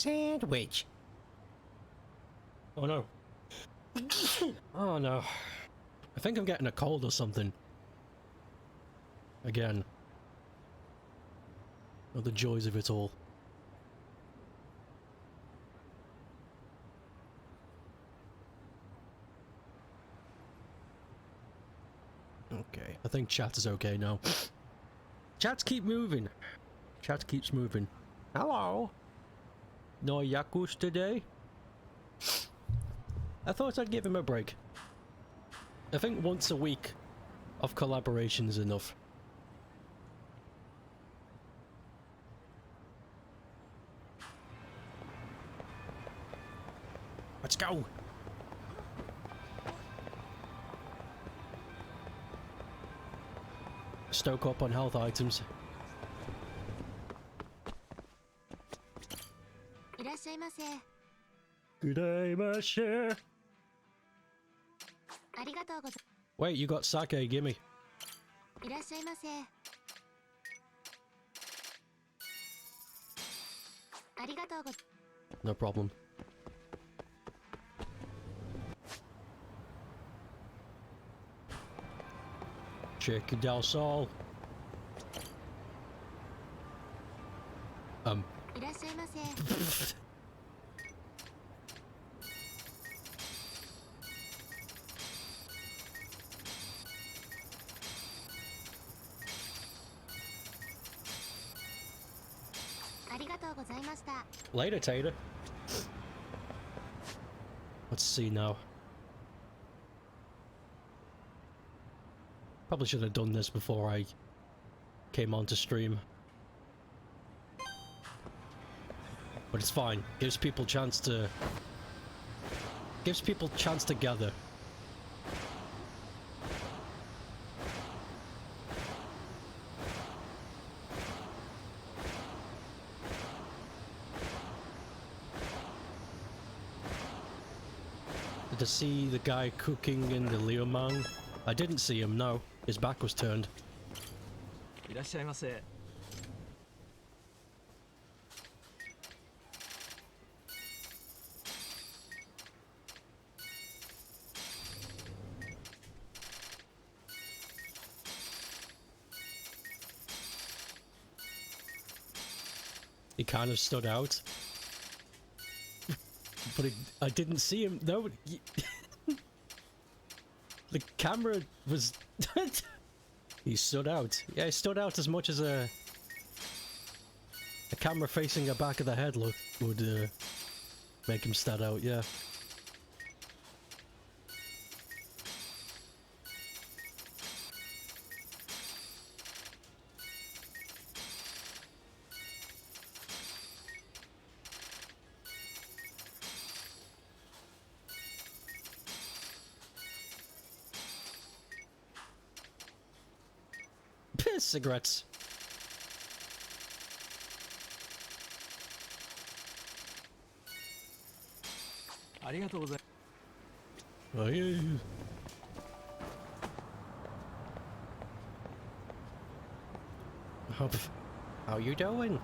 sandwich. Oh no. Oh no. I think I'm getting a cold or something. Again. Oh, the joys of it all. Okay, I think chat is okay now. Chats keep moving. Chat keeps moving. Hello. No Yakus today? I thought I'd give him a break. I think once a week of collaboration is enough. Let's go! Stoke up on health items. Good day, monsieur. Wait, you got sake, gimme. No problem. Chicken del Sol. Later, Tater. Let's see now. Probably should have done this before I came on to stream. But it's fine. Gives people chance to gather. Did I see the guy cooking in the liumang? I didn't see him, no. His back was turned. He kind of stood out. But I didn't see him. No, the camera was... He stood out. Yeah, he stood out as much as a camera facing the back of the head look would make him stand out, yeah. Cigarettes. Oh, yeah. How you doing?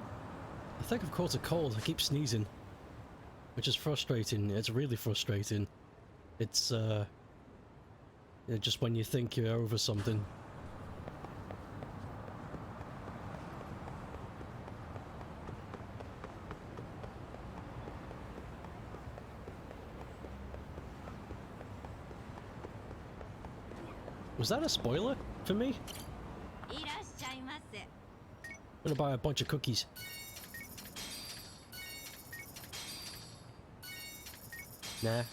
I think I've caught a cold. I keep sneezing, which is frustrating. It's really frustrating. It's just when you think you're over something. Was that a spoiler for me? I'm gonna buy a bunch of cookies. Nah.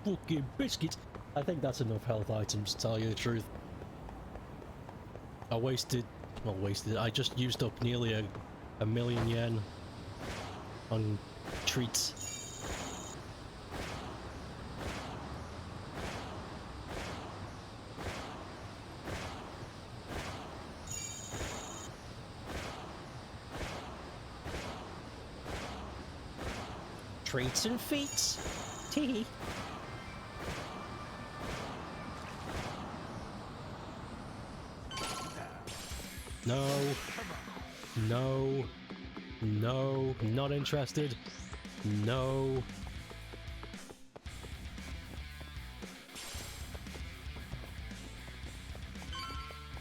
Fucking biscuits. I think that's enough health items, to tell you the truth. I just used up nearly a million yen on treats. Treats and feats. Tee. No. No. No. Not interested. No.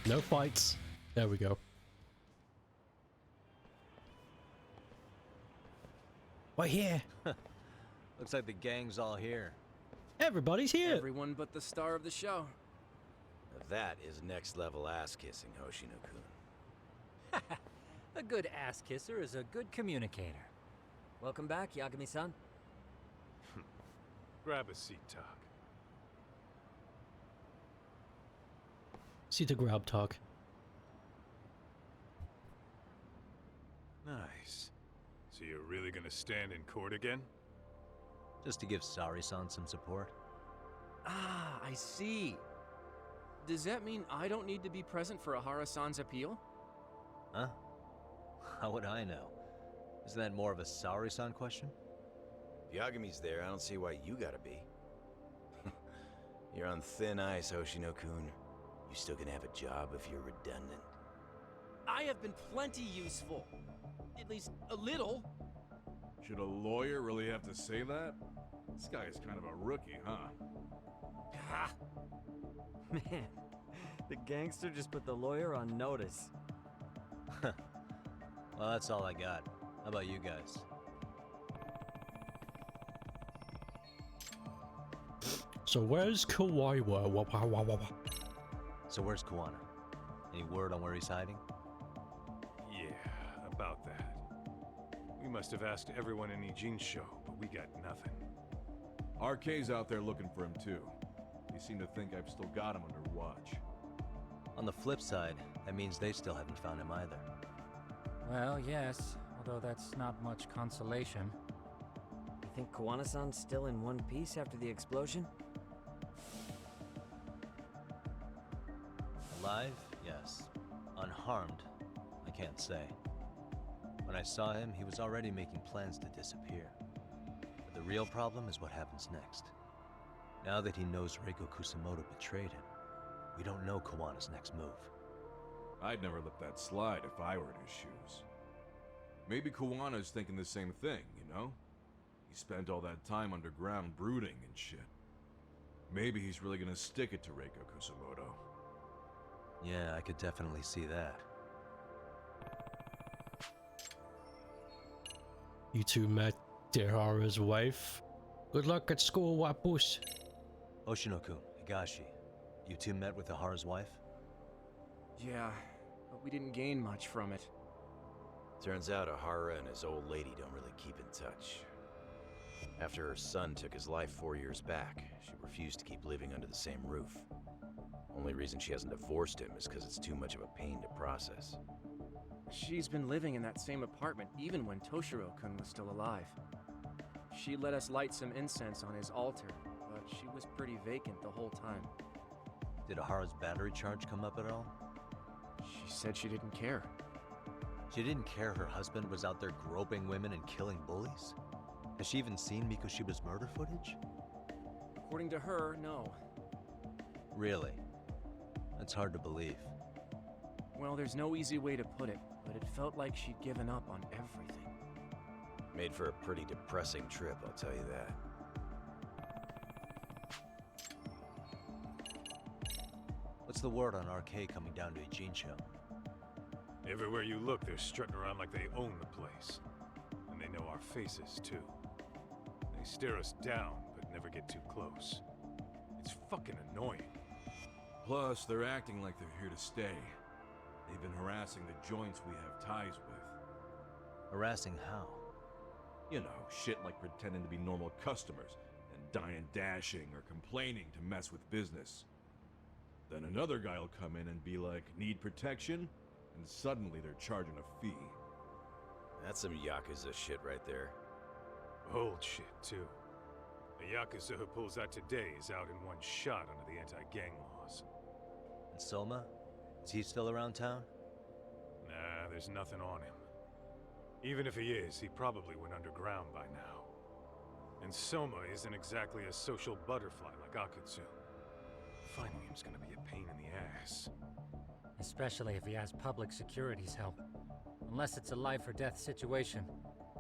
No fights. There we go. We're here. Looks like the gang's all here. Everybody's here. Everyone but the star of the show. That is next level ass kissing, Hoshino-kun. A good ass kisser is a good communicator. Welcome back, Yagami-san. Grab a seat, Talk. See the grab talk. Nice. So you're really gonna stand in court again? Just to give Sari-san some support. Ah, I see. Does that mean I don't need to be present for Ahara-san's appeal? Huh? How would I know? Isn't that more of a Sari-san question? If Yagami's there, I don't see why you gotta be. You're on thin ice, Hoshino-kun. You still gonna have a job if you're redundant. I have been plenty useful. At least a little. Should a lawyer really have to say that? This guy is kind of a rookie, huh? Ah, Man, the gangster just put the lawyer on notice. Well, that's all I got. How about you guys? So where's Kawaiwa? So where's Kuwana? Any word on where he's hiding? Yeah, about that. We must have asked everyone in Ijincho, but we got nothing. RK's out there looking for him too. They seem to think I've still got him under watch. On the flip side, that means they still haven't found him either. Well, yes, although that's not much consolation. You think Kawana-san's still in one piece after the explosion? Alive? Yes. Unharmed? I can't say. When I saw him, he was already making plans to disappear. But the real problem is what happens next. Now that he knows Reiko Kusamoto betrayed him, we don't know Kawana's next move. I'd never let that slide if I were in his shoes. Maybe Kawana's thinking the same thing, you know? He spent all that time underground brooding and shit. Maybe he's really gonna stick it to Reiko Kusamoto. Yeah, I could definitely see that. You two met Dehara's wife. Good luck at school, Wapus. Oshino-kun, Higashi, you two met with Ahara's wife? yeah, but we didn't gain much from it. Turns out Ahara and his old lady don't really keep in touch. After her son took his life 4 years back, she refused to keep living under the same roof. Only reason she hasn't divorced him is because it's too much of a pain to process. She's been living in that same apartment even when Toshiro-kun was still alive. She let us light some incense on his altar, but she was pretty vacant the whole time. Did Ahara's battery charge come up at all? She said she didn't care. She didn't care her husband was out there groping women and killing bullies? Has she even seen Mikushiba's murder footage? According to her, no. Really? That's hard to believe. Well, there's no easy way to put it, but it felt like she'd given up on everything. Made for a pretty depressing trip, I'll tell you that. What's the word on RK coming down to Ijincho? Everywhere you look, they're strutting around like they own the place. And they know our faces, too. They stare us down, but never get too close. It's fucking annoying. Plus, they're acting like they're here to stay. They've been harassing the joints we have ties with. Harassing how? You know, shit like pretending to be normal customers and dying dashing or complaining to mess with business. Then another guy will come in and be like, need protection? And suddenly they're charging a fee. That's some Yakuza shit right there. Old shit, too. The Yakuza who pulls out today is out in one shot under the anti-gang laws. And Soma? Is he still around town? Nah, there's nothing on him. Even if he is, he probably went underground by now. And Soma isn't exactly a social butterfly like Akutsu. Finding him's gonna be a pain in the ass. Especially if he has public security's help. Unless it's a life or death situation,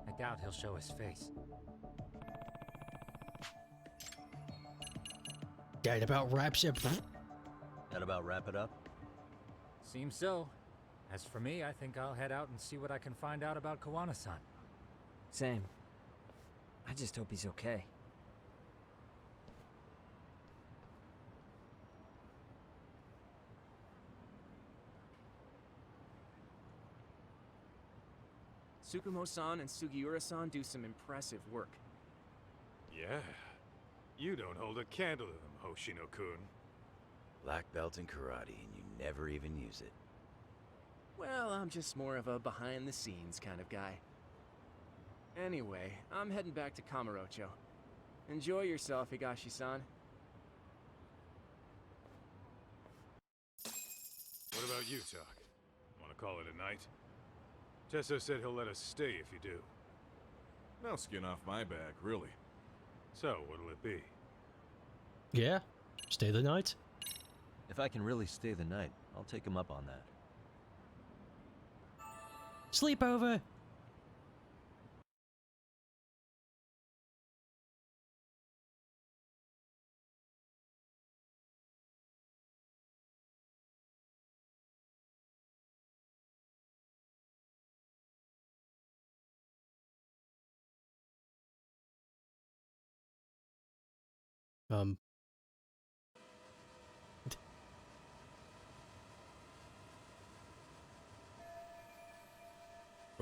I doubt he'll show his face. That about wraps it. That about wrap it up? Seems so. As for me, I think I'll head out and see what I can find out about Kawana-san. Same. I just hope he's okay. Tsukumo-san and Sugiura-san do some impressive work. Yeah. You don't hold a candle to them, Hoshino-kun. Black belt in karate, and you never even use it. Well, I'm just more of a behind-the-scenes kind of guy. Anyway, I'm heading back to Kamurocho. Enjoy yourself, Higashi-san. What about you, Tak? Want to call it a night? Tesso said he'll let us stay if you do. No skin off my back, really. So, what'll it be? Yeah, stay the night. If I can really stay the night, I'll take him up on that. Sleepover.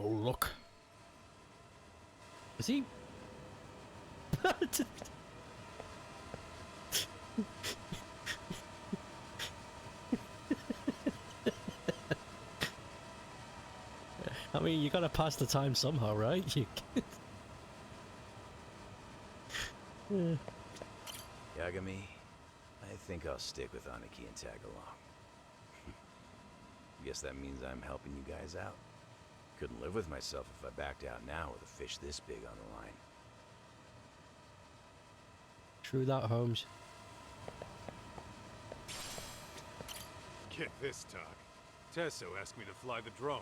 Oh, look. Is he? I mean, you gotta pass the time somehow, right? Yeah. Yagami, I think I'll stick with Aniki and tag along. Guess that means I'm helping you guys out. Couldn't live with myself if I backed out now with a fish this big on the line. True that, Holmes. Get this, Tak. Tesso asked me to fly the drone.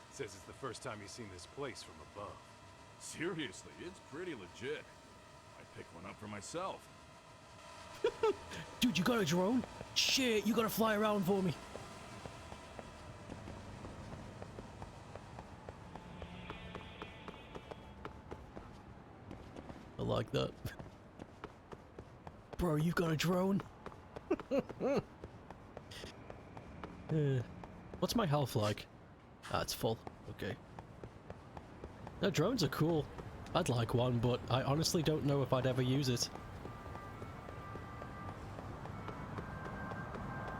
Says it's the first time he's seen this place from above. Seriously, it's pretty legit. I'd pick one up for myself. Dude, you got a drone? Shit, you gotta fly around for me. I like that. Bro, you got a drone? What's my health like? Ah, it's full. Okay. No, drones are cool. I'd like one, but I honestly don't know if I'd ever use it.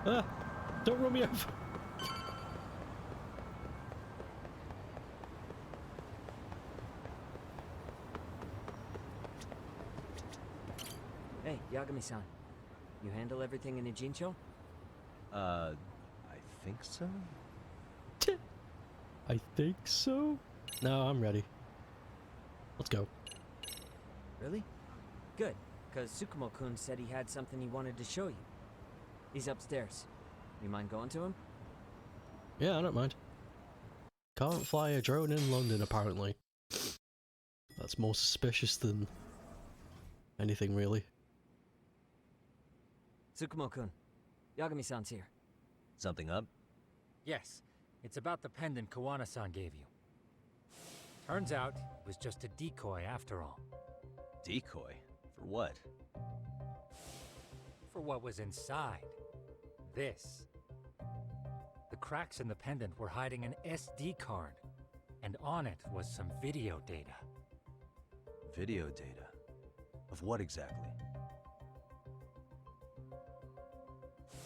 Ah! Don't run me over! Hey, Yagami-san. You handle everything in a Jincho? I think so? I think so? No, I'm ready. Let's go. Really? Good, because Tsukumo-kun said he had something he wanted to show you. He's upstairs. You mind going to him? Yeah, I don't mind. Can't fly a drone in London, apparently. That's more suspicious than anything, really. Tsukumo-kun, Yagami-san's here. Something up? Yes, it's about the pendant Kawana-san gave you. Turns out, it was just a decoy after all. Decoy? For what? For what was inside. This. The cracks in the pendant were hiding an SD card, and on it was some video data. Video data? Of what exactly?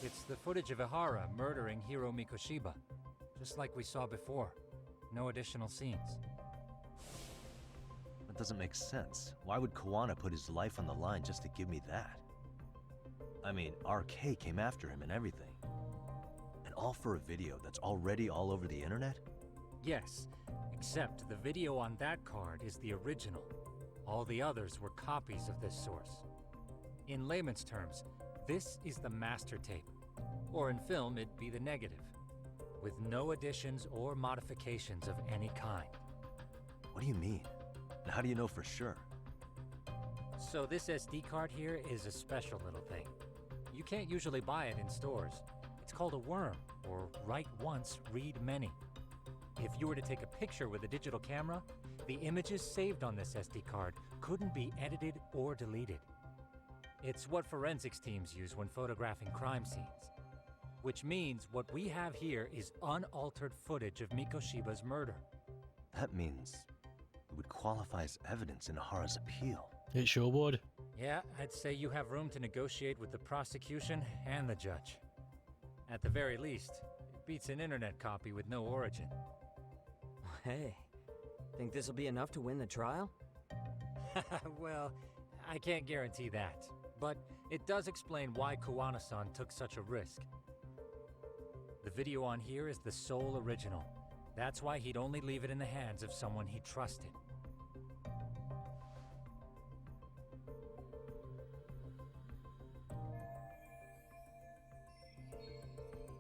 It's the footage of Ihara murdering Hiro Mikoshiba, just like we saw before. No additional scenes. That doesn't make sense. Why would Kawana put his life on the line just to give me that? I mean, RK came after him and everything. And all for a video that's already all over the internet? Yes, except the video on that card is the original. All the others were copies of this source. In layman's terms, this is the master tape, Or in film, it'd be the negative, with no additions or modifications of any kind. What do you mean? And how do you know for sure? So this SD card here is a special little thing. You can't usually buy it in stores. It's called a worm, or write once, read many. If you were to take a picture with a digital camera, the images saved on this SD card couldn't be edited or deleted. It's what forensics teams use when photographing crime scenes. Which means what we have here is unaltered footage of Mikoshiba's murder. That means it would qualify as evidence in Ahara's appeal. It sure would. Yeah, I'd say you have room to negotiate with the prosecution and the judge. At the very least, it beats an internet copy with no origin. Hey, think this'll be enough to win the trial? Well, I can't guarantee that, but it does explain why Kuwana-san took such a risk. The video on here is the sole original. That's why he'd only leave it in the hands of someone he trusted.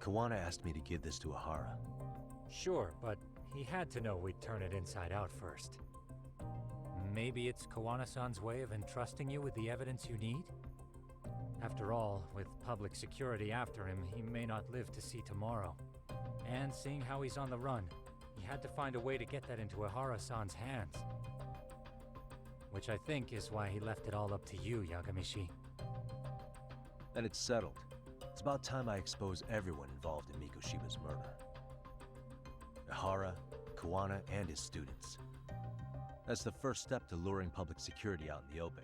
Kuwana asked me to give this to Ahara. Sure, but he had to know we'd turn it inside out first. Maybe it's Kuwana-san's way of entrusting you with the evidence you need? After all, with public security after him, he may not live to see tomorrow. And seeing how he's on the run, he had to find a way to get that into Ahara-san's hands. Which I think is why he left it all up to you, Yagamishi. Then it's settled. It's about time I expose everyone involved in Mikoshiba's murder. Ahara, Kuwana, and his students. That's the first step to luring public security out in the open.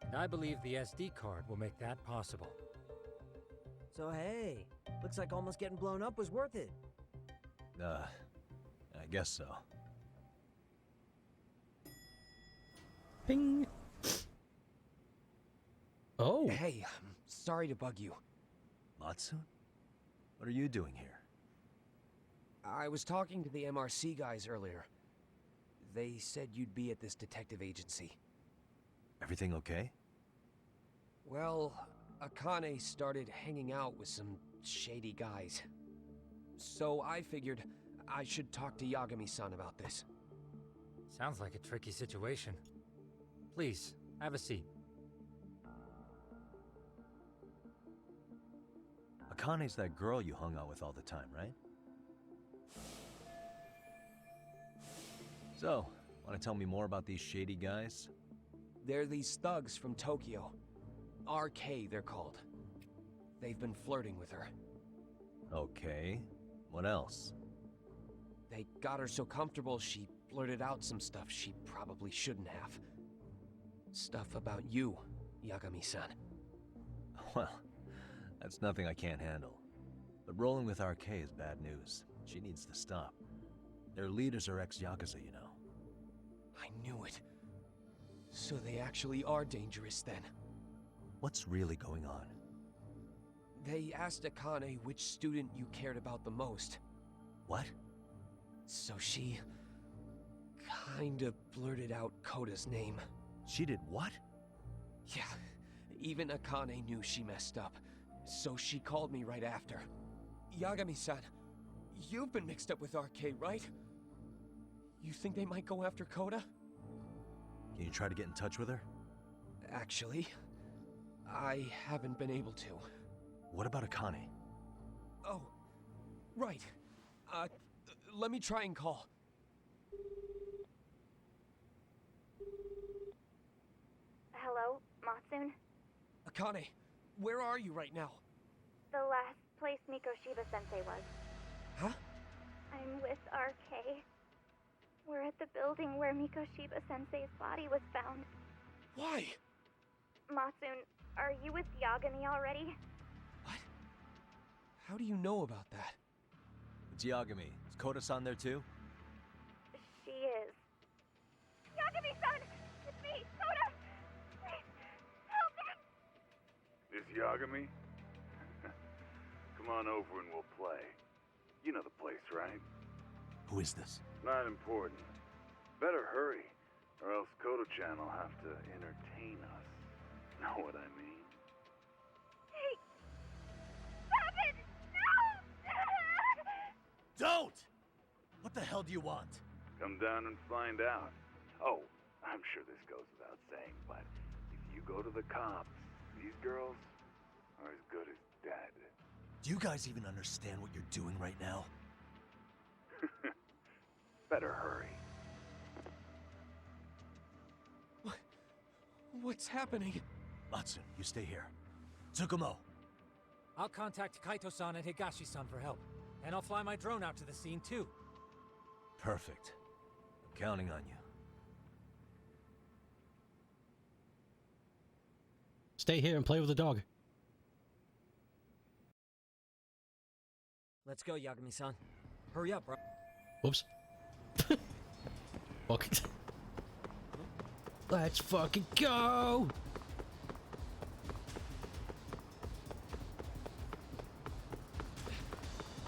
And I believe the SD card will make that possible. So hey, looks like almost getting blown up was worth it. I guess so. Ping. Oh. Hey, I'm sorry to bug you. Matsu? What are you doing here? I was talking to the MRC guys earlier. They said you'd be at this detective agency. Everything okay? Well, Akane started hanging out with some shady guys. So I figured I should talk to Yagami-san about this. Sounds like a tricky situation. Please, have a seat. Akane's that girl you hung out with all the time, right? So, want to tell me more about these shady guys? They're these thugs from Tokyo. RK, they're called. They've been flirting with her. Okay. What else? They got her so comfortable she blurted out some stuff she probably shouldn't have. Stuff about you, Yagami-san. Well, that's nothing I can't handle. But rolling with RK is bad news. She needs to stop. Their leaders are ex-Yakuza, you know. I knew it. So they actually are dangerous then. What's really going on? They asked Akane which student you cared about the most. What? So she kinda blurted out Koda's name. She did what? Yeah, even Akane knew she messed up. So she called me right after. Yagami-san, you've been mixed up with RK, right? You think they might go after Koda? Can you try to get in touch with her? Actually, I haven't been able to. What about Akane? Oh, right. Let me try and call. Hello, Matsun? Akane, where are you right now? The last place Mikoshiba-sensei was. Huh? I'm with RK. We're at the building where Mikoshiba-sensei's body was found. Why? Matsun, are you with Yagami already? What? How do you know about that? It's Yagami. Is Koda-san there too? She is. Yagami-san! It's me, Koda! Please, help me! This Yagami? Come on over and we'll play. You know the place, right? Who is this? Not important. Better hurry, or else Kodo-chan will have to entertain us. Know what I mean? Hey, do you want? Come down and find out. Oh, I'm sure this goes without saying, but if you go to the cops, these girls are as good as dead. Do you guys even understand what you're doing right now? Better hurry. What's happening? Matsu, you stay here. Tsukumo. I'll contact Kaito-san and Higashi-san for help. And I'll fly my drone out to the scene, too. Perfect. I'm counting on you. Stay here and play with the dog. Let's go, Yagami-san. Hurry up, bro. Whoops. Fuck. Let's fucking go!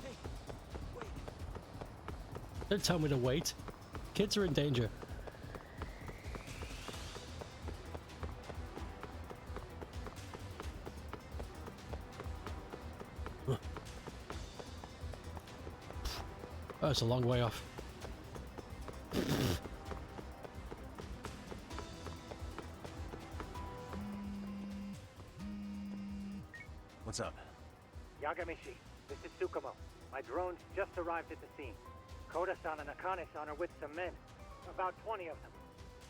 Hey, wait. Don't tell me to wait. Kids are in danger. Huh. Oh, it's a long way off. What's up? Yagamishi, this is Tsukumo. My drones just arrived at the scene. Koda-san and Akane-san are with some men. About 20 of them.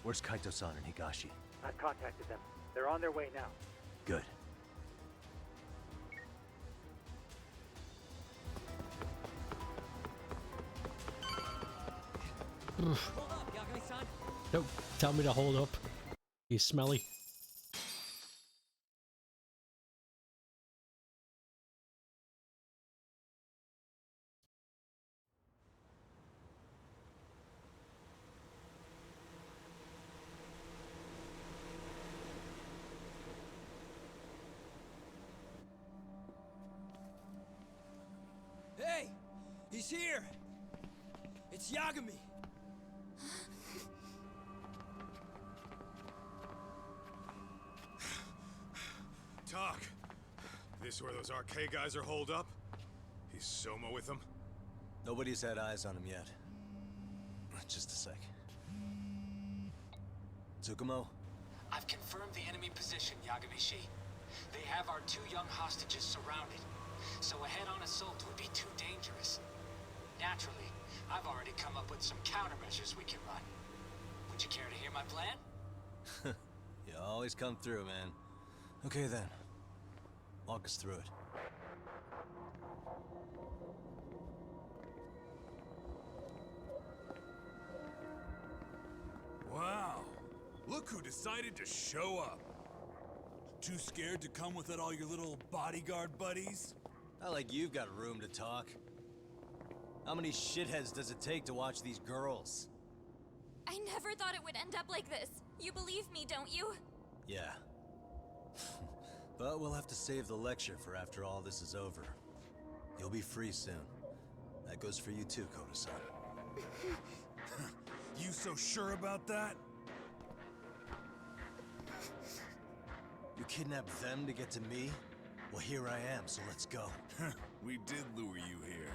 Where's Kaito-san and Higashi? I've contacted them. They're on their way now. Good. Hold up, Yagami-san. Don't tell me to hold up. He's smelly. Hey! He's here! It's Yagami! Talk. This where those RK guys are holed up? He's Soma with them? Nobody's had eyes on him yet. Just a sec. Tsukumo? I've confirmed the enemy position, Yagami-shi. They have our 2 young hostages surrounded, so a head-on assault would be too dangerous. Naturally, I've already come up with some countermeasures we can run. Would you care to hear my plan? You always come through, man. Okay then. Walk us through it. Wow. Look who decided to show up. Too scared to come without all your little bodyguard buddies? Not like you've got room to talk. How many shitheads does it take to watch these girls? I never thought it would end up like this. You believe me, don't you? Yeah. But we'll have to save the lecture for after all this is over. You'll be free soon. That goes for you too, Koda-san. You so sure about that? You kidnapped them to get to me? Well, here I am, so let's go. We did lure you here.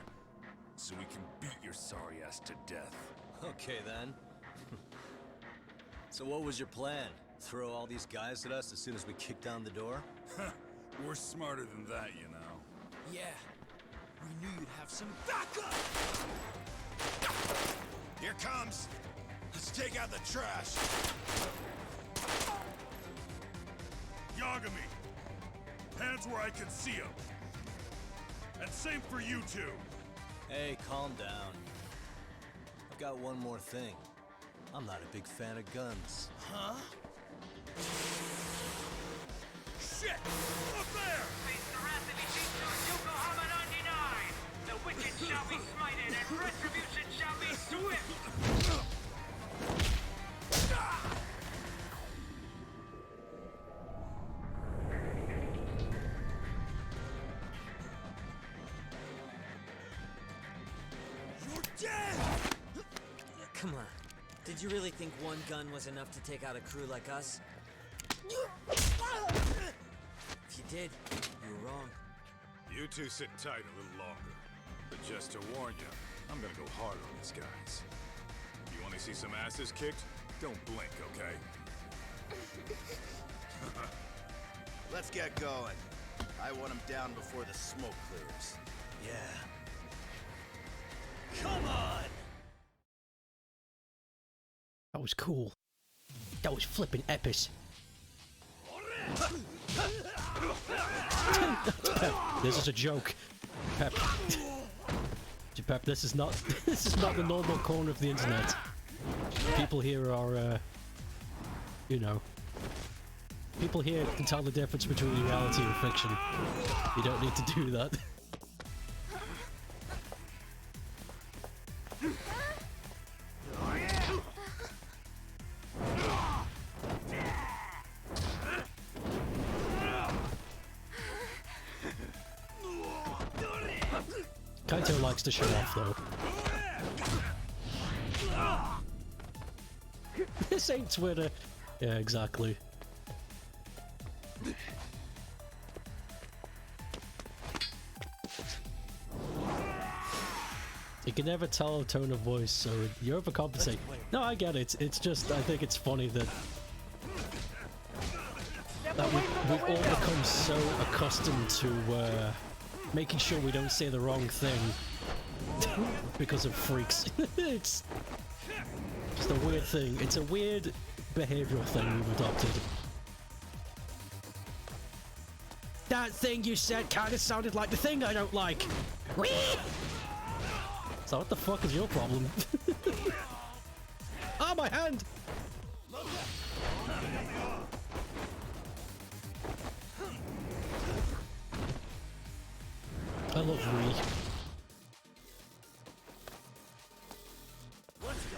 So we can beat your sorry ass to death. Okay, then. So what was your plan? Throw all these guys at us as soon as we kick down the door? We're smarter than that, you know. Yeah. We knew you'd have some backup! Here comes! Let's take out the trash! Yagami! Hands where I can see them! And same for you two! Hey, calm down. I've got one more thing. I'm not a big fan of guns. Huh? Shit! Up there! The wicked shall be smited and retribution shall be swift! You're dead! Come on. Did you really think one gun was enough to take out a crew like us? If you did, you were wrong. You two sit tight a little longer. But just to warn you, I'm gonna go hard on these guys. You want to see some asses kicked? Don't blink, okay? Let's get going. I want him down before the smoke clears. Yeah. Come on! That was cool. That was flipping epic. This is a joke. Pep. Pep, this is not the normal corner of the internet. People here are you know, people here can tell the difference between reality and fiction. You don't need to do that. Kaito likes to show off though. This ain't Twitter. Yeah, exactly. You can never tell a tone of voice, so you overcompensate. No, I get it. It's just, I think it's funny that we've all become so accustomed to making sure we don't say the wrong thing because of freaks. It's just a weird thing. It's a weird behavioral thing we've adopted. That thing you said kind of sounded like the thing I don't like. Whee! So what the fuck is your problem? Ah, my hand! I love Ree.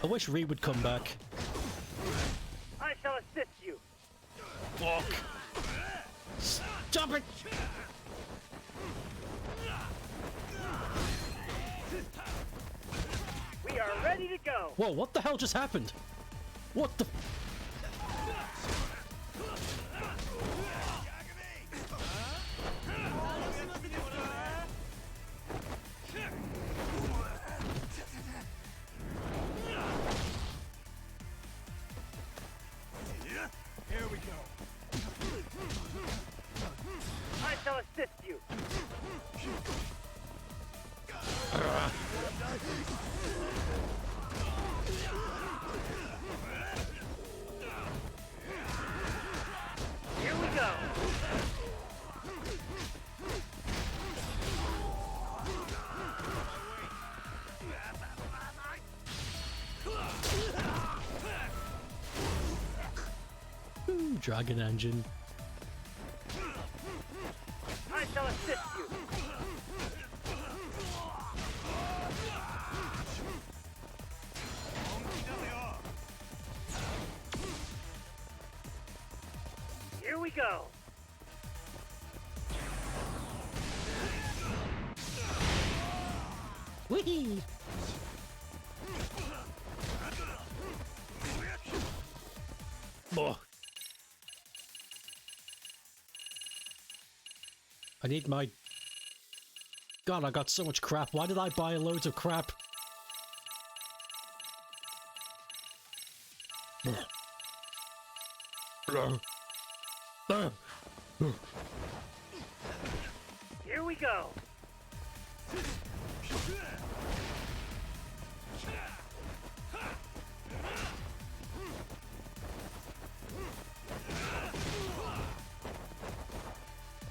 I wish Ree would come back. I shall assist you. Fuck. Stop it! We are ready to go. Whoa, what the hell just happened? What the... Here we go. I shall assist you. Here we go. Ooh, Dragon Engine. I shall assist you. Here we go. Whee! Oh. I need my... God, I got so much crap. Why did I buy loads of crap? Here we go.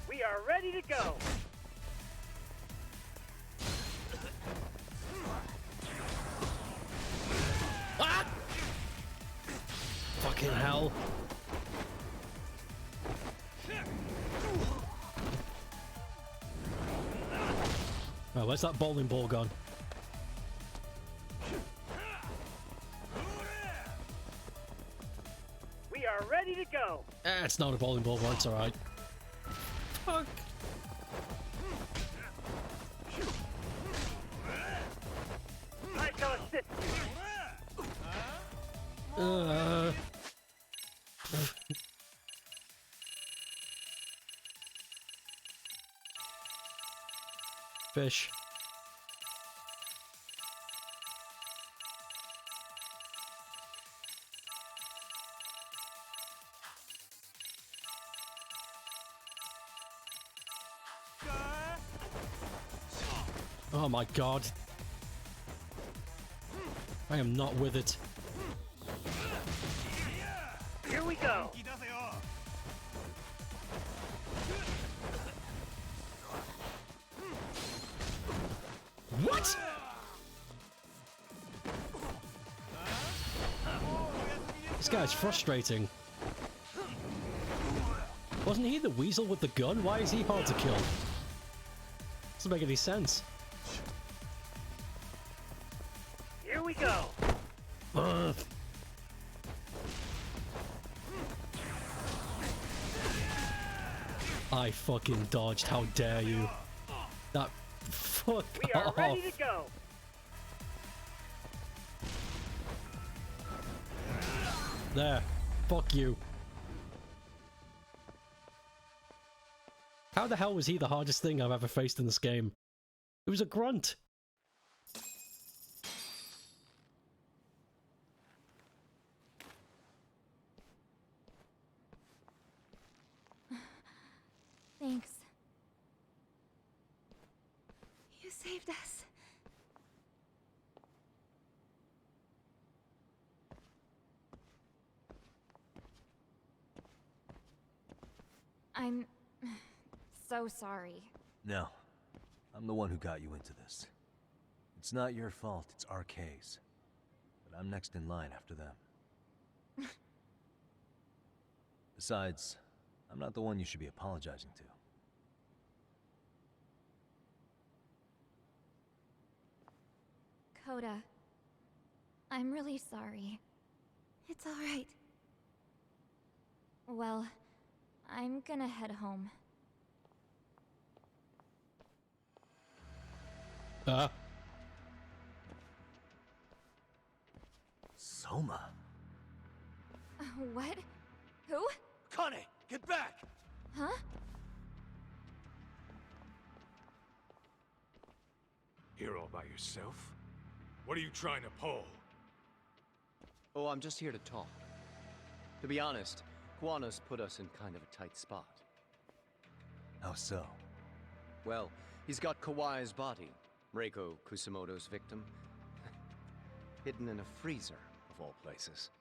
We are ready to go. Ah! Fucking hell. Oh, where's that bowling ball gone? We are ready to go. It's not a bowling ball, but it's alright. Fuck. I shall assist you. Fish. Oh my god. I am not with it. Here we go. What? This guy's frustrating. Wasn't he the weasel with the gun? Why is he hard to kill? Doesn't make any sense. Here we go. Ugh. I fucking dodged. How dare you? That fuck We are off. ready to go. There. Fuck you. How the hell was he the hardest thing I've ever faced in this game? It was a grunt. Thanks. You saved us. I'm so sorry. No. I'm the one who got you into this. It's not your fault, it's RK's. But I'm next in line after them. Besides, I'm not the one you should be apologizing to. Coda, I'm really sorry. It's alright. Well, I'm gonna head home. Soma? What? Who? Kane, get back! Huh? Here all by yourself? What are you trying to pull? Oh, I'm just here to talk. To be honest, Kuwano's put us in kind of a tight spot. How so? Well, he's got Kawai's body, Reiko Kusamoto's victim, hidden in a freezer, of all places.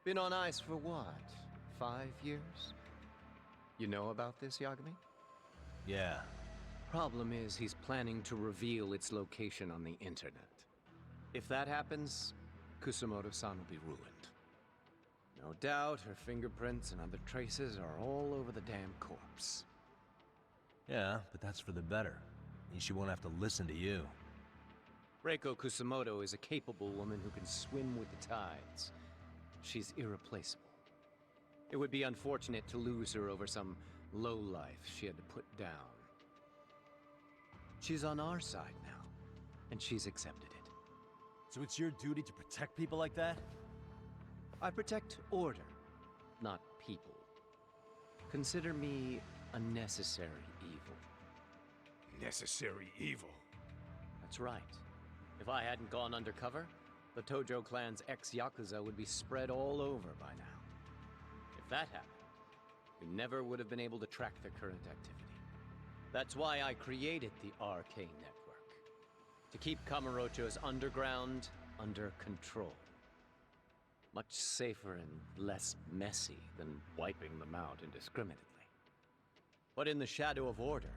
Been on ice for what, 5 years? You know about this, Yagami? Yeah. Problem is, he's planning to reveal its location on the internet. If that happens, Kusamoto-san will be ruined. No doubt her fingerprints and other traces are all over the damn corpse. Yeah, but that's for the better. Means she won't have to listen to you. Reiko Kusamoto is a capable woman who can swim with the tides. She's irreplaceable. It would be unfortunate to lose her over some lowlife she had to put down. She's on our side now, and she's accepted it. So it's your duty to protect people like that? I protect order, not people. Consider me a necessary evil. Necessary evil? That's right. If I hadn't gone undercover, the Tojo clan's ex-Yakuza would be spread all over by now. If that happened, we never would have been able to track their current activity. That's why I created the RK Network. To keep Kamurocho's underground under control. Much safer and less messy than wiping them out indiscriminately. But in the shadow of order,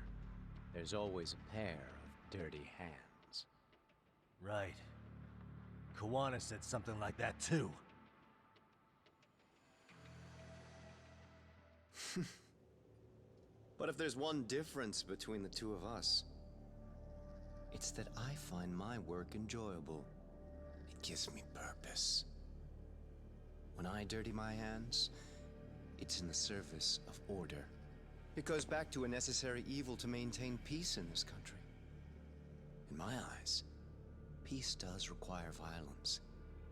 there's always a pair of dirty hands. Right. Kawana said something like that too. But if there's one difference between the two of us, it's that I find my work enjoyable. It gives me purpose. When I dirty my hands, it's in the service of order. It goes back to a necessary evil to maintain peace in this country. In my eyes, peace does require violence.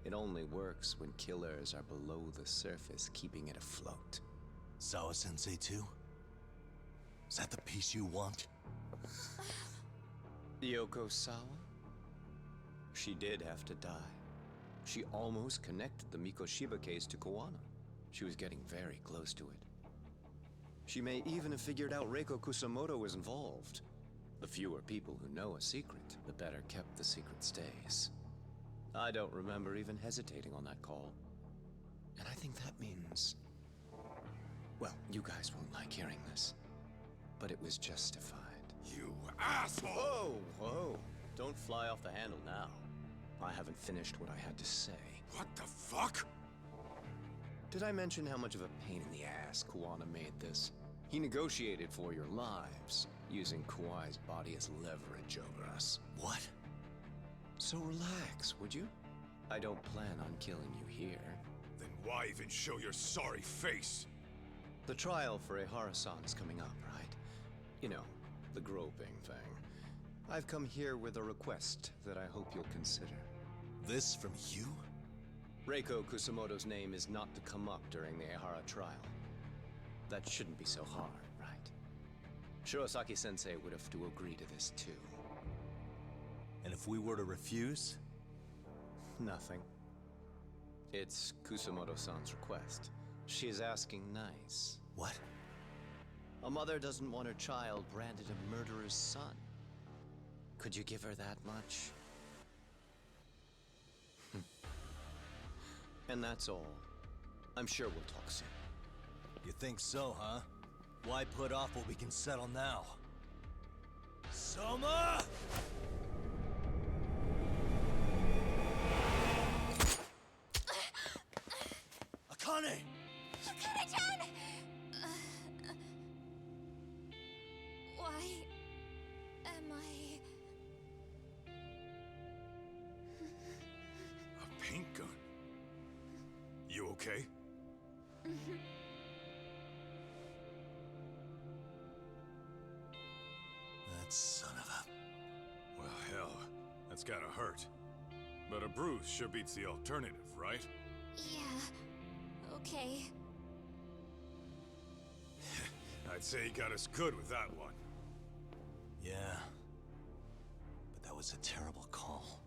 It only works when killers are below the surface, keeping it afloat. Sawa-sensei too? Is that the peace you want? Yoko Sawa? She did have to die. She almost connected the Mikoshiba case to Kuwano. She was getting very close to it. She may even have figured out Reiko Kusamoto was involved. The fewer people who know a secret, the better kept the secret stays. I don't remember even hesitating on that call. And I think that means... Well, you guys won't like hearing this, but it was justified. You asshole! Whoa, whoa. Don't fly off the handle now. I haven't finished what I had to say. What the fuck? Did I mention how much of a pain in the ass Kuwana made this? He negotiated for your lives, using Kauai's body as leverage over us. What? So relax, would you? I don't plan on killing you here. Then why even show your sorry face? The trial for Ehara-san is coming up, right? You know, the groping thing. I've come here with a request that I hope you'll consider. This from you? Reiko Kusamoto's name is not to come up during the Ehara trial. That shouldn't be so hard, right? Shirosaki-sensei would have to agree to this too. And if we were to refuse? Nothing. It's Kusamoto-san's request. She is asking nice. What? A mother doesn't want her child branded a murderer's son. Could you give her that much? And that's all. I'm sure we'll talk soon. You think so, huh? Why put off what we can settle now? Soma! Akane! Akane-chan! Why am I... A paint gun? You okay? That son of a... Well, hell, that's gotta hurt. But a bruise sure beats the alternative, right? Yeah, okay. I'd say he got us good with that one. Yeah. But that was a terrible call.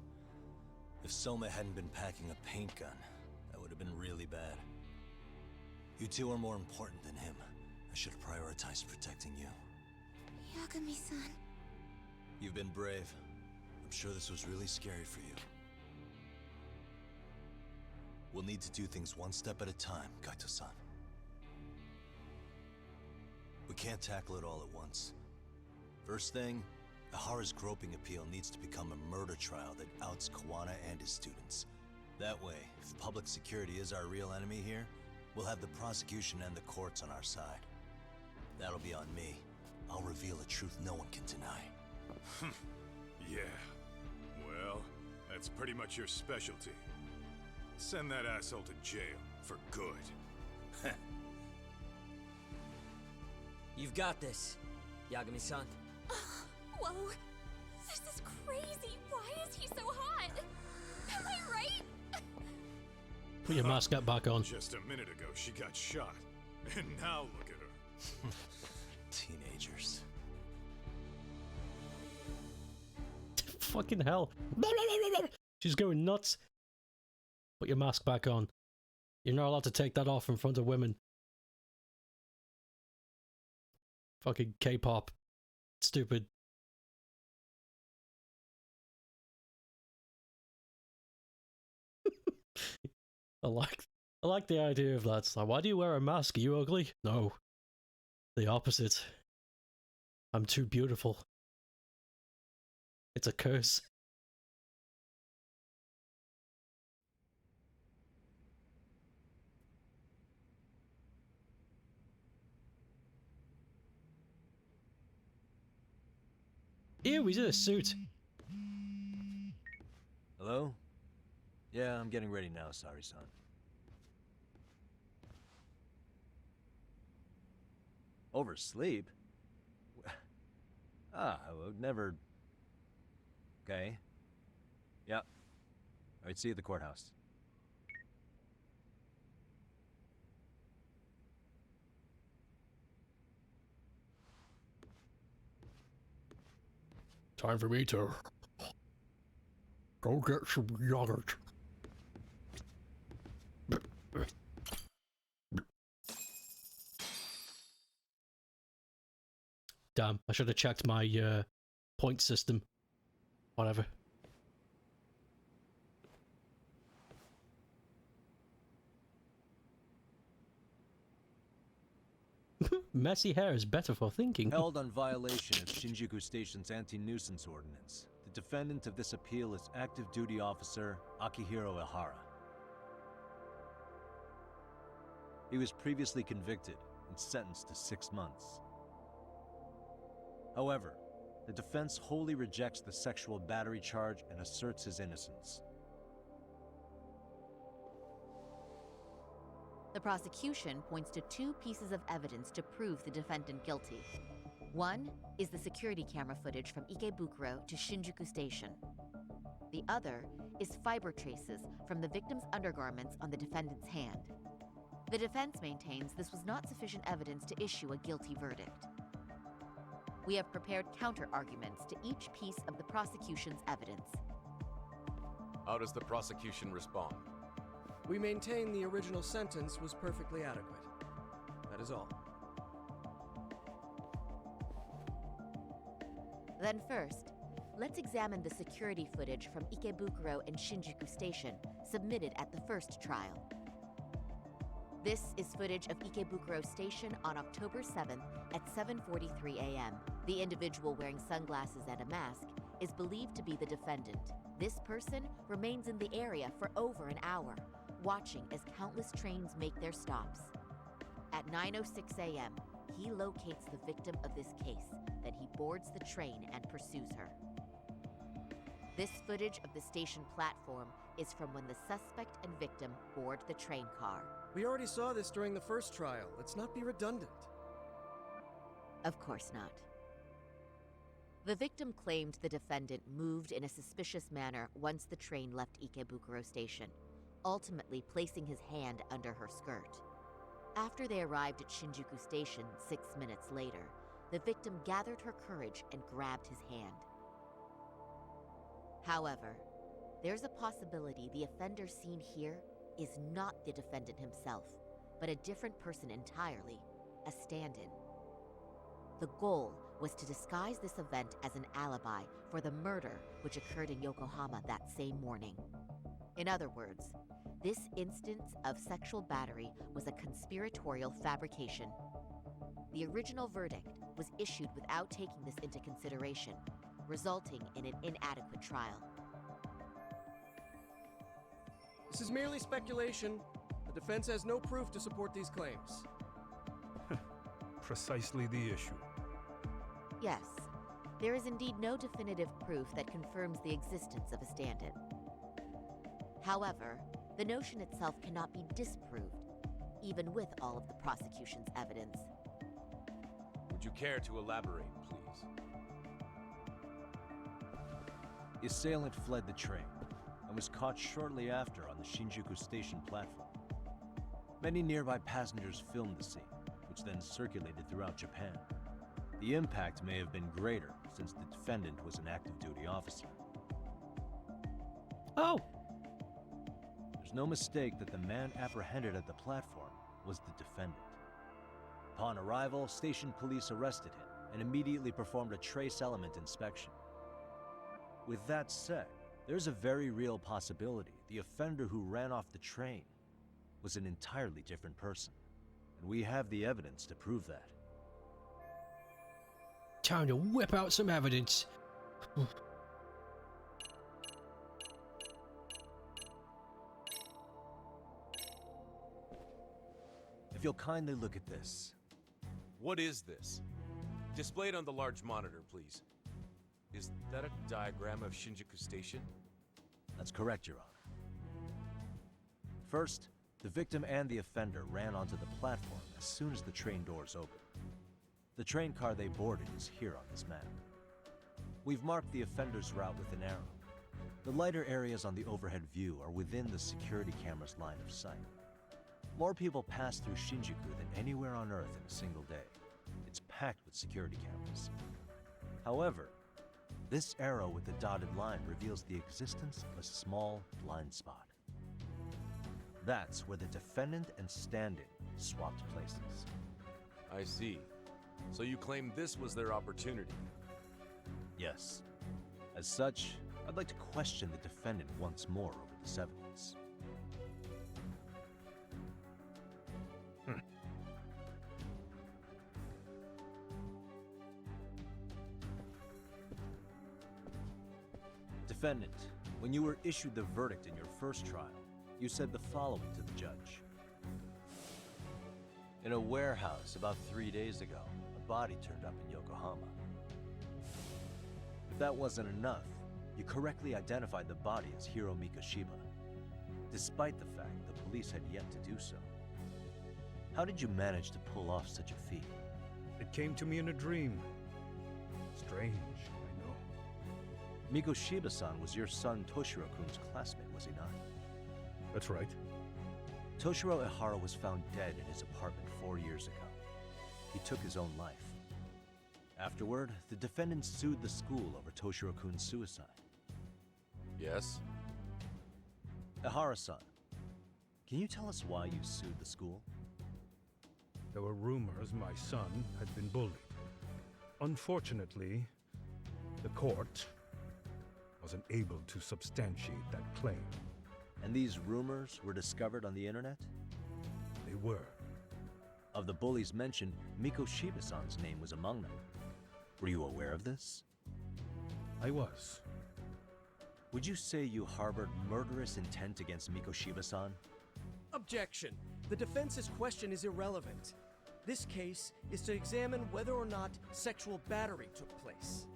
If Soma hadn't been packing a paint gun, that would have been really bad. You two are more important than him. I should have prioritized protecting you. Yagami-san. You've been brave. I'm sure this was really scary for you. We'll need to do things one step at a time, Kaito-san. We can't tackle it all at once. First thing, Ehara's groping appeal needs to become a murder trial that outs Kuwana and his students. That way, if public security is our real enemy here, we'll have the prosecution and the courts on our side. That'll be on me. I'll reveal a truth no one can deny. Yeah. Well, that's pretty much your specialty. Send that asshole to jail for good. You've got this, Yagami-san. Whoa, this is crazy. Why is he so hot? Am I right? Put your mask back on. Just a minute ago, she got shot. And now look at her. Teenagers. Fucking hell. She's going nuts. Put your mask back on. You're not allowed to take that off in front of women. Fucking K-pop. Stupid. I like the idea of that. It's like, why do you wear a mask? Are you ugly? No. The opposite. I'm too beautiful. It's a curse. Ew, he's in a suit. Hello? Yeah, I'm getting ready now, Sari-san. Oversleep? I would never... Okay. Yep. Alright, see you at the courthouse. Time for me to go get some yogurt. Damn, I should have checked my point system. Whatever. Messy hair is better for thinking. Held on violation of Shinjuku Station's anti-nuisance ordinance, the defendant of this appeal is active duty officer Akihiro Ihara. He was previously convicted and sentenced to 6 months. However, the defense wholly rejects the sexual battery charge and asserts his innocence. The prosecution points to 2 pieces of evidence to prove the defendant guilty. One is the security camera footage from Ikebukuro to Shinjuku Station. The other is fiber traces from the victim's undergarments on the defendant's hand. The defense maintains this was not sufficient evidence to issue a guilty verdict. We have prepared counter-arguments to each piece of the prosecution's evidence. How does the prosecution respond? We maintain the original sentence was perfectly adequate. That is all. Then first, let's examine the security footage from Ikebukuro and Shinjuku Station submitted at the first trial. This is footage of Ikebukuro Station on October 7th at 7:43 a.m. The individual wearing sunglasses and a mask is believed to be the defendant. This person remains in the area for over an hour, watching as countless trains make their stops. At 9:06 a.m., he locates the victim of this case, then he boards the train and pursues her. This footage of the station platform is from when the suspect and victim board the train car. We already saw this during the first trial. Let's not be redundant. Of course not. The victim claimed the defendant moved in a suspicious manner once the train left Ikebukuro Station, ultimately placing his hand under her skirt. After they arrived at Shinjuku Station 6 minutes later, the victim gathered her courage and grabbed his hand. However, there's a possibility the offender seen here is not the defendant himself, but a different person entirely, a stand-in. The goal was to disguise this event as an alibi for the murder which occurred in Yokohama that same morning. In other words, this instance of sexual battery was a conspiratorial fabrication. The original verdict was issued without taking this into consideration, resulting in an inadequate trial. This is merely speculation. The defense has no proof to support these claims. Precisely the issue. Yes, there is indeed no definitive proof that confirms the existence of a stand-in. However, the notion itself cannot be disproved, even with all of the prosecution's evidence. Would you care to elaborate, please? The assailant fled the train and was caught shortly after on the Shinjuku Station platform. Many nearby passengers filmed the scene, which then circulated throughout Japan. The impact may have been greater since the defendant was an active duty officer. Oh! There's no mistake that the man apprehended at the platform was the defendant. Upon arrival, station police arrested him and immediately performed a trace element inspection. With that said, there's a very real possibility the offender who ran off the train was an entirely different person, and we have the evidence to prove that. Time to whip out some evidence. If you'll kindly look at this. What is this? Displayed on the large monitor, please. Is that a diagram of Shinjuku Station? That's correct, Your Honor. First, the victim and the offender ran onto the platform as soon as the train doors opened. The train car they boarded is here on this map. We've marked the offender's route with an arrow. The lighter areas on the overhead view are within the security camera's line of sight. More people pass through Shinjuku than anywhere on Earth in a single day. It's packed with security cameras. However, this arrow with the dotted line reveals the existence of a small blind spot. That's where the defendant and stand-in swapped places. I see. So you claim this was their opportunity. Yes. As such, I'd like to question the defendant once more over this evidence. Defendant, when you were issued the verdict in your first trial, you said the following to the judge. In a warehouse about 3 days ago, a body turned up in Yokohama. If that wasn't enough, you correctly identified the body as Hiro Mikoshiba, despite the fact the police had yet to do so. How did you manage to pull off such a feat? It came to me in a dream. Strange, I know. Mikoshiba-san was your son Toshiro-kun's classmate, was he not? That's right. Toshiro Ehara was found dead in his apartment 4 years ago. He took his own life. Afterward, the defendant sued the school over Toshiro-kun's suicide. Yes? Ehara-san, can you tell us why you sued the school? There were rumors my son had been bullied. Unfortunately, the court wasn't able to substantiate that claim. And these rumors were discovered on the internet? They were. Of the bullies mentioned, Mikoshiba-san's name was among them. Were you aware of this? I was. Would you say you harbored murderous intent against Mikoshiba-san? Objection. The defense's question is irrelevant. This case is to examine whether or not sexual battery took place.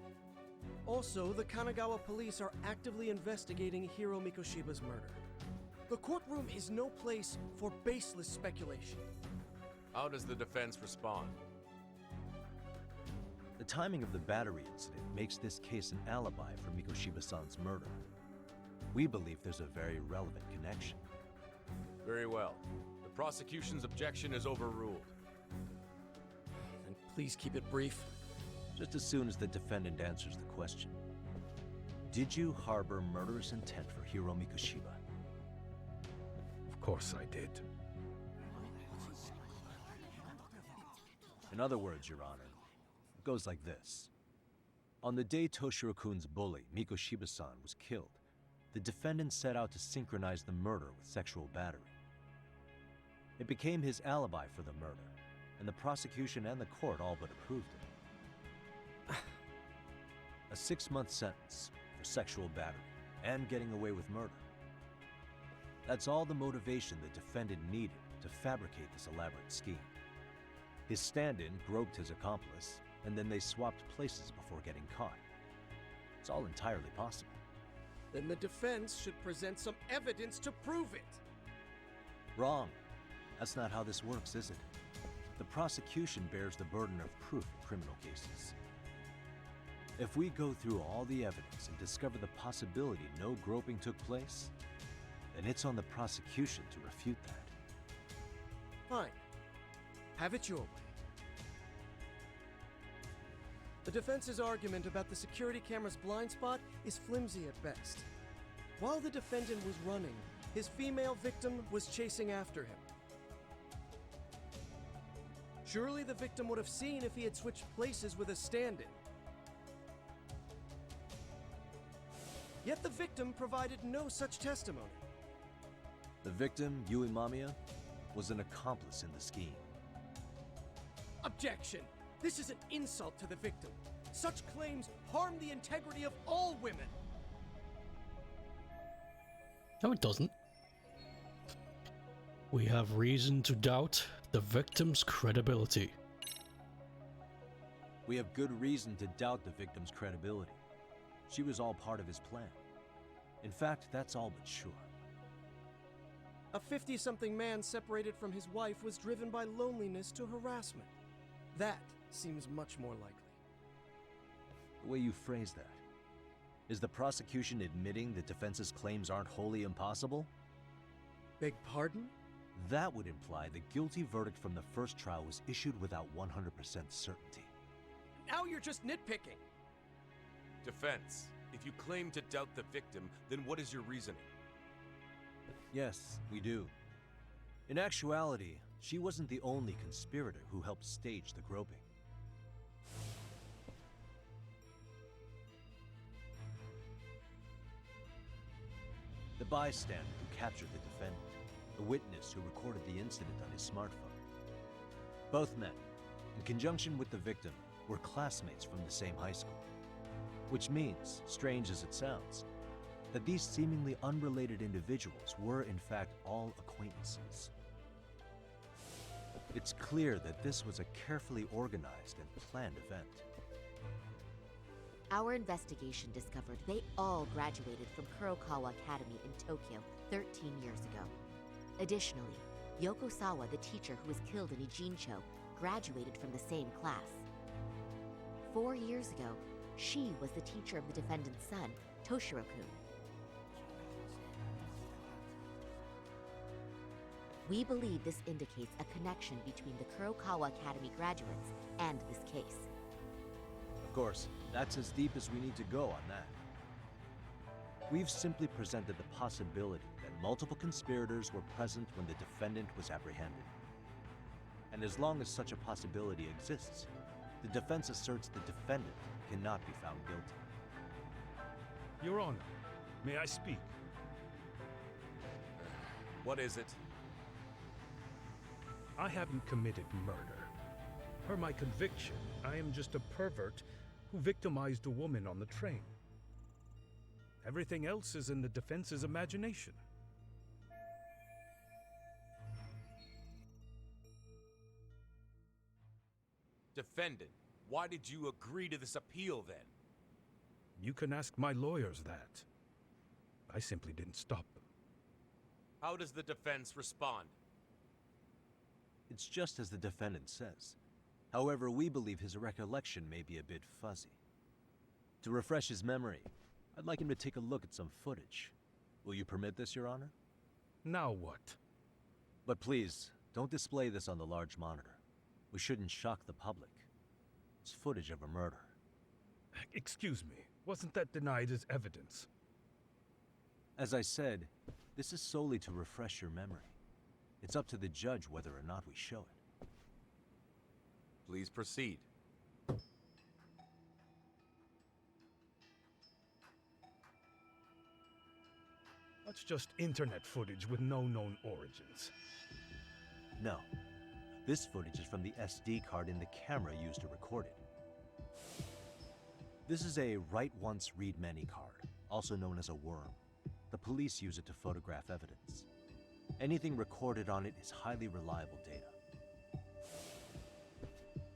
Also, the Kanagawa police are actively investigating Hiro Mikoshiba's murder. The courtroom is no place for baseless speculation. How does the defense respond? The timing of the battery incident makes this case an alibi for Mikoshiba-san's murder. We believe there's a very relevant connection. Very well. The prosecution's objection is overruled. Then please keep it brief. Just as soon as the defendant answers the question. Did you harbor murderous intent for Hiro Mikoshiba? Of course I did. In other words, Your Honor, it goes like this. On the day Toshiro-kun's bully, Mikoshiba-san, was killed, the defendant set out to synchronize the murder with sexual battery. It became his alibi for the murder, and the prosecution and the court all but approved it. A 6-month sentence for sexual battery and getting away with murder. That's all the motivation the defendant needed to fabricate this elaborate scheme. His stand-in groped his accomplice, and then they swapped places before getting caught. It's all entirely possible. Then the defense should present some evidence to prove it. Wrong. That's not how this works, is it? The prosecution bears the burden of proof in criminal cases. If we go through all the evidence and discover the possibility no groping took place, then it's on the prosecution to refute that. Fine. Have it your way. The defense's argument about the security camera's blind spot is flimsy at best. While the defendant was running, his female victim was chasing after him. Surely the victim would have seen if he had switched places with a stand-in. Yet the victim provided no such testimony. The victim, Yui Mamiya, was an accomplice in the scheme. Objection! This is an insult to the victim. Such claims harm the integrity of all women. No, it doesn't. We have reason to doubt the victim's credibility. We have good reason to doubt the victim's credibility. She was all part of his plan. In fact, that's all but sure. A 50-something man separated from his wife was driven by loneliness to harassment. That seems much more likely. The way you phrase that. Is the prosecution admitting the defense's claims aren't wholly impossible? Beg pardon? That would imply the guilty verdict from the first trial was issued without 100% certainty. Now you're just nitpicking. Defense, if you claim to doubt the victim, then what is your reasoning? Yes, we do. In actuality, she wasn't the only conspirator who helped stage the groping. bystander who captured the defendant, a witness who recorded the incident on his smartphone. Both men, in conjunction with the victim, were classmates from the same high school. Which means, strange as it sounds, that these seemingly unrelated individuals were in fact all acquaintances. It's clear that this was a carefully organized and planned event. Our investigation discovered they all graduated from Kurokawa Academy in Tokyo 13 years ago. Additionally, Yoko Sawa, the teacher who was killed in Ijincho, graduated from the same class. 4 years ago, she was the teacher of the defendant's son, Toshiro-kun. We believe this indicates a connection between the Kurokawa Academy graduates and this case. Of course, that's as deep as we need to go on that. We've simply presented the possibility that multiple conspirators were present when the defendant was apprehended. And as long as such a possibility exists, the defense asserts the defendant cannot be found guilty. Your Honor, may I speak? What is it? I haven't committed murder. Per my conviction, I am just a pervert who victimized a woman on the train. Everything else is in the defense's imagination. Defendant, why did you agree to this appeal then? You can ask my lawyers that. I simply didn't stop them. How does the defense respond? It's just as the defendant says. However, we believe his recollection may be a bit fuzzy. To refresh his memory, I'd like him to take a look at some footage. Will you permit this, Your Honor? Now what? But please, don't display this on the large monitor. We shouldn't shock the public. It's footage of a murder. Excuse me, wasn't that denied as evidence? As I said, this is solely to refresh your memory. It's up to the judge whether or not we show it. Please proceed. That's just internet footage with no known origins. No. This footage is from the SD card in the camera used to record it. This is a write once, read many card, also known as a worm. The police use it to photograph evidence. Anything recorded on it is highly reliable data.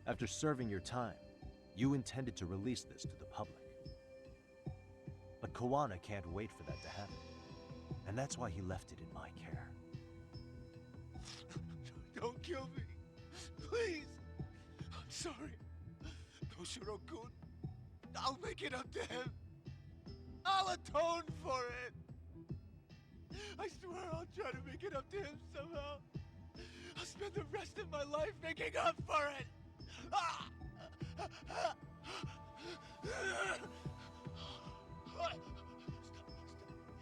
After serving your time, you intended to release this to the public. But Kawana can't wait for that to happen. And that's why he left it in my care. Don't kill me. Please. I'm sorry. Toshiro-kun. I'll make it up to him. I'll atone for it. I swear I'll try to make it up to him somehow. I'll spend the rest of my life making up for it.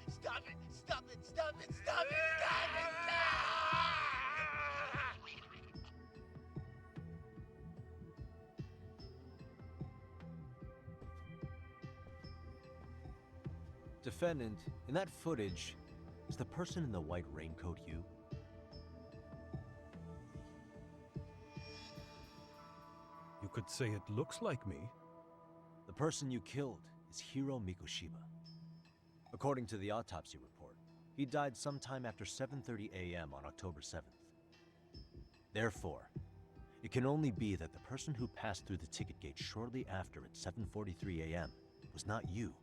Stop it! Stop it! Stop it! Stop it! Stop it! Defendant, in that footage, is the person in the white raincoat you? You could say it looks like me. The person you killed is Hiro Mikoshiba. According to the autopsy report, he died sometime after 7:30 a.m. on October 7th. Therefore, it can only be that the person who passed through the ticket gate shortly after at 7:43 a.m. was not you,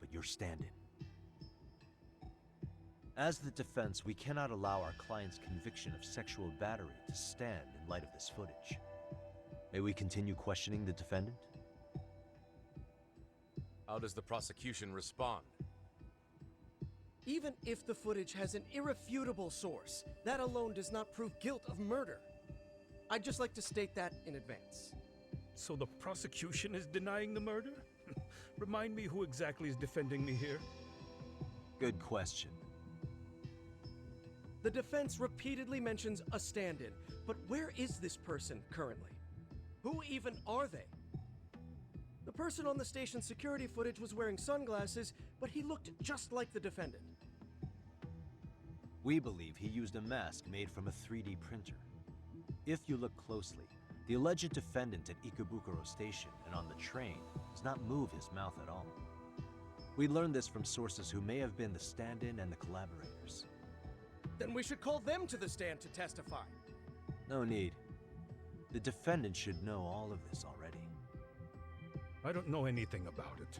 but your stand-in. As the defense, we cannot allow our client's conviction of sexual battery to stand in light of this footage. May we continue questioning the defendant? How does the prosecution respond? Even if the footage has an irrefutable source, that alone does not prove guilt of murder. I'd just like to state that in advance. So the prosecution is denying the murder? Remind me who exactly is defending me here? Good question. The defense repeatedly mentions a stand-in, but where is this person currently? Who even are they? The person on the station security footage was wearing sunglasses, but he looked just like the defendant. We believe he used a mask made from a 3D printer. If you look closely, the alleged defendant at Ikebukuro Station and on the train does not move his mouth at all. We learned this from sources who may have been the stand-in and the collaborators. Then we should call them to the stand to testify. No need. The defendant should know all of this already. I don't know anything about it.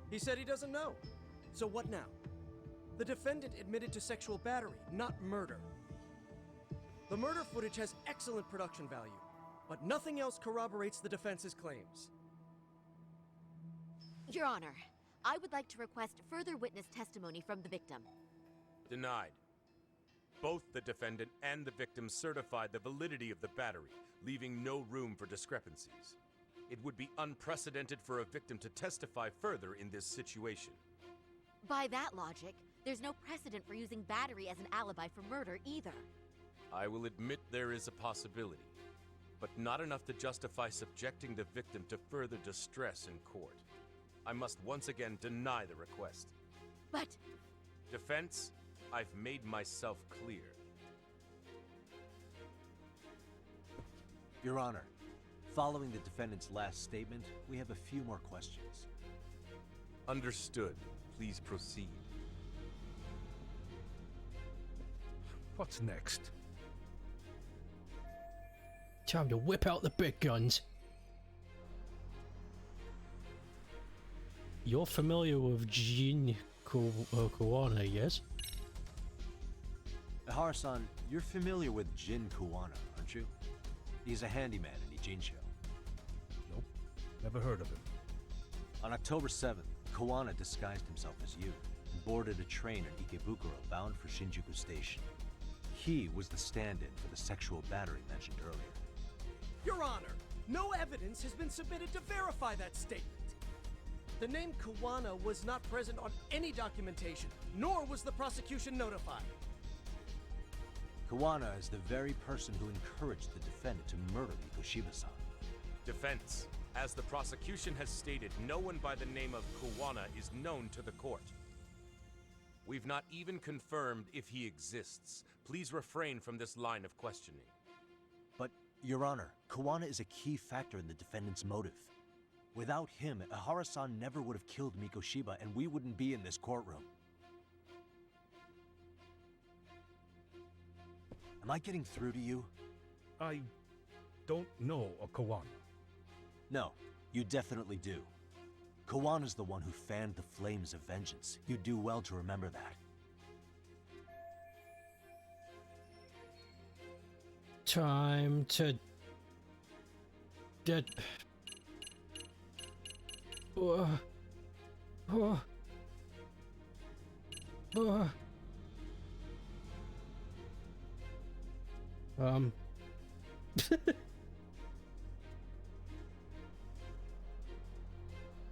He said he doesn't know. So what now? The defendant admitted to sexual battery, not murder. The murder footage has excellent production value, but nothing else corroborates the defense's claims. Your Honor, I would like to request further witness testimony from the victim. Denied. Both the defendant and the victim certified the validity of the battery, leaving no room for discrepancies. It would be unprecedented for a victim to testify further in this situation. By that logic, there's no precedent for using battery as an alibi for murder either. I will admit there is a possibility, but not enough to justify subjecting the victim to further distress in court. I must once again deny the request. But... Defense, I've made myself clear. Your Honor, following the defendant's last statement, we have a few more questions. Understood. Please proceed. What's next? Time to whip out the big guns. You're familiar with Jin Kuwana, yes? Harasan, you're familiar with Jin Kuwana, aren't you? He's a handyman in Ijinsho. Nope, never heard of him. On October 7th, Kuwana disguised himself as you and boarded a train in Ikebukuro bound for Shinjuku Station. He was the stand-in for the sexual battery mentioned earlier. Your Honor, no evidence has been submitted to verify that statement. The name Kuwana was not present on any documentation, nor was the prosecution notified. Kuwana is the very person who encouraged the defendant to murder Mikoshiba-san. Defense, as the prosecution has stated, no one by the name of Kuwana is known to the court. We've not even confirmed if he exists. Please refrain from this line of questioning. But, Your Honor, Kuwana is a key factor in the defendant's motive. Without him, Ahara-san never would have killed Mikoshiba, and we wouldn't be in this courtroom. Am I getting through to you? I don't know a Kuwana. No, you definitely do. Kawana's the one who fanned the flames of vengeance. You do well to remember that. Time to... Dead...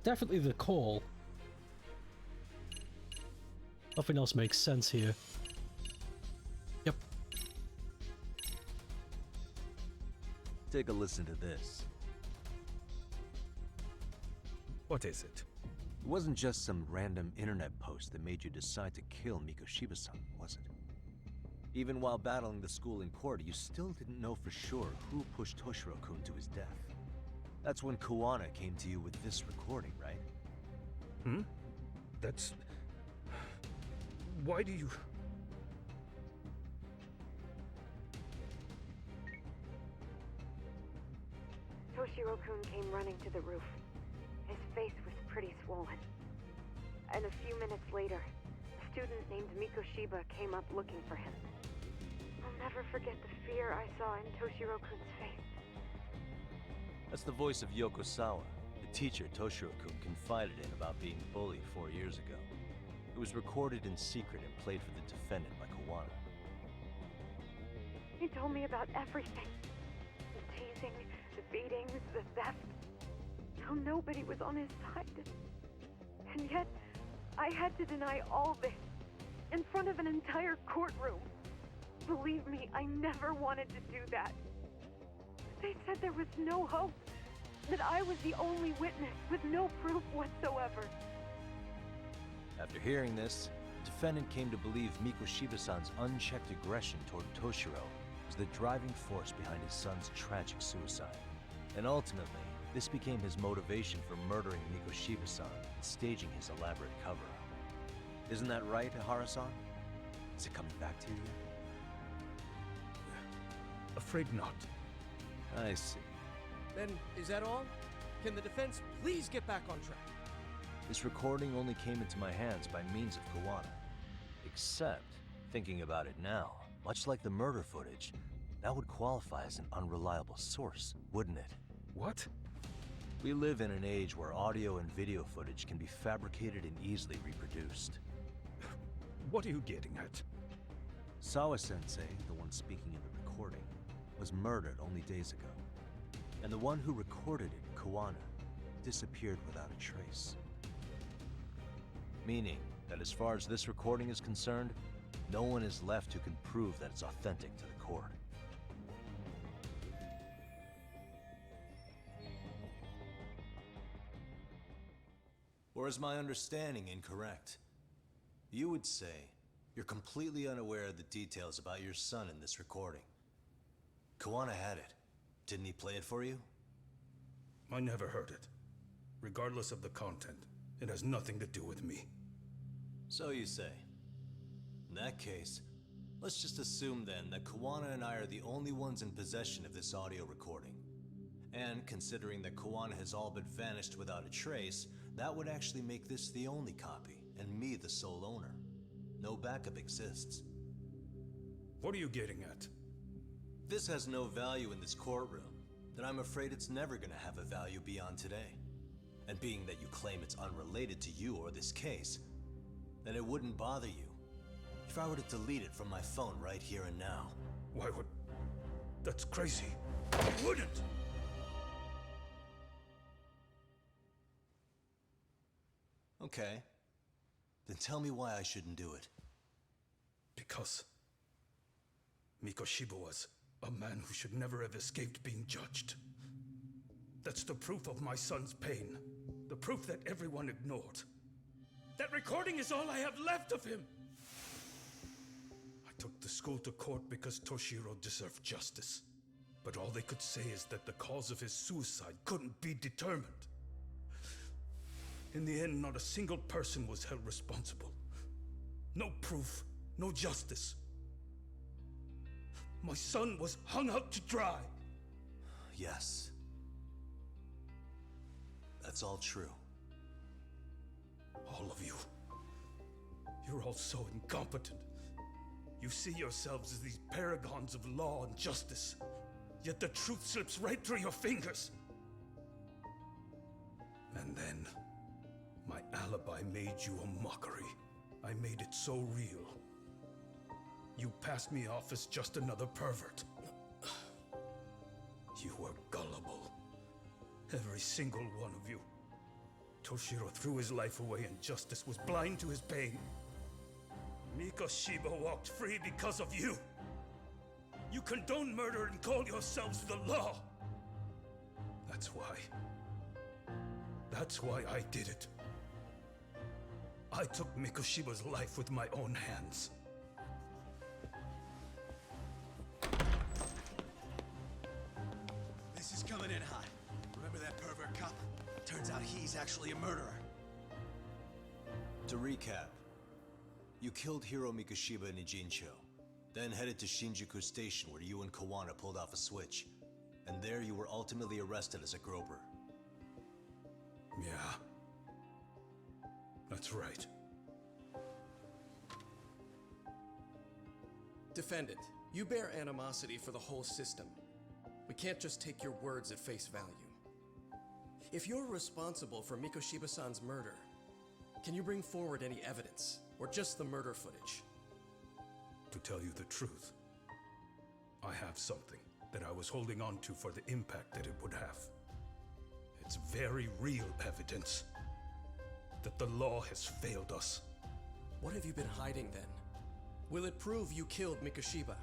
Definitely the call. Nothing else makes sense here. Yep. Take a listen to this. What is it? It wasn't just some random internet post that made you decide to kill Mikoshiba-san, was it? Even while battling the school in court, you still didn't know for sure who pushed Toshiro-kun to his death. That's when Kuwana came to you with this recording, right? Hmm? That's... Why do you... Toshiro-kun came running to the roof. His face was pretty swollen. And a few minutes later, a student named Mikoshiba came up looking for him. I'll never forget the fear I saw in Toshiro-kun's face. That's the voice of Yokosawa, the teacher Toshiro-kun confided in about being bullied 4 years ago. It was recorded in secret and played for the defendant by Kuwana. He told me about everything. The teasing, the beatings, the theft. How nobody was on his side. And yet, I had to deny all this in front of an entire courtroom. Believe me, I never wanted to do that. They said there was no hope, that I was the only witness with no proof whatsoever. After hearing this, Defendant came to believe Mikoshiba-san's unchecked aggression toward Toshiro was the driving force behind his son's tragic suicide. And ultimately, this became his motivation for murdering Mikoshiba-san and staging his elaborate cover-up. Isn't that right, Ihara-san? Is it coming back to you yet? Afraid not. I see. Then, is that all? Can the defense please get back on track? This recording only came into my hands by means of Kawana. Except, thinking about it now, much like the murder footage, that would qualify as an unreliable source, wouldn't it? What? We live in an age where audio and video footage can be fabricated and easily reproduced. What are you getting at? Sawa-sensei, the one speaking in the recording, was murdered only days ago. And the one who recorded it, Kawana, disappeared without a trace. Meaning that as far as this recording is concerned, no one is left who can prove that it's authentic to the court. Or is my understanding incorrect? You would say you're completely unaware of the details about your son in this recording. Kawana had it. Didn't he play it for you? I never heard it. Regardless of the content, it has nothing to do with me. So you say. In that case, let's just assume then that Kawana and I are the only ones in possession of this audio recording. And considering that Kawana has all but vanished without a trace, that would actually make this the only copy, and me the sole owner. No backup exists. What are you getting at? This has no value in this courtroom, then I'm afraid it's never gonna have a value beyond today. And being that you claim it's unrelated to you or this case, then it wouldn't bother you if I were to delete it from my phone right here and now. Why would... That's crazy. I wouldn't! Okay. Then tell me why I shouldn't do it. Because Mikoshiba was a man who should never have escaped being judged. That's the proof of my son's pain. The proof that everyone ignored. That recording is all I have left of him! I took the school to court because Toshiro deserved justice. But all they could say is that the cause of his suicide couldn't be determined. In the end, not a single person was held responsible. No proof, no justice. My son was hung out to dry. Yes. That's all true. All of you. You're all so incompetent. You see yourselves as these paragons of law and justice. Yet the truth slips right through your fingers. And then, my alibi made you a mockery. I made it so real. You passed me off as just another pervert. You were gullible. Every single one of you. Toshiro threw his life away and justice was blind to his pain. Mikoshiba walked free because of you. You condone murder and call yourselves the law. That's why. That's why I did it. I took Mikoshiba's life with my own hands. This is coming in hot. Remember that pervert cop? Turns out he's actually a murderer. To recap, you killed Hiro Mikoshiba in Ijincho, then headed to Shinjuku Station where you and Kawana pulled off a switch, and there you were ultimately arrested as a groper. Yeah. That's right. Defendant, you bear animosity for the whole system. We can't just take your words at face value. If you're responsible for Mikoshiba-san's murder, can you bring forward any evidence, or just the murder footage? To tell you the truth, I have something that I was holding on to for the impact that it would have. It's very real evidence that the law has failed us. What have you been hiding then? Will it prove you killed Mikoshiba?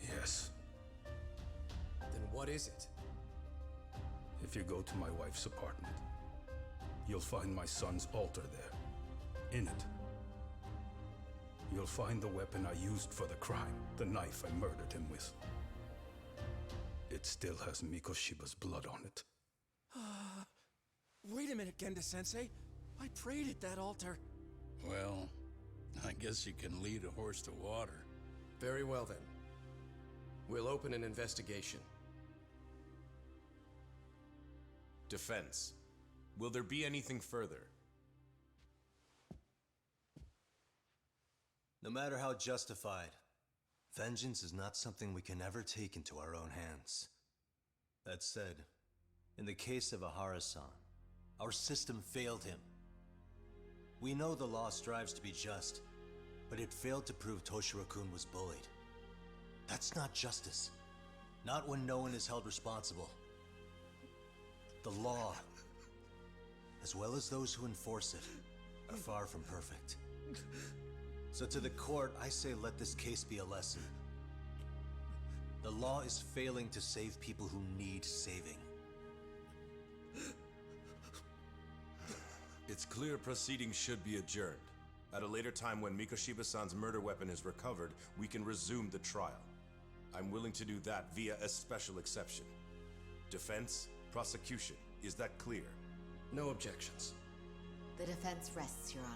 Yes. Then what is it? If you go to my wife's apartment, you'll find my son's altar there, In it, you'll find the weapon I used for the crime, the knife I murdered him with. It still has Mikoshiba's blood on it. Wait a minute, Genda-sensei. I prayed at that altar. Well, I guess you can lead a horse to water. Very well, then. We'll open an investigation. Defense. Will there be anything further? No matter how justified, vengeance is not something we can ever take into our own hands. That said, in the case of Ahara-san, our system failed him. We know the law strives to be just, but it failed to prove Toshiro-kun was bullied. That's not justice. Not when no one is held responsible. The law, as well as those who enforce it, are far from perfect. So to the court, I say let this case be a lesson. The law is failing to save people who need saving. It's clear proceedings should be adjourned. At a later time when Mikoshiba-san's murder weapon is recovered, we can resume the trial. I'm willing to do that via a special exception. Defense, prosecution, is that clear? No objections. The defense rests, Your Honor.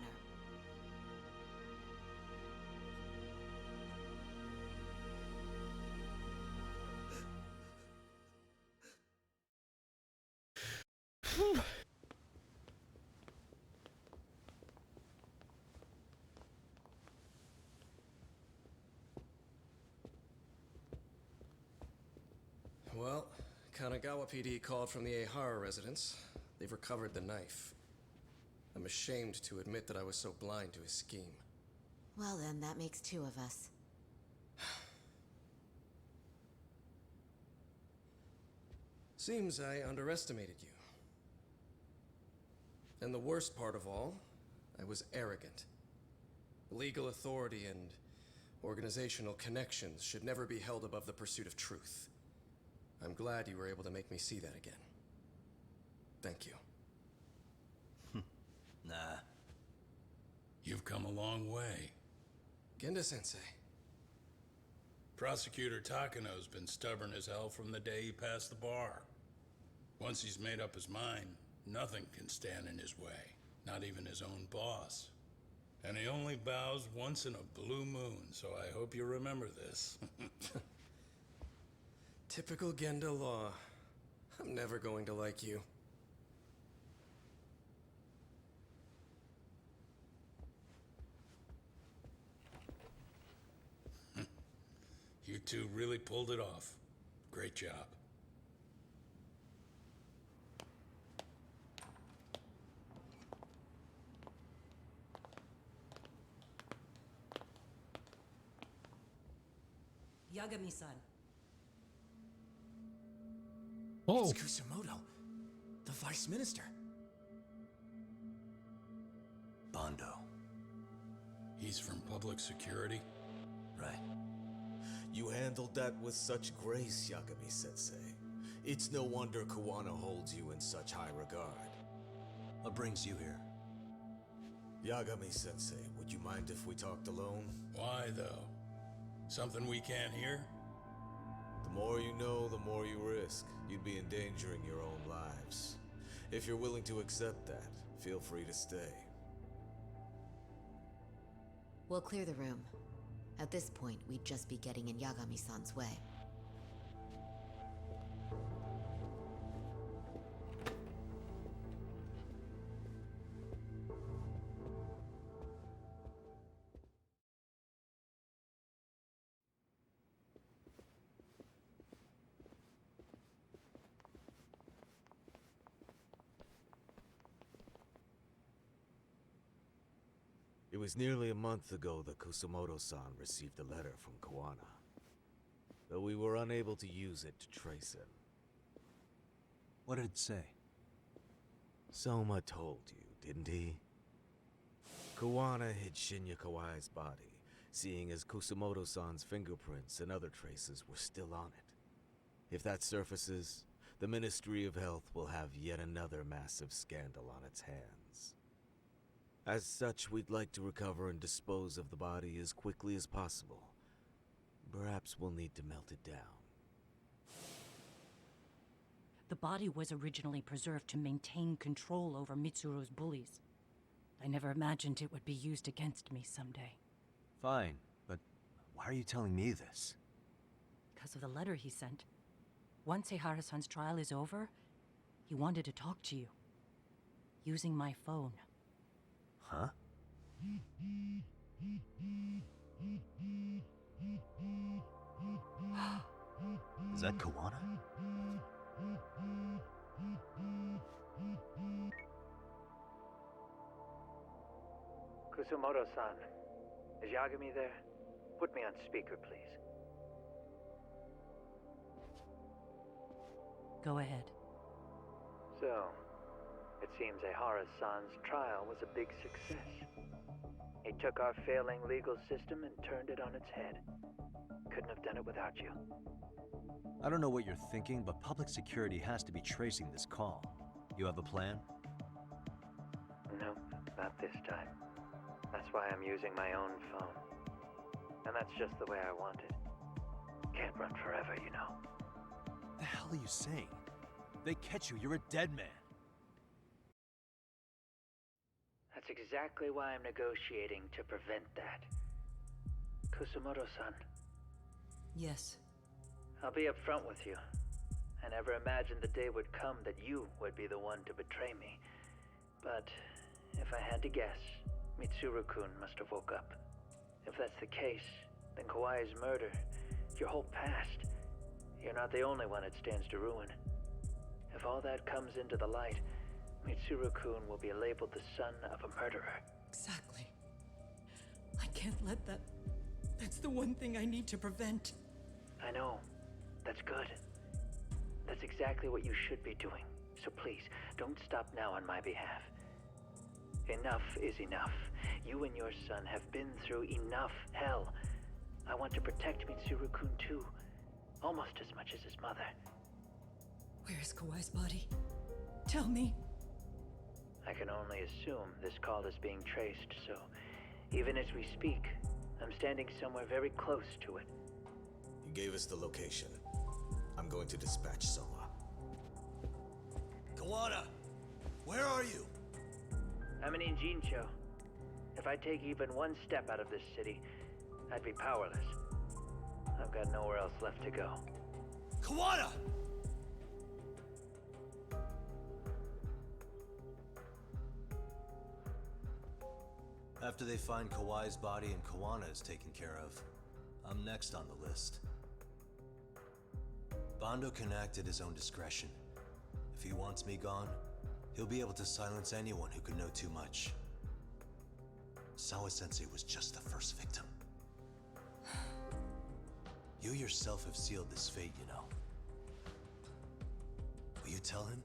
Well, Kanagawa PD called from the Ehara residence. They've recovered the knife. I'm ashamed to admit that I was so blind to his scheme. Well then, that makes two of us. Seems I underestimated you. And the worst part of all, I was arrogant. Legal authority and organizational connections should never be held above the pursuit of truth. I'm glad you were able to make me see that again. Thank you. Nah. You've come a long way. Genda-sensei. Prosecutor Takano's been stubborn as hell from the day he passed the bar. Once he's made up his mind, nothing can stand in his way, not even his own boss. And he only bows once in a blue moon, so I hope you remember this. Typical Genda law. I'm never going to like you. You two really pulled it off. Great job. Yagami-san. Oh! It's Kusumoto, the Vice Minister. Bondo. He's from public security? Right. You handled that with such grace, Yagami-sensei. It's no wonder Kuwana holds you in such high regard. What brings you here? Yagami-sensei, would you mind if we talked alone? Why, though? Something we can't hear? The more you know, the more you risk. You'd be endangering your own lives. If you're willing to accept that, feel free to stay. We'll clear the room. At this point, we'd just be getting in Yagami-san's way. It was nearly a month ago that Kusumoto-san received a letter from Kuwana. Though we were unable to use it to trace him. What did it say? Soma told you, didn't he? Kuwana hid Shinya Kawai's body, seeing as Kusumoto-san's fingerprints and other traces were still on it. If that surfaces, the Ministry of Health will have yet another massive scandal on its hands. As such, we'd like to recover and dispose of the body as quickly as possible. Perhaps we'll need to melt it down. The body was originally preserved to maintain control over Mitsuru's bullies. I never imagined it would be used against me someday. Fine, but why are you telling me this? Because of the letter he sent. Once Ehara-san's trial is over, he wanted to talk to you. Using my phone. Huh? Is that Kawana? Kusumoto-san, is Yagami there? Put me on speaker, please. Go ahead. So, it seems Ehara-san's trial was a big success. He took our failing legal system and turned it on its head. Couldn't have done it without you. I don't know what you're thinking, but public security has to be tracing this call. You have a plan? No, not this time. That's why I'm using my own phone. And that's just the way I want it. Can't run forever, you know. The hell are you saying? They catch you, you're a dead man. That's exactly why I'm negotiating to prevent that. Kusumoto-san. Yes. I'll be upfront with you. I never imagined the day would come that you would be the one to betray me. But if I had to guess, Mitsuru-kun must have woke up. If that's the case, then Kawai's murder, your whole past, you're not the only one it stands to ruin. If all that comes into the light, Mitsuru-kun will be labeled the son of a murderer. Exactly. I can't let that... That's the one thing I need to prevent. I know. That's good. That's exactly what you should be doing. So please, don't stop now on my behalf. Enough is enough. You and your son have been through enough hell. I want to protect Mitsuru-kun too. Almost as much as his mother. Where is Kawai's body? Tell me. I can only assume this call is being traced, so even as we speak, I'm standing somewhere very close to it. You gave us the location. I'm going to dispatch Soma. Kawana! Where are you? I'm in Injincho. If I take even one step out of this city, I'd be powerless. I've got nowhere else left to go. Kawana! After they find Kawai's body and Kawana is taken care of, I'm next on the list. Bando can act at his own discretion. If he wants me gone, he'll be able to silence anyone who could know too much. Sawa-sensei was just the first victim. You yourself have sealed this fate, you know. Will you tell him?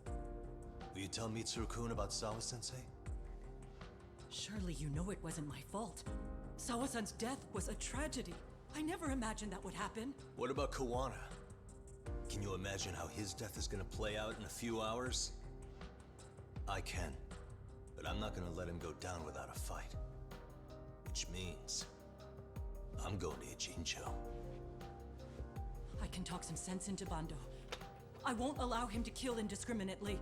Will you tell Mitsuru-kun about Sawa-sensei? Surely you know it wasn't my fault. Sawa-san's death was a tragedy. I never imagined that would happen. What about Kawana? Can you imagine how his death is gonna play out in a few hours? I can, but I'm not gonna let him go down without a fight. Which means, I'm going to Ijincho. I can talk some sense into Bando. I won't allow him to kill indiscriminately.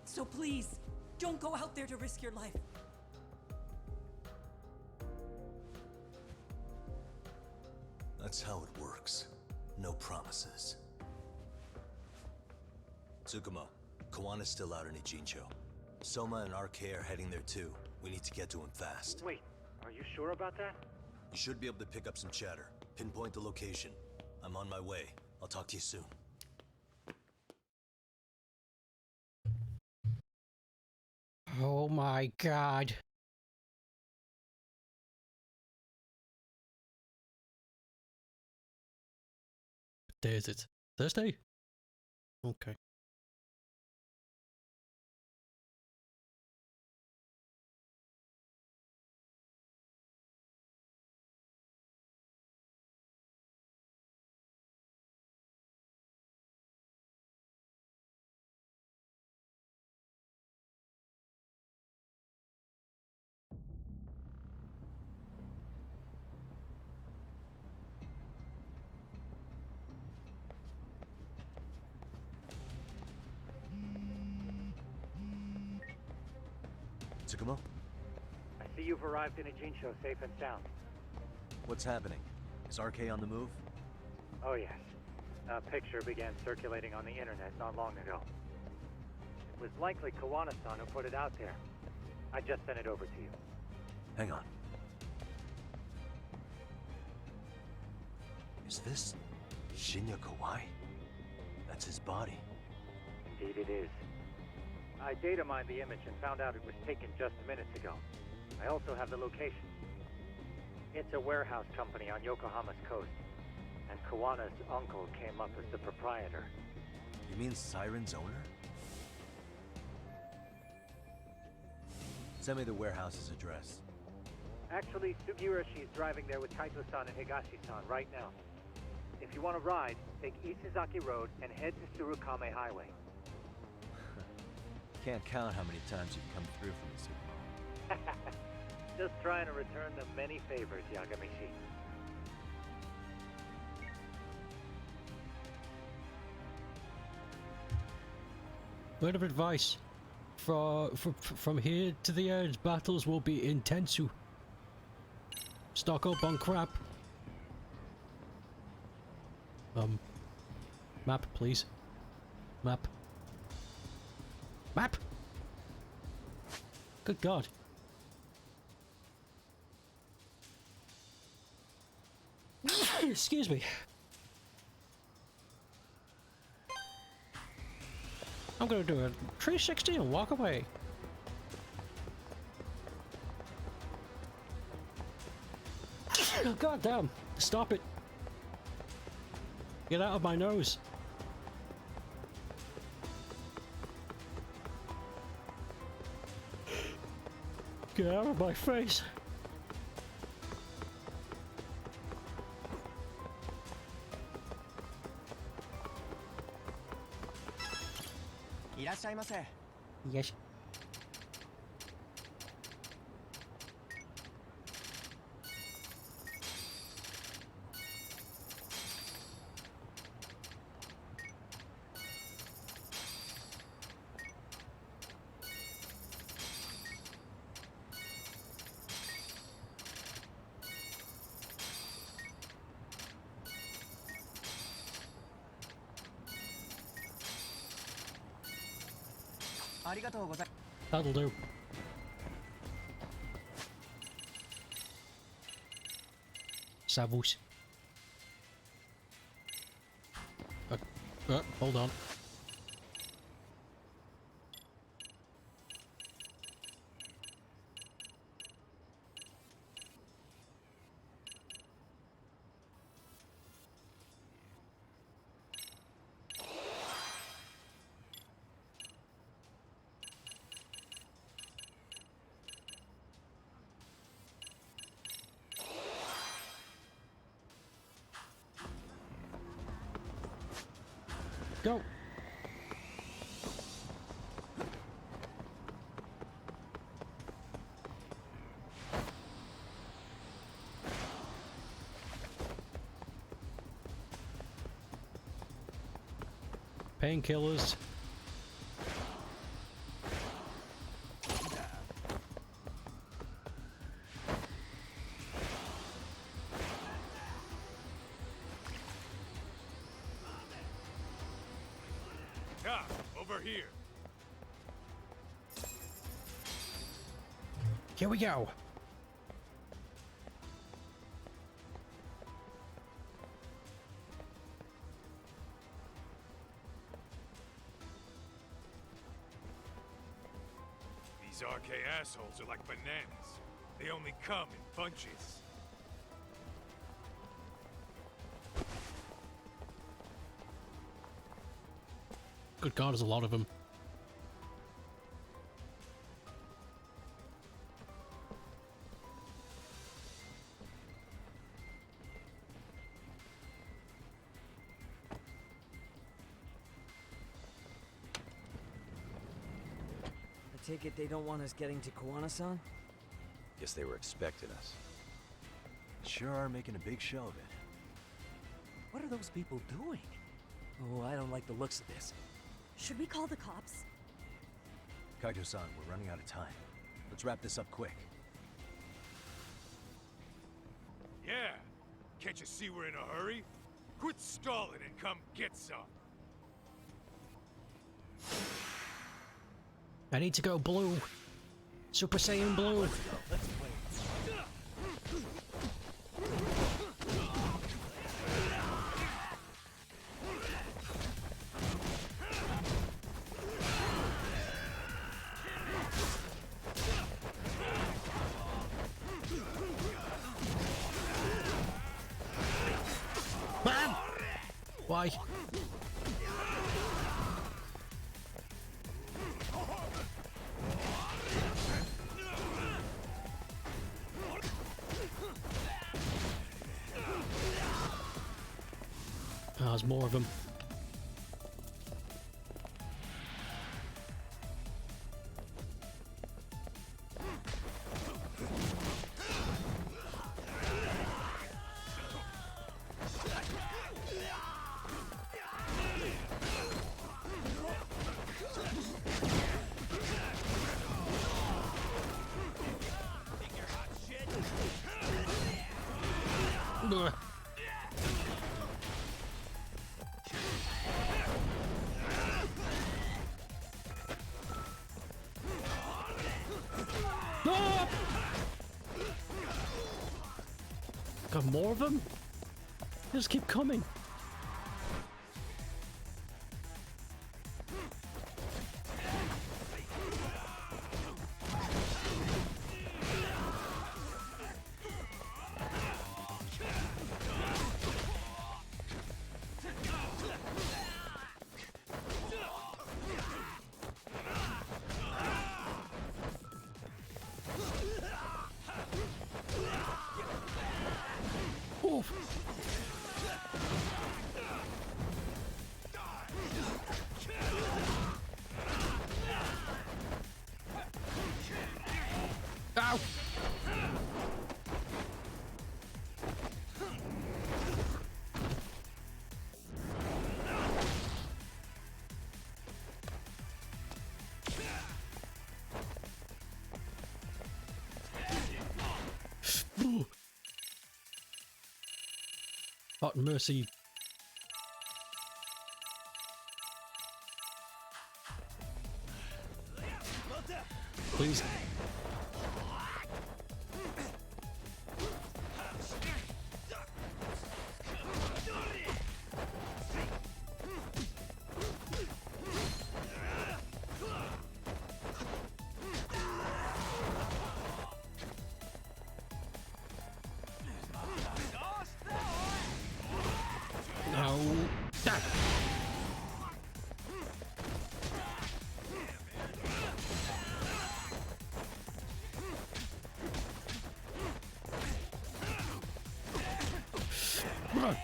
So please, don't go out there to risk your life. That's how it works. No promises. Tsukumo, Kawana's still out in Ijincho. Soma and RK are heading there too. We need to get to him fast. Wait, are you sure about that? You should be able to pick up some chatter. Pinpoint the location. I'm on my way. I'll talk to you soon. Oh my god. What day is it? Thursday? Okay. Tsukumo? I see you've arrived in Ijincho safe and sound. What's happening? Is RK on the move? Oh yes. A picture began circulating on the internet not long ago. It was likely Kawana-san who put it out there. I just sent it over to you. Hang on. Is this Shinya Kawai? That's his body. Indeed it is. I data mined the image and found out it was taken just minutes ago. I also have the location. It's a warehouse company on Yokohama's coast, and Kawana's uncle came up as the proprietor. You mean Siren's owner? Send me the warehouse's address. Actually, Sugihiroshi's driving there with Kaito-san and Higashi-san right now. If you want to ride, take Isizaki Road and head to Tsurukame Highway. Can't count how many times you've come through for me, Tsukumo. Just trying to return the many favors, Yagamishi. Word of advice. From here to the end, battles will be intense. Stock up on crap. Map, please. Map. Map! Good God. Excuse me. I'm gonna do a 360 and walk away. God damn. Stop it. Get out of my nose. Get out of my face. Yes. That'll do. Savus. Hold on. Go. Painkillers. Over here. Here we go. These RK assholes are like bananas. They only come in bunches. Good God, there's a lot of them. I take it they don't want us getting to Kawana-san? Guess they were expecting us. Sure are making a big show of it. What are those people doing? Oh, I don't like the looks of this. Should we call the cops? Kaito-san, we're running out of time. Let's wrap this up quick. Yeah. Can't you see we're in a hurry? Quit stalling and come get some. I need to go blue. Super Saiyan blue. Let's play. Man! Why? Oh, there's more of them. Ugh. Ah! Got more of them? They just keep coming. Oof. Ow! Hot mercy. Please. No. Ah. Run.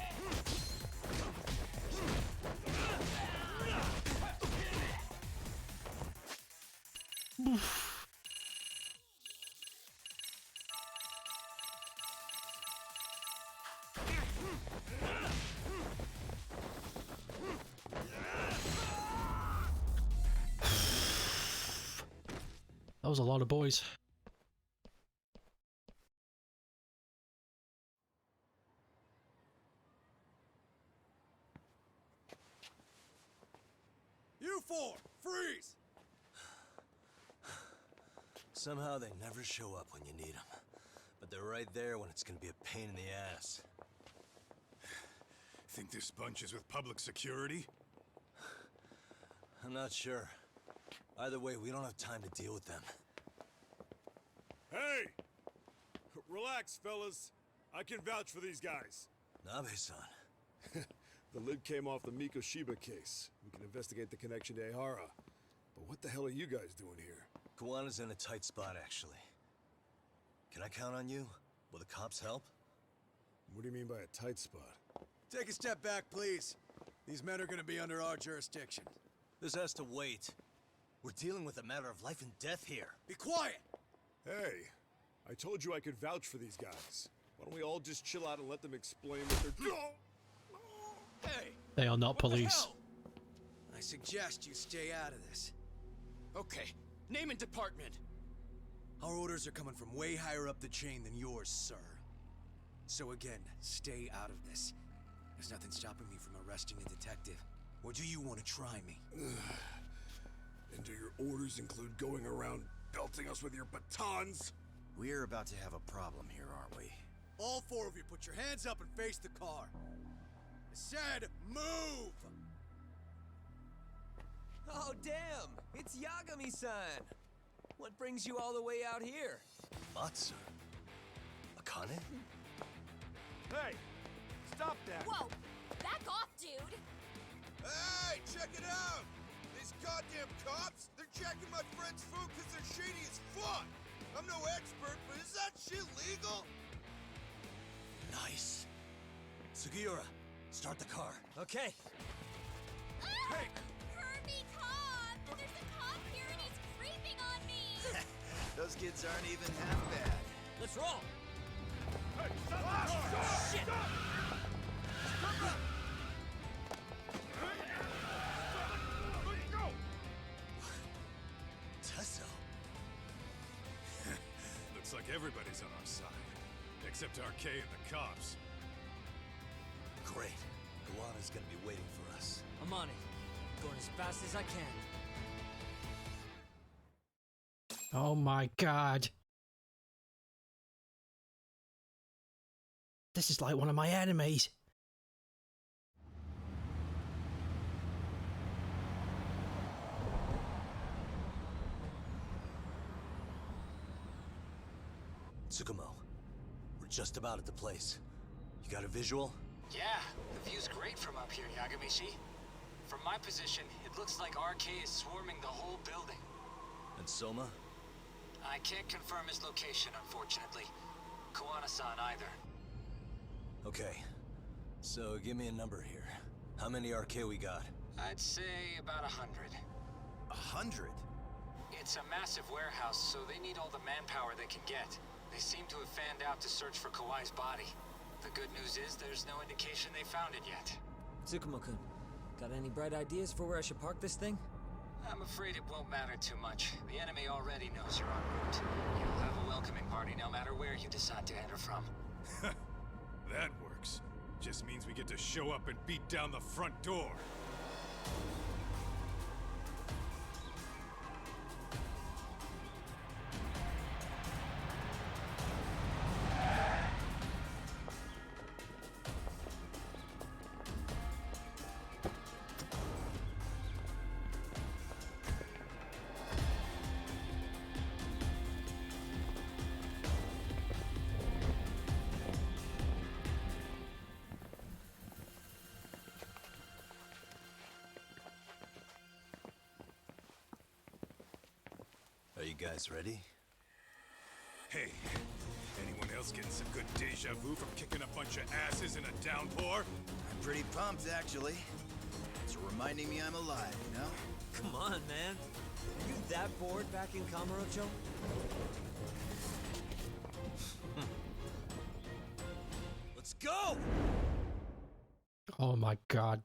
That was a lot of boys. You four, freeze! Somehow they never show up when you need them. But they're right there when it's gonna be a pain in the ass. Think this bunch is with public security? I'm not sure. Either way, we don't have time to deal with them. Hey! Relax, fellas. I can vouch for these guys. Nabe-san. The lid came off the Mikoshiba case. We can investigate the connection to Ehara. But what the hell are you guys doing here? Kawana's in a tight spot, actually. Can I count on you? Will the cops help? What do you mean by a tight spot? Take a step back, please. These men are gonna be under our jurisdiction. This has to wait. We're dealing with a matter of life and death here. Be quiet! Hey, I told you I could vouch for these guys. Why don't we all just chill out and let them explain what they're doing? Hey! They are not police. I suggest you stay out of this. Okay, name and department. Our orders are coming from way higher up the chain than yours, sir. So again, stay out of this. There's nothing stopping me from arresting a detective. Or do you want to try me? And do your orders include going around belting us with your batons? We're about to have a problem here, aren't we? All four of you, put your hands up and face the car. I said, move! Oh, damn! It's Yagami-san! What brings you all the way out here? Matsu? Akane? Hey! Stop that! Whoa! Back off, dude! Hey, check it out! These goddamn cops, they're jacking my friend's food because they're shady as fuck! I'm no expert, but is that shit legal? Nice. Sugiura, start the car. Okay. Hey! Kirby cop! There's a cop here and he's creeping on me! Those kids aren't even half bad. Let's roll! Hey, stop the car! Shit! Let's go! Tesso. Looks like everybody's on our side. Except RK and the cops. Great. Guana's gonna be waiting for us. I'm on it. Going as fast as I can. Oh my god. This is like one of my enemies. Tsukumo, we're just about at the place. You got a visual? Yeah, the view's great from up here, Yagamishi. From my position, it looks like RK is swarming the whole building. And Soma? I can't confirm his location, unfortunately. Kuwana-san either. Okay. So give me a number here. How many RK we got? I'd say about 100. 100? It's a massive warehouse, so they need all the manpower they can get. They seem to have fanned out to search for Kawai's body. The good news is there's no indication they found it yet. Tsukumo-kun, got any bright ideas for where I should park this thing? I'm afraid it won't matter too much. The enemy already knows you're en route. You'll have a welcoming party no matter where you decide to enter from. That works. Just means we get to show up and beat down the front door. Are you guys ready? Hey, anyone else getting some good deja vu from kicking a bunch of asses in a downpour? I'm pretty pumped, actually. It's reminding me I'm alive, you know? Come on, man. Are you that bored back in Kamurocho? Let's go! Oh my god.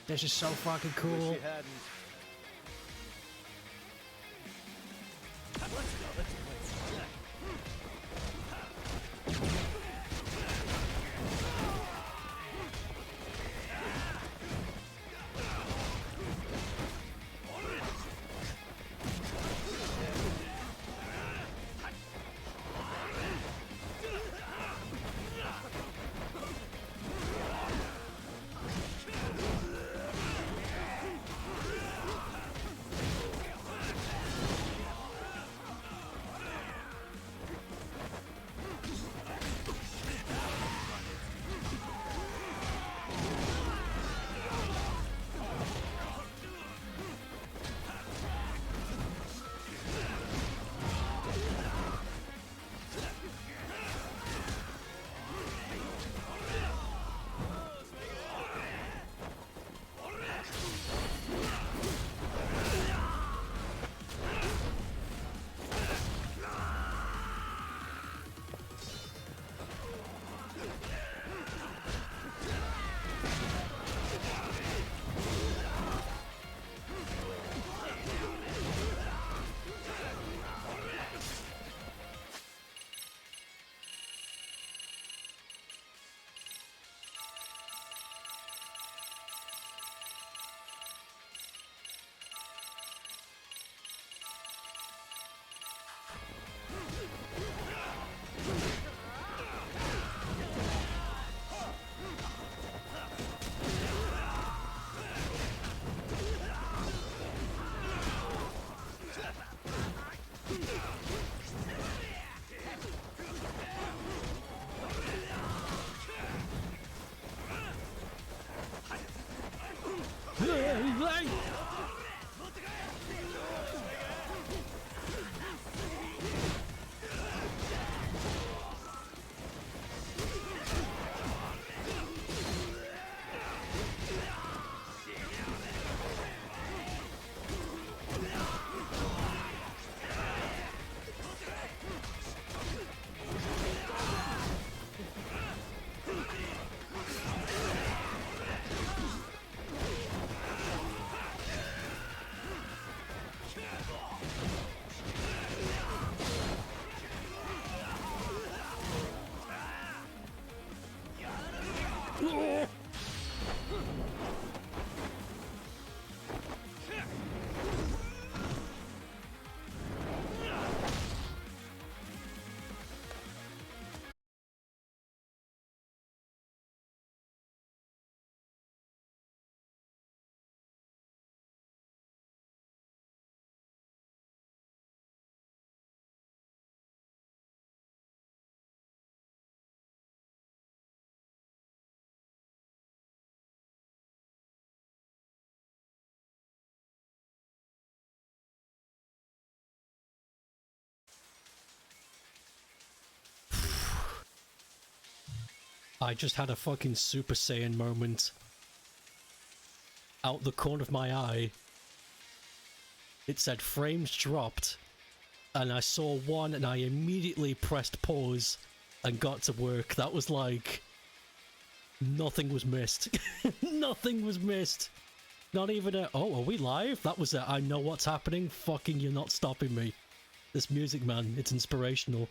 This is so fucking cool. Wish you hadn't. I just had a fucking Super Saiyan moment. Out the corner of my eye, it said frames dropped, and I saw one and I immediately pressed pause and got to work. That was like... nothing was missed. Nothing was missed. Not even a, oh, are we live? That was a, I know what's happening. Fucking, you're not stopping me. This music, man, it's inspirational.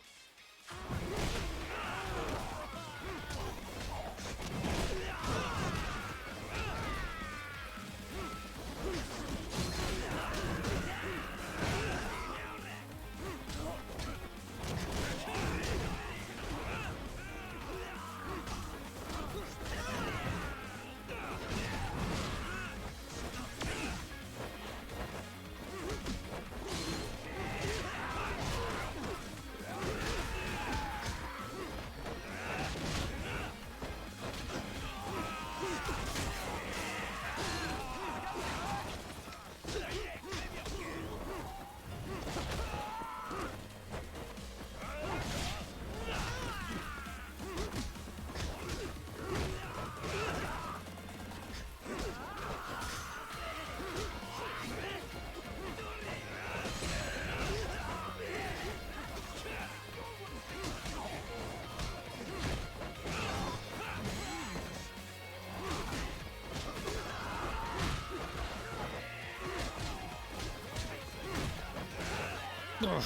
Ugh.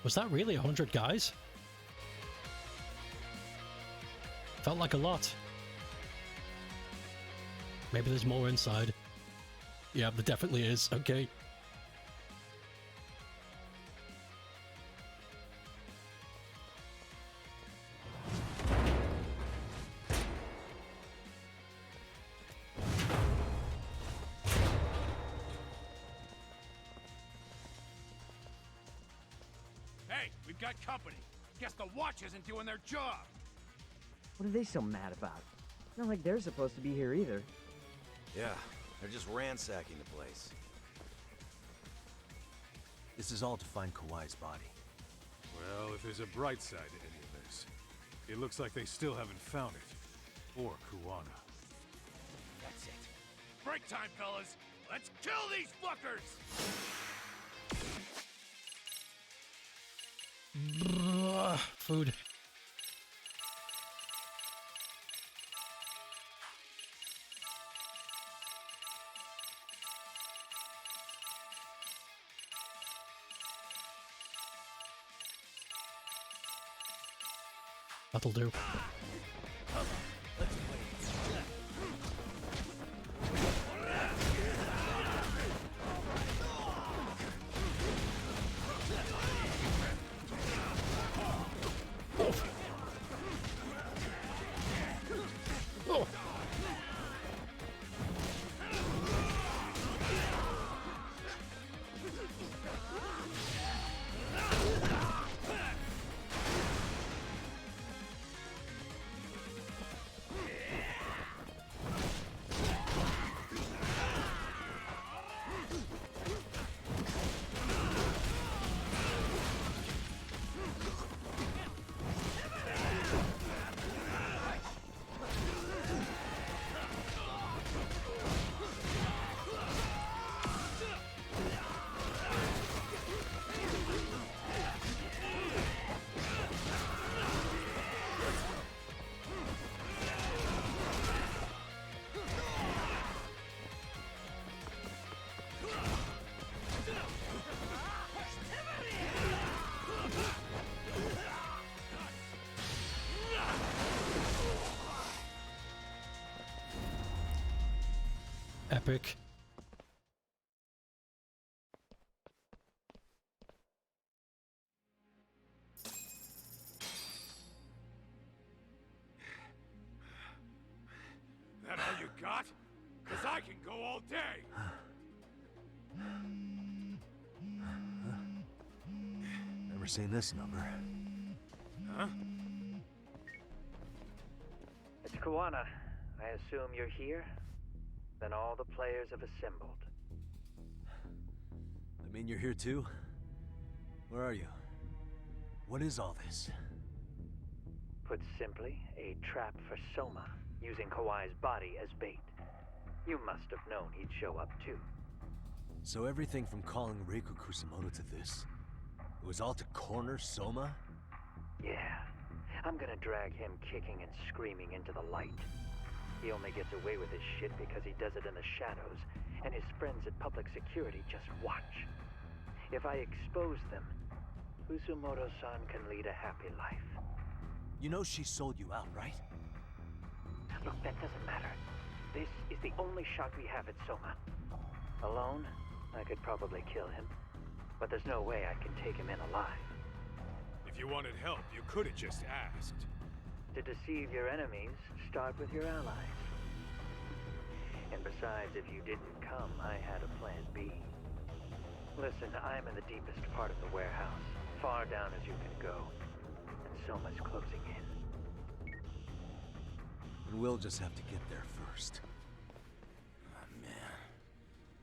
Was that really 100 guys? Felt like a lot. Maybe there's more inside. Yeah, there definitely is. Okay. Hey, we've got company. Guess the watch isn't doing their job. What are they so mad about? Not like they're supposed to be here either. Yeah, they're just ransacking the place. This is all to find Kawhi's body. Well, if there's a bright side to any of this, it looks like they still haven't found it. Or Kuwana. That's it. Break time, fellas! Let's kill these fuckers! Food. That'll do. Epic. That all you got? 'Cause I can go all day! Never seen this number. Huh? It's Kuwana. I assume you're here? Then all the players have assembled. I mean, you're here too? Where are you? What is all this? Put simply, a trap for Soma, using Kawhi's body as bait. You must have known he'd show up too. So everything from calling Reiko Kusumoto to this, it was all to corner Soma? Yeah. I'm gonna drag him kicking and screaming into the light. He only gets away with his shit because he does it in the shadows, and his friends at public security just watch. If I expose them, Kusumoto-san can lead a happy life. You know she sold you out, right? Look, that doesn't matter. This is the only shot we have at Soma. Alone, I could probably kill him, but there's no way I can take him in alive. If you wanted help, you could have just asked. To deceive your enemies, start with your allies. And besides, if you didn't come, I had a plan B. Listen, I'm in the deepest part of the warehouse, far down as you can go, and Soma's closing in. And we'll just have to get there first. Oh, man.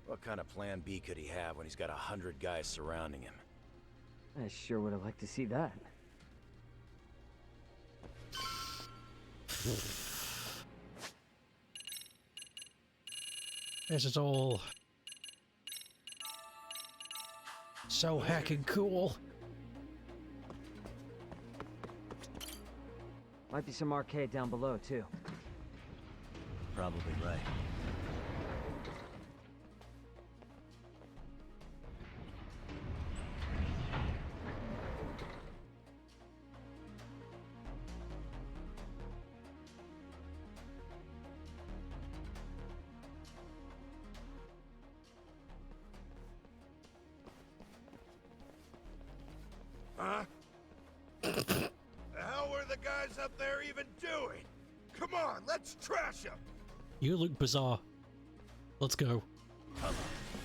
What kind of plan B could he have when he's got 100 guys surrounding him? I sure would have liked to see that. This is all so heckin' cool. Might be some arcade down below, too. Probably right. huh? The hell were the guys up there even doing? Come on, let's trash them! You look bizarre. Let's go. Come on,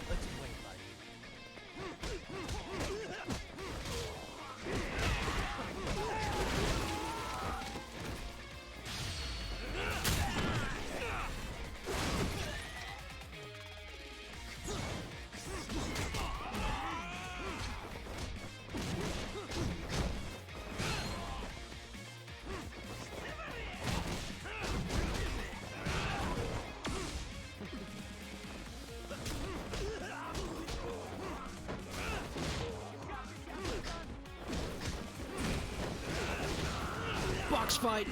let's play like Box fight.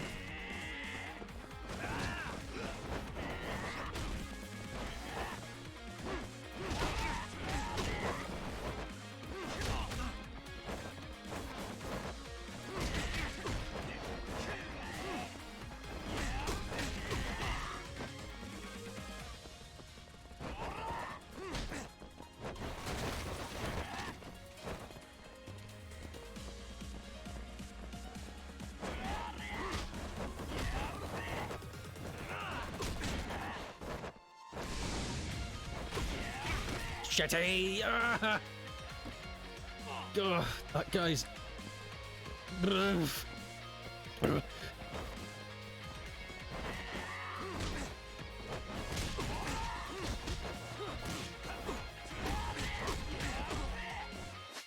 Shitty! Ah! Ugh, that guy's...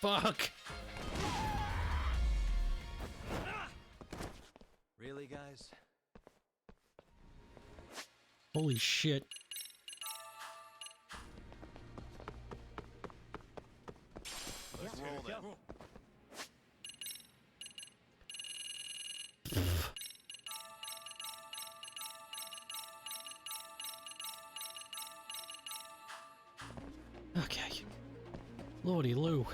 Fuck! Really, guys? Holy shit. Let's roll then. Okay. Lordy Lou.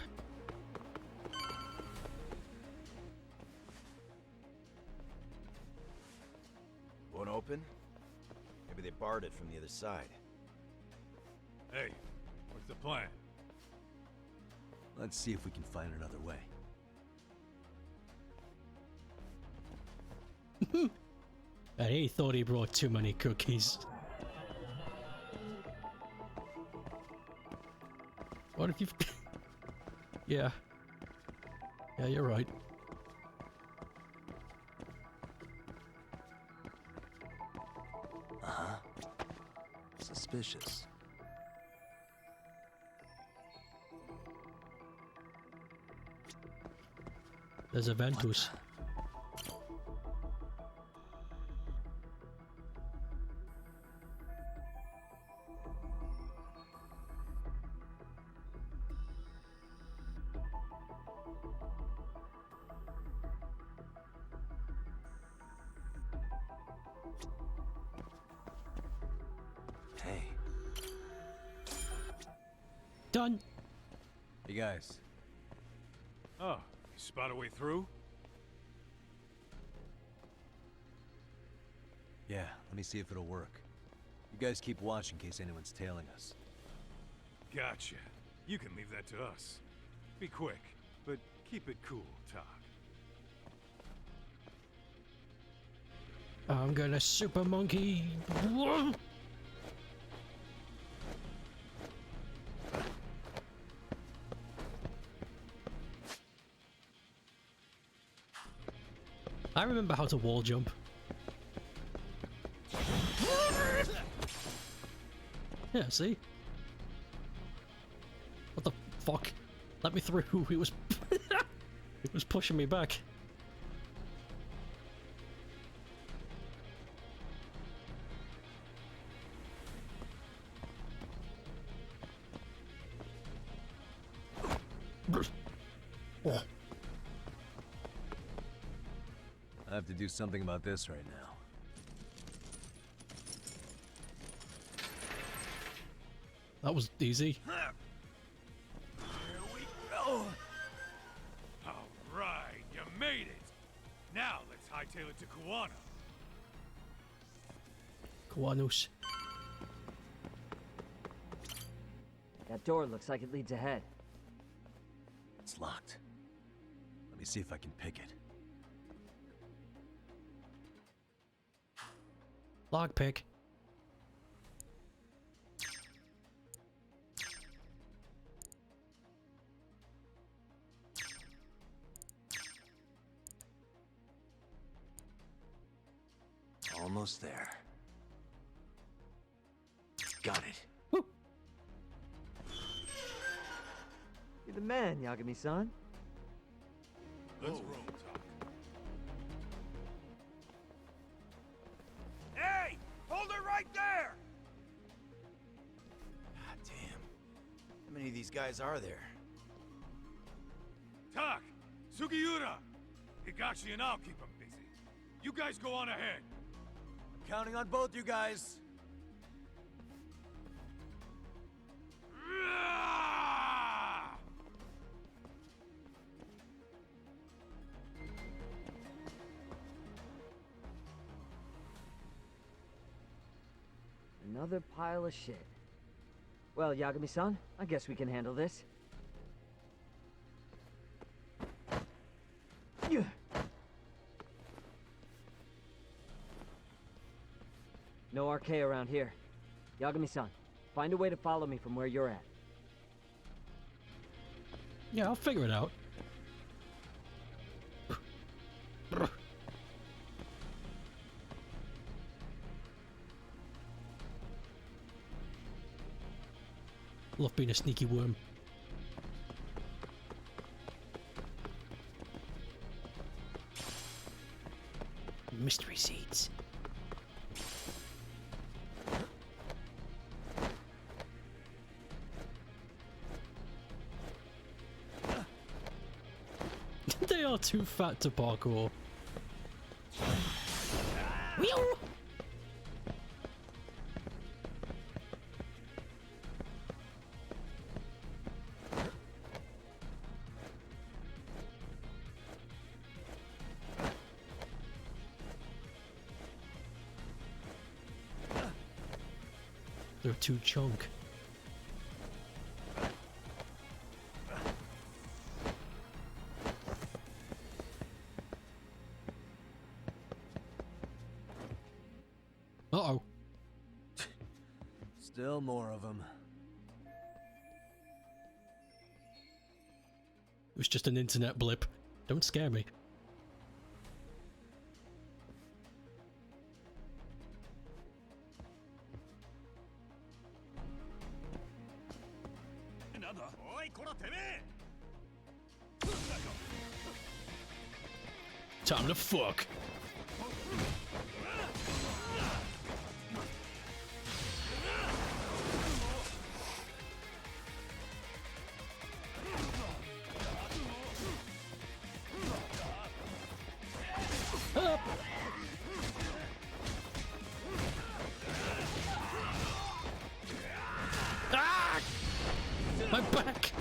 Won't open? Maybe they barred it from the other side. Hey, what's the plan? Let's see if we can find another way. And he thought he brought too many cookies. What if you've... Yeah. Yeah, you're right. Uh-huh. Suspicious. There's a Ventus. Hey. Done. Hey guys. Oh, you spot a way through? Yeah, let me see if it'll work. You guys keep watch in case anyone's tailing us. Gotcha. You can leave that to us. Be quick, but keep it cool, Todd. I'm gonna super monkey. Whoa! I remember how to wall jump. Yeah, see? What the fuck? Let me through. He was... He was pushing me back. Oh. I have to do something about this right now. That was easy. Here we go! All right, you made it. Now let's hightail it to Kuwana. Kowanos. That door looks like it leads ahead. It's locked. Let me see if I can pick it. Lockpick. Almost there. Got it. You're the man, Yagami-san. Let's roll, Talk. Hey! Hold her right there! God damn. How many of these guys are there? Tak! Sugiura! Higashi and I'll keep them busy. You guys go on ahead. I'm counting on both you guys. Another pile of shit. Well, Yagami-san, I guess we can handle this. Yeah. No RK around here. Yagami-san, find a way to follow me from where you're at. Yeah, I'll figure it out. Love being a sneaky worm. Mystery seeds. They are too fat to parkour. Whew! They're too chunk. Uh-oh. Still more of them. It was just an internet blip. Don't scare me. Time to fuck. Up. Ah! My back.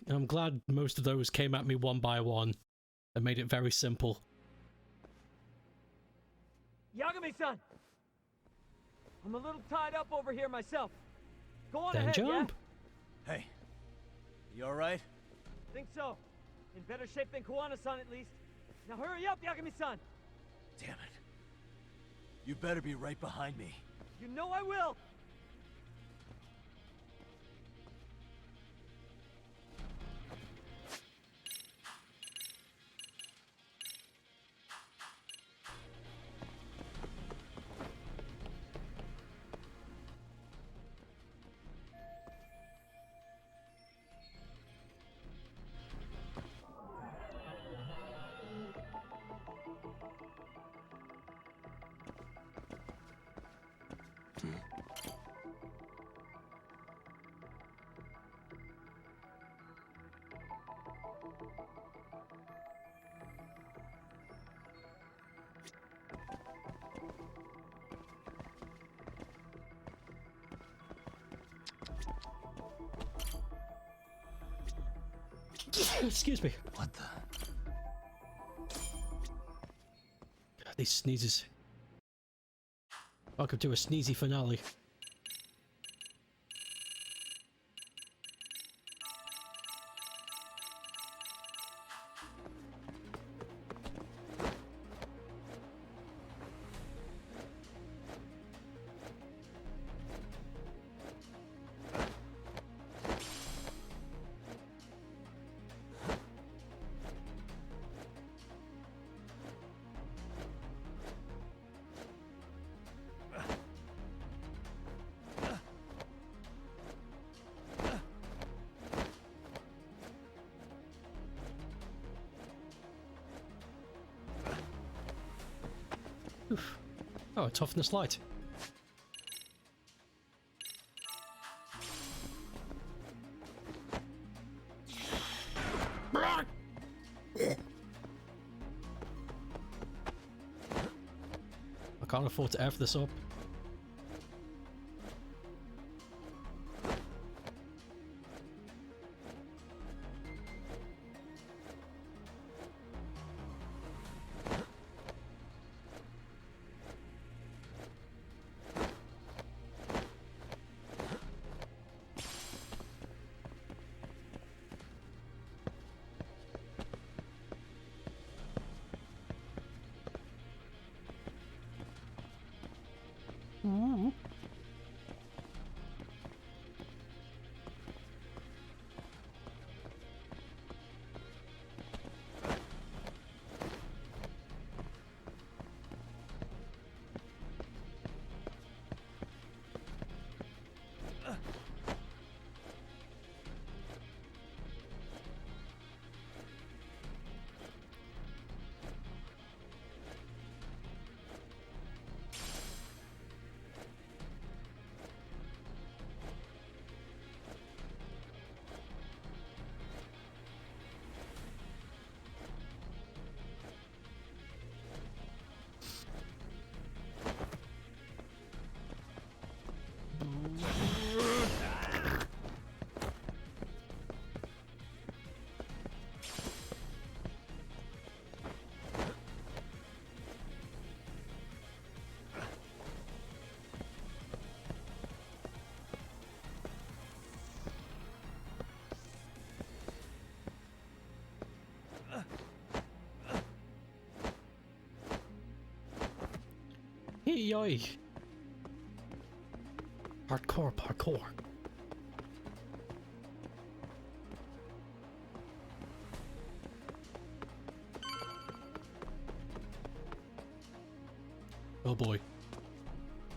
I'm glad most of those came at me one by one. They made it very simple. Yagami-san! I'm a little tied up over here myself. Go on Then ahead, jump. yeah? Hey, you alright? Think so. In better shape than Kuwana-san, at least. Now hurry up, Yagami-san! Damn it. You better be right behind me. You know I will! Excuse me. What the? God, these sneezes. Welcome to a sneezy finale. Oof. Oh, a toughness light. I can't afford to F this up. Yoy. Hardcore parkour. Oh boy.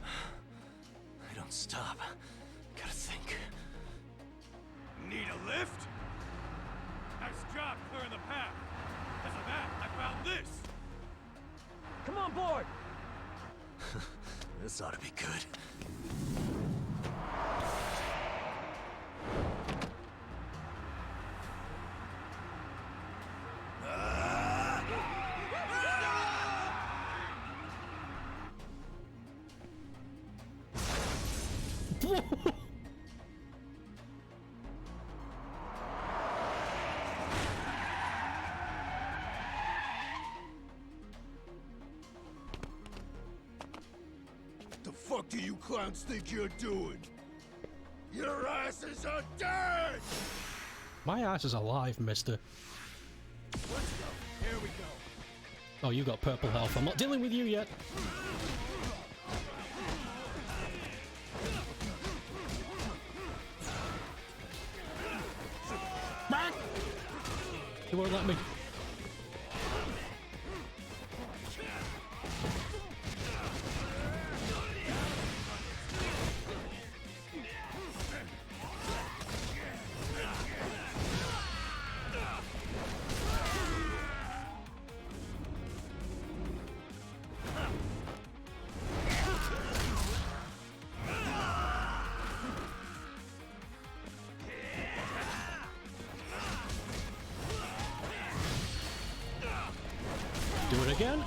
I don't stop. Gotta think. Need a lift? Nice job clearing the path. Because of that, I found this. Come on board! This ought to be good. clowns think you're doing? Your asses are dead! My ass is alive, mister. Let's go. Here we go. Oh, you got purple health. I'm not dealing with you yet. He won't let me. Do it again.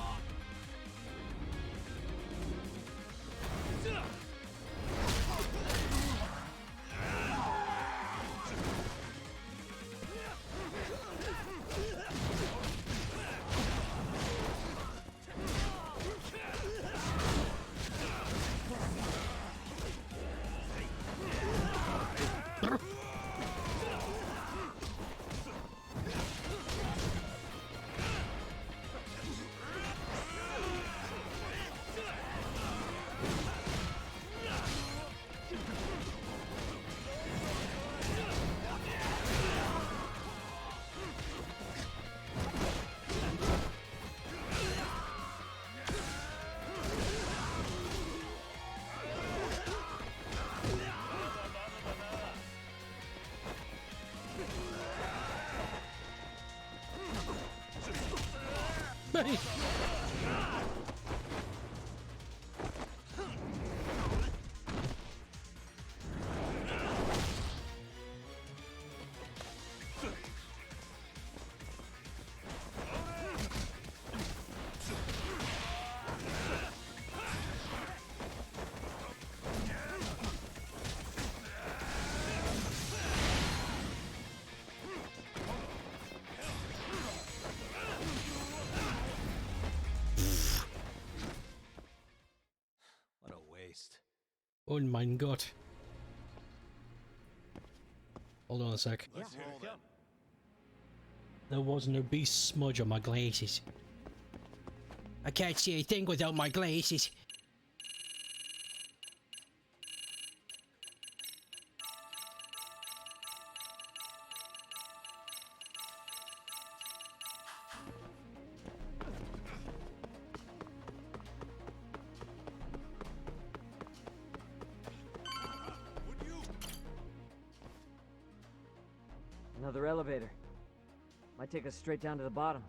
Hey. Oh mein Gott. Hold on a sec. There was no beast smudge on my glasses. I can't see a thing without my glasses. Another elevator. Might take us straight down to the bottom.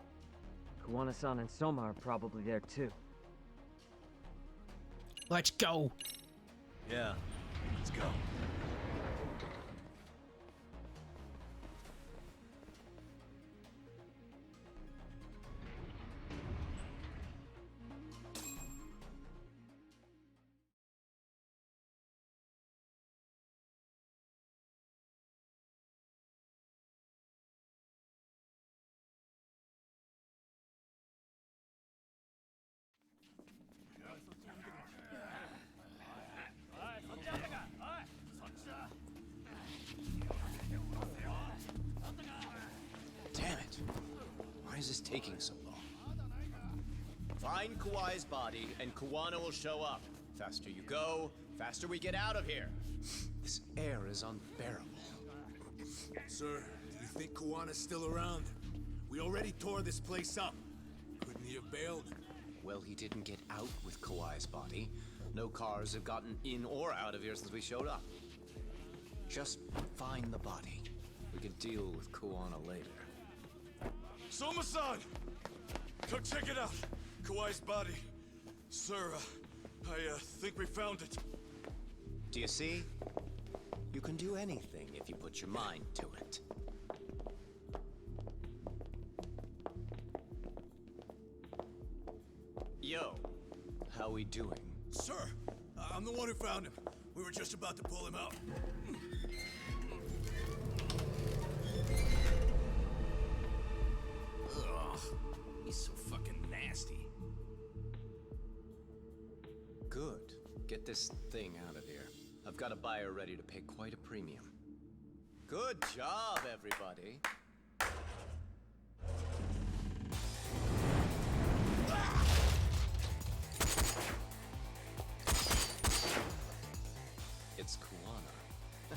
Kuwana-san and Soma are probably there too. Let's go! Yeah, let's go. Damn it! Why is this taking so long? Find Kawai's body, and Kuwana will show up. Faster you go, faster we get out of here. This air is unbearable. Sir, do you think Kuwana's still around? We already tore this place up. Couldn't he have bailed? Well, he didn't get out with Kawai's body. No cars have gotten in or out of here since we showed up. Just find the body. We can deal with Kuwana later. Soma-san! Come check it out! Kawai's body. Sir, I think we found it. Do you see? You can do anything if you put your mind to it. Yo, how we doing? Sir, I'm the one who found him. We were just about to pull him out. Ugh, he's so fucking nasty. Good. Get this thing out of here. I've got a buyer ready to pay quite a premium. Good job, everybody. It's Kuwana.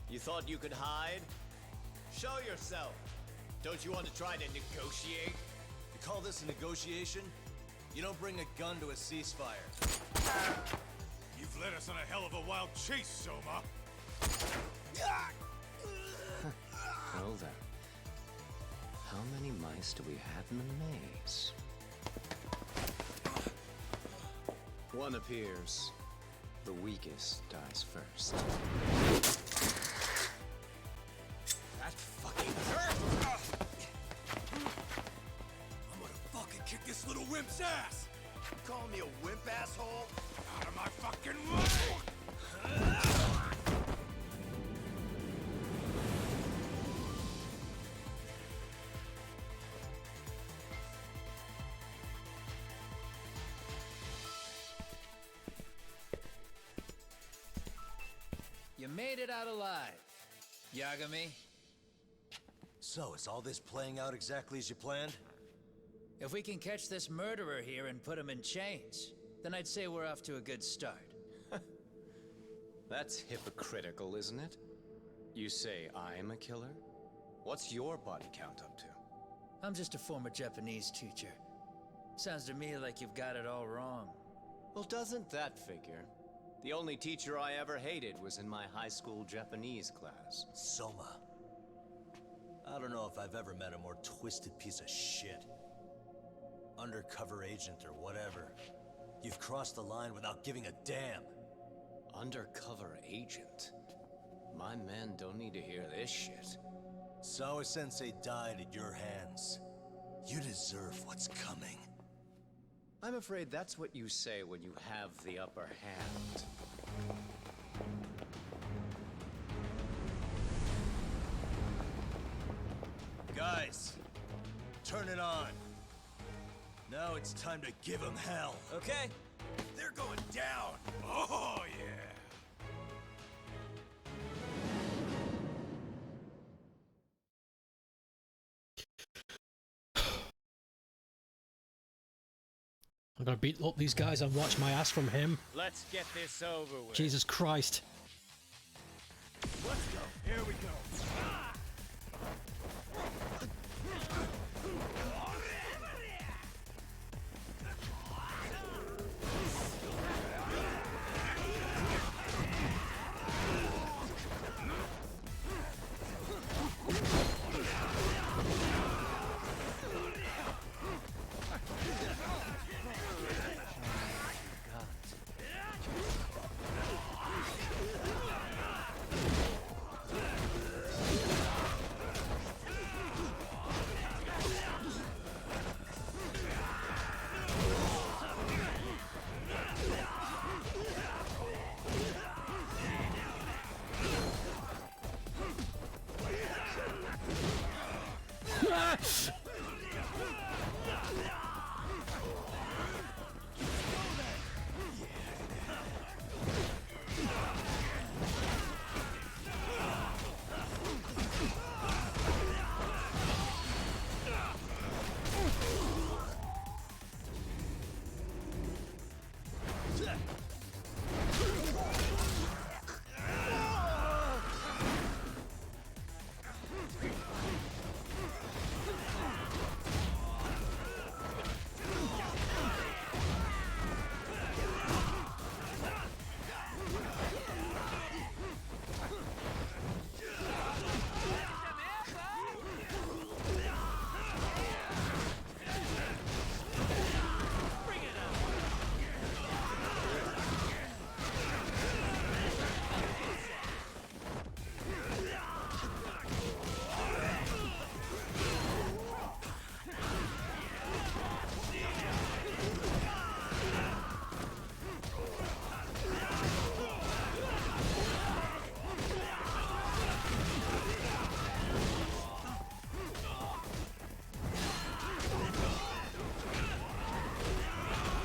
You thought you could hide? Show yourself. Don't you want to try to negotiate? You call this a negotiation? You don't bring a gun to a ceasefire. You've led us on a hell of a wild chase, Soma. Well then. How many mice do we have in the maze? One appears. The weakest dies first. That fucking hurt! I'm gonna fucking kick this little wimp's ass! You calling me a wimp, asshole? Out of my fucking way! You made it out alive, Yagami. So, is all this playing out exactly as you planned? If we can catch this murderer here and put him in chains, then I'd say we're off to a good start. That's hypocritical, isn't it? You say I'm a killer? What's your body count up to? I'm just a former Japanese teacher. Sounds to me like you've got it all wrong. Well, doesn't that figure? The only teacher I ever hated was in my high school Japanese class. Soma. I don't know if I've ever met a more twisted piece of shit. Undercover agent or whatever. You've crossed the line without giving a damn. Undercover agent? My men don't need to hear this shit. Sawa-sensei died at your hands. You deserve what's coming. I'm afraid that's what you say when you have the upper hand. Guys, turn it on. Now it's time to give them hell. Okay. They're going down! Oh, yeah. I'm gonna beat up these guys and watch my ass from him. Let's get this over with. Jesus Christ. Let's go. Here we go.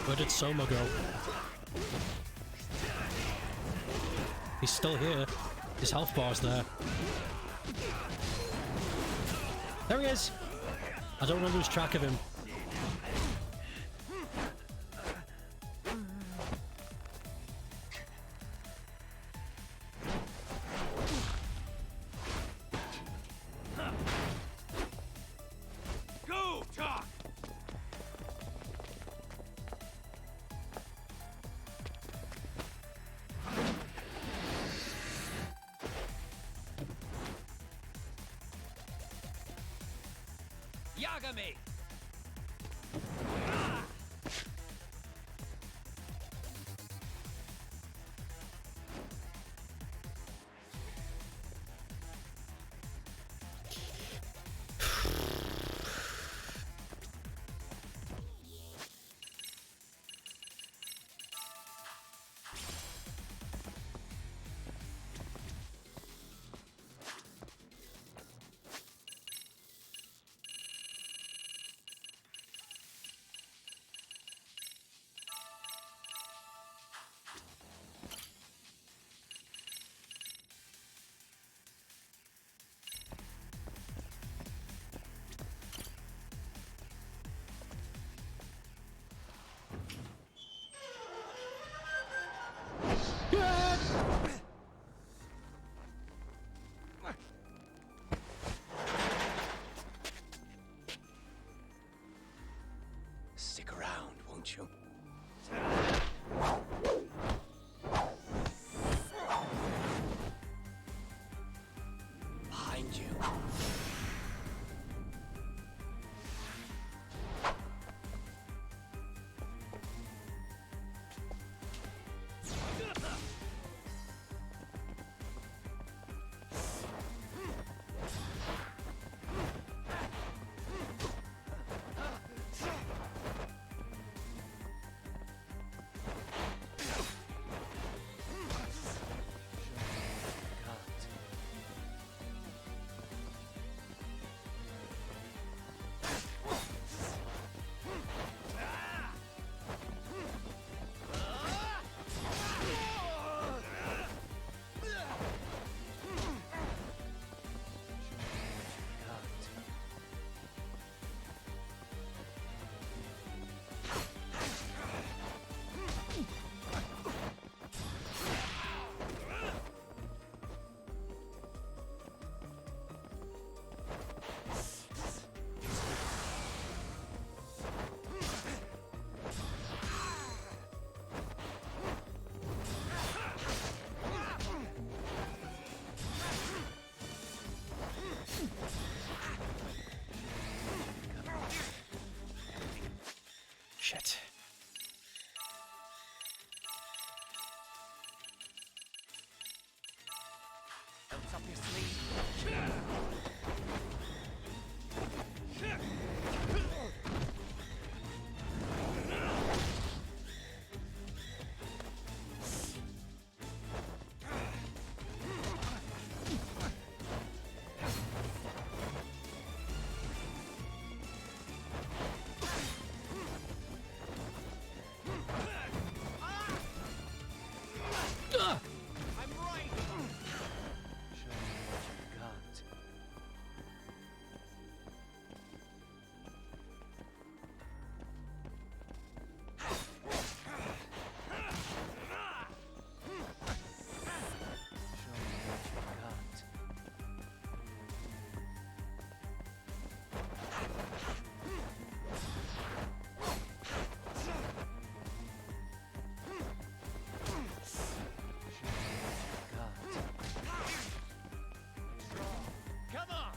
Where did Soma go? He's still here. His health bar's there. There he is! I don't want to lose track of him. Go, Talk! Yagami! Stick around, won't you? Behind you. Shit. What's up your sleeve? I'm right! Show me what you got. Come on!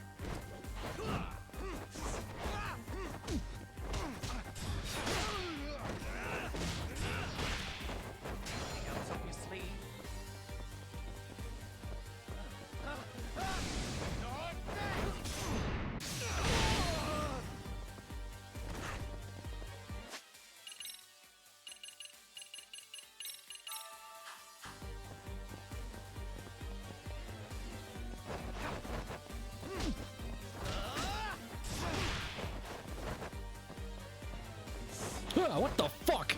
Anything else up your sleeve? What the fuck?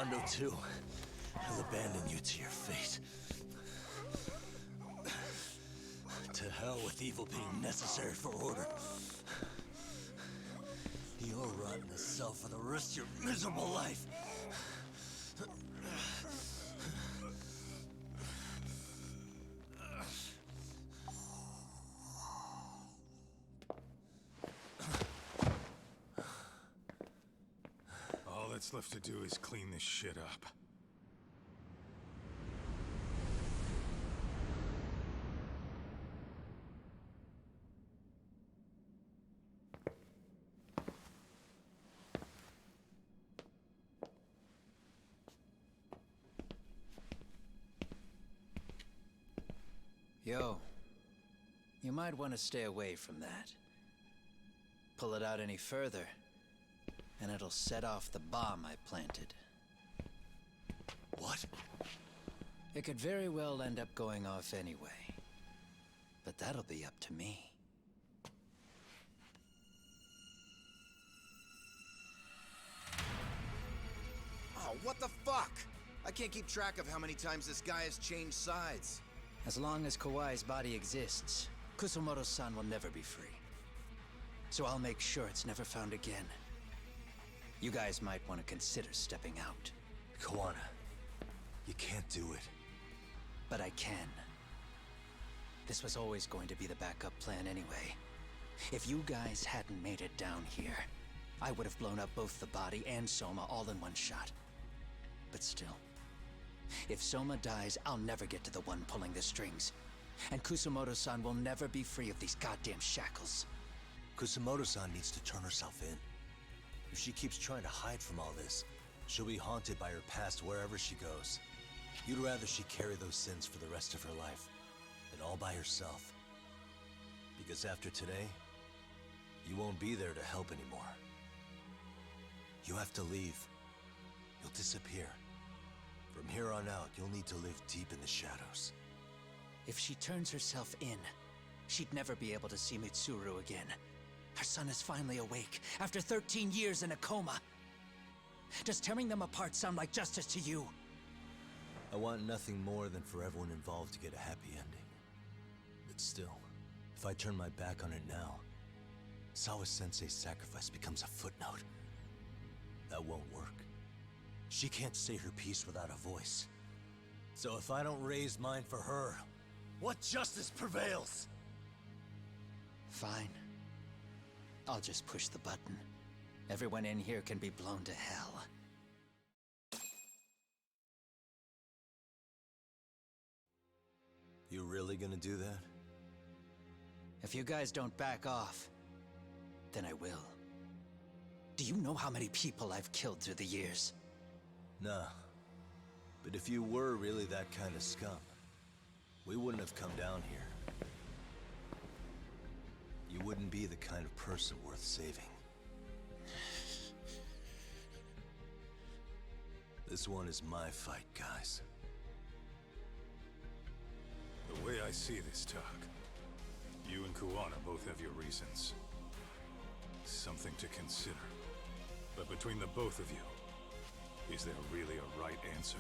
Bando too. He'll abandon you to your fate. To hell with evil being necessary for order. You'll rot in a cell for the rest of your miserable life. All that's left to do is clean this shit up. Yo, you might want to stay away from that. Pull it out any further, and it'll set off the bomb I planted. What? It could very well end up going off anyway. But that'll be up to me. Oh, what the fuck? I can't keep track of how many times this guy has changed sides. As long as Kawai's body exists, Kusumoto-san will never be free. So I'll make sure it's never found again. You guys might want to consider stepping out. Kawana, you can't do it. But I can. This was always going to be the backup plan anyway. If you guys hadn't made it down here, I would have blown up both the body and Soma all in one shot. But still, if Soma dies, I'll never get to the one pulling the strings. And Kusumoto-san will never be free of these goddamn shackles. Kusumoto-san needs to turn herself in. If she keeps trying to hide from all this, she'll be haunted by her past wherever she goes. You'd rather she carry those sins for the rest of her life, and all by herself. Because after today, you won't be there to help anymore. You have to leave. You'll disappear. From here on out, you'll need to live deep in the shadows. If she turns herself in, she'd never be able to see Mitsuru again. Her son is finally awake, after 13 years in a coma. Does tearing them apart sound like justice to you? I want nothing more than for everyone involved to get a happy ending. But still, if I turn my back on it now, Sawa-sensei's sacrifice becomes a footnote. That won't work. She can't say her piece without a voice. So if I don't raise mine for her, what justice prevails? Fine. I'll just push the button. Everyone in here can be blown to hell. You really gonna do that? If you guys don't back off, then I will. Do you know how many people I've killed through the years? Nah. But if you were really that kind of scum, we wouldn't have come down here. You wouldn't be the kind of person worth saving. This one is my fight, guys. The way I see this, Tak, you and Kuwana both have your reasons. Something to consider. But between the both of you, is there really a right answer?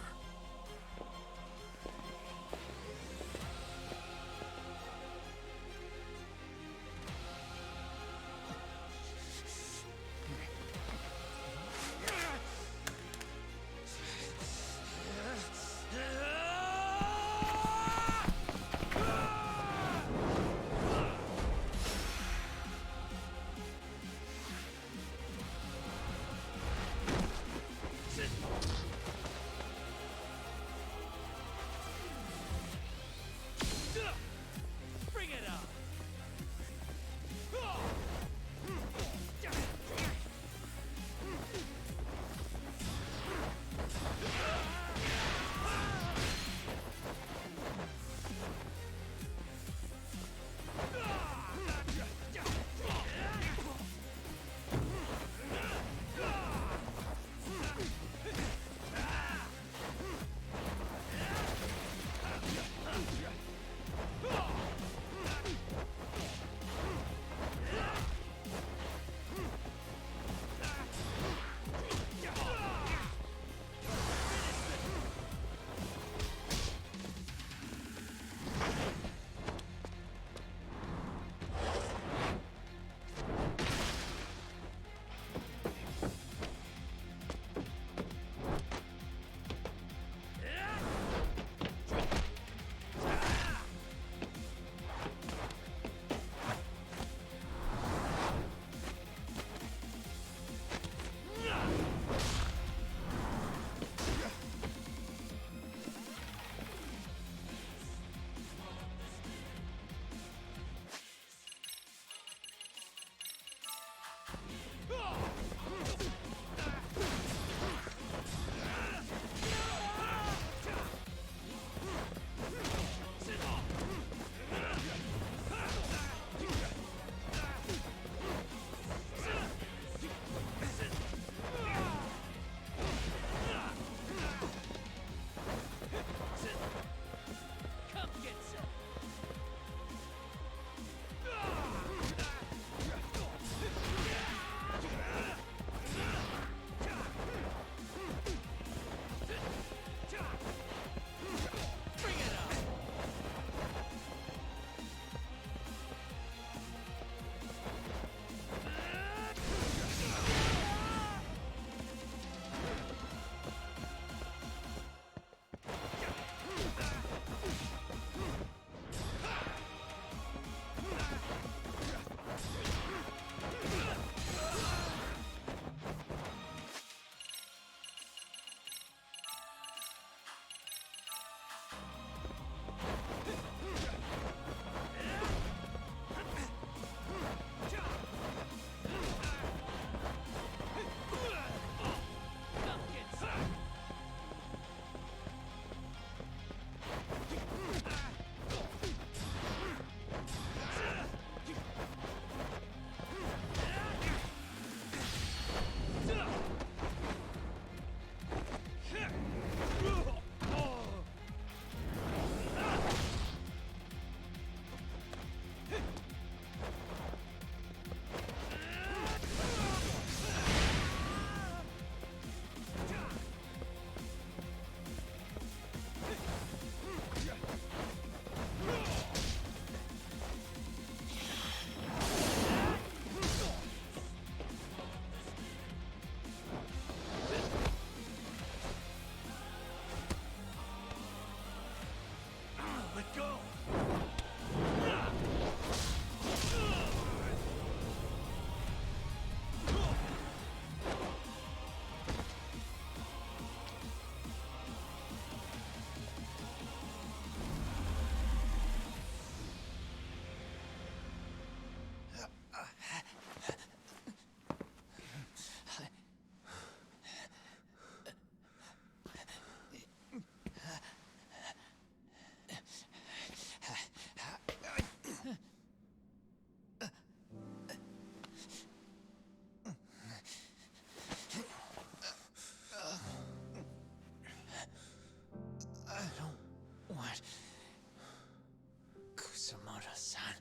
Kusumoto-san.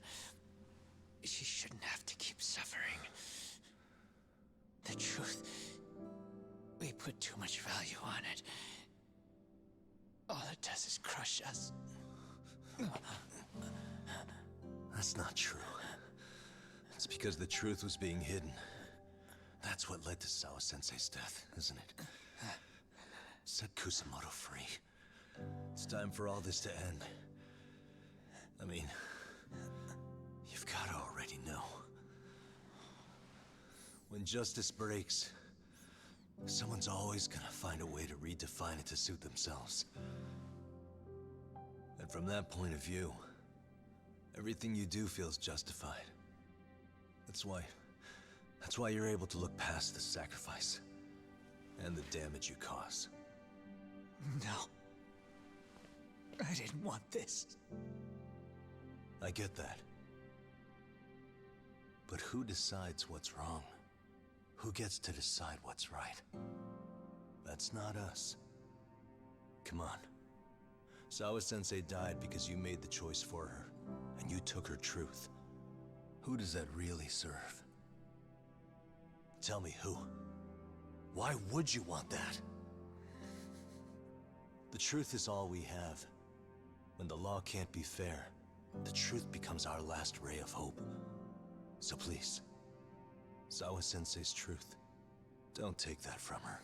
She shouldn't have to keep suffering. The truth. We put too much value on it. All it does is crush us. That's not true. It's because the truth was being hidden. That's what led to Sawa-sensei's death, isn't it? Set Kusumoto free. It's time for all this to end. I mean, you've gotta already know. When justice breaks, someone's always gonna find a way to redefine it to suit themselves. And from that point of view, everything you do feels justified. That's why you're able to look past the sacrifice and the damage you cause. No. I didn't want this. I get that. But who decides what's wrong? Who gets to decide what's right? That's not us. Come on. Sawa-sensei died because you made the choice for her, and you took her truth. Who does that really serve? Tell me who. Why would you want that? The truth is all we have. When the law can't be fair, the truth becomes our last ray of hope. So please, Sawa-sensei's truth, don't take that from her.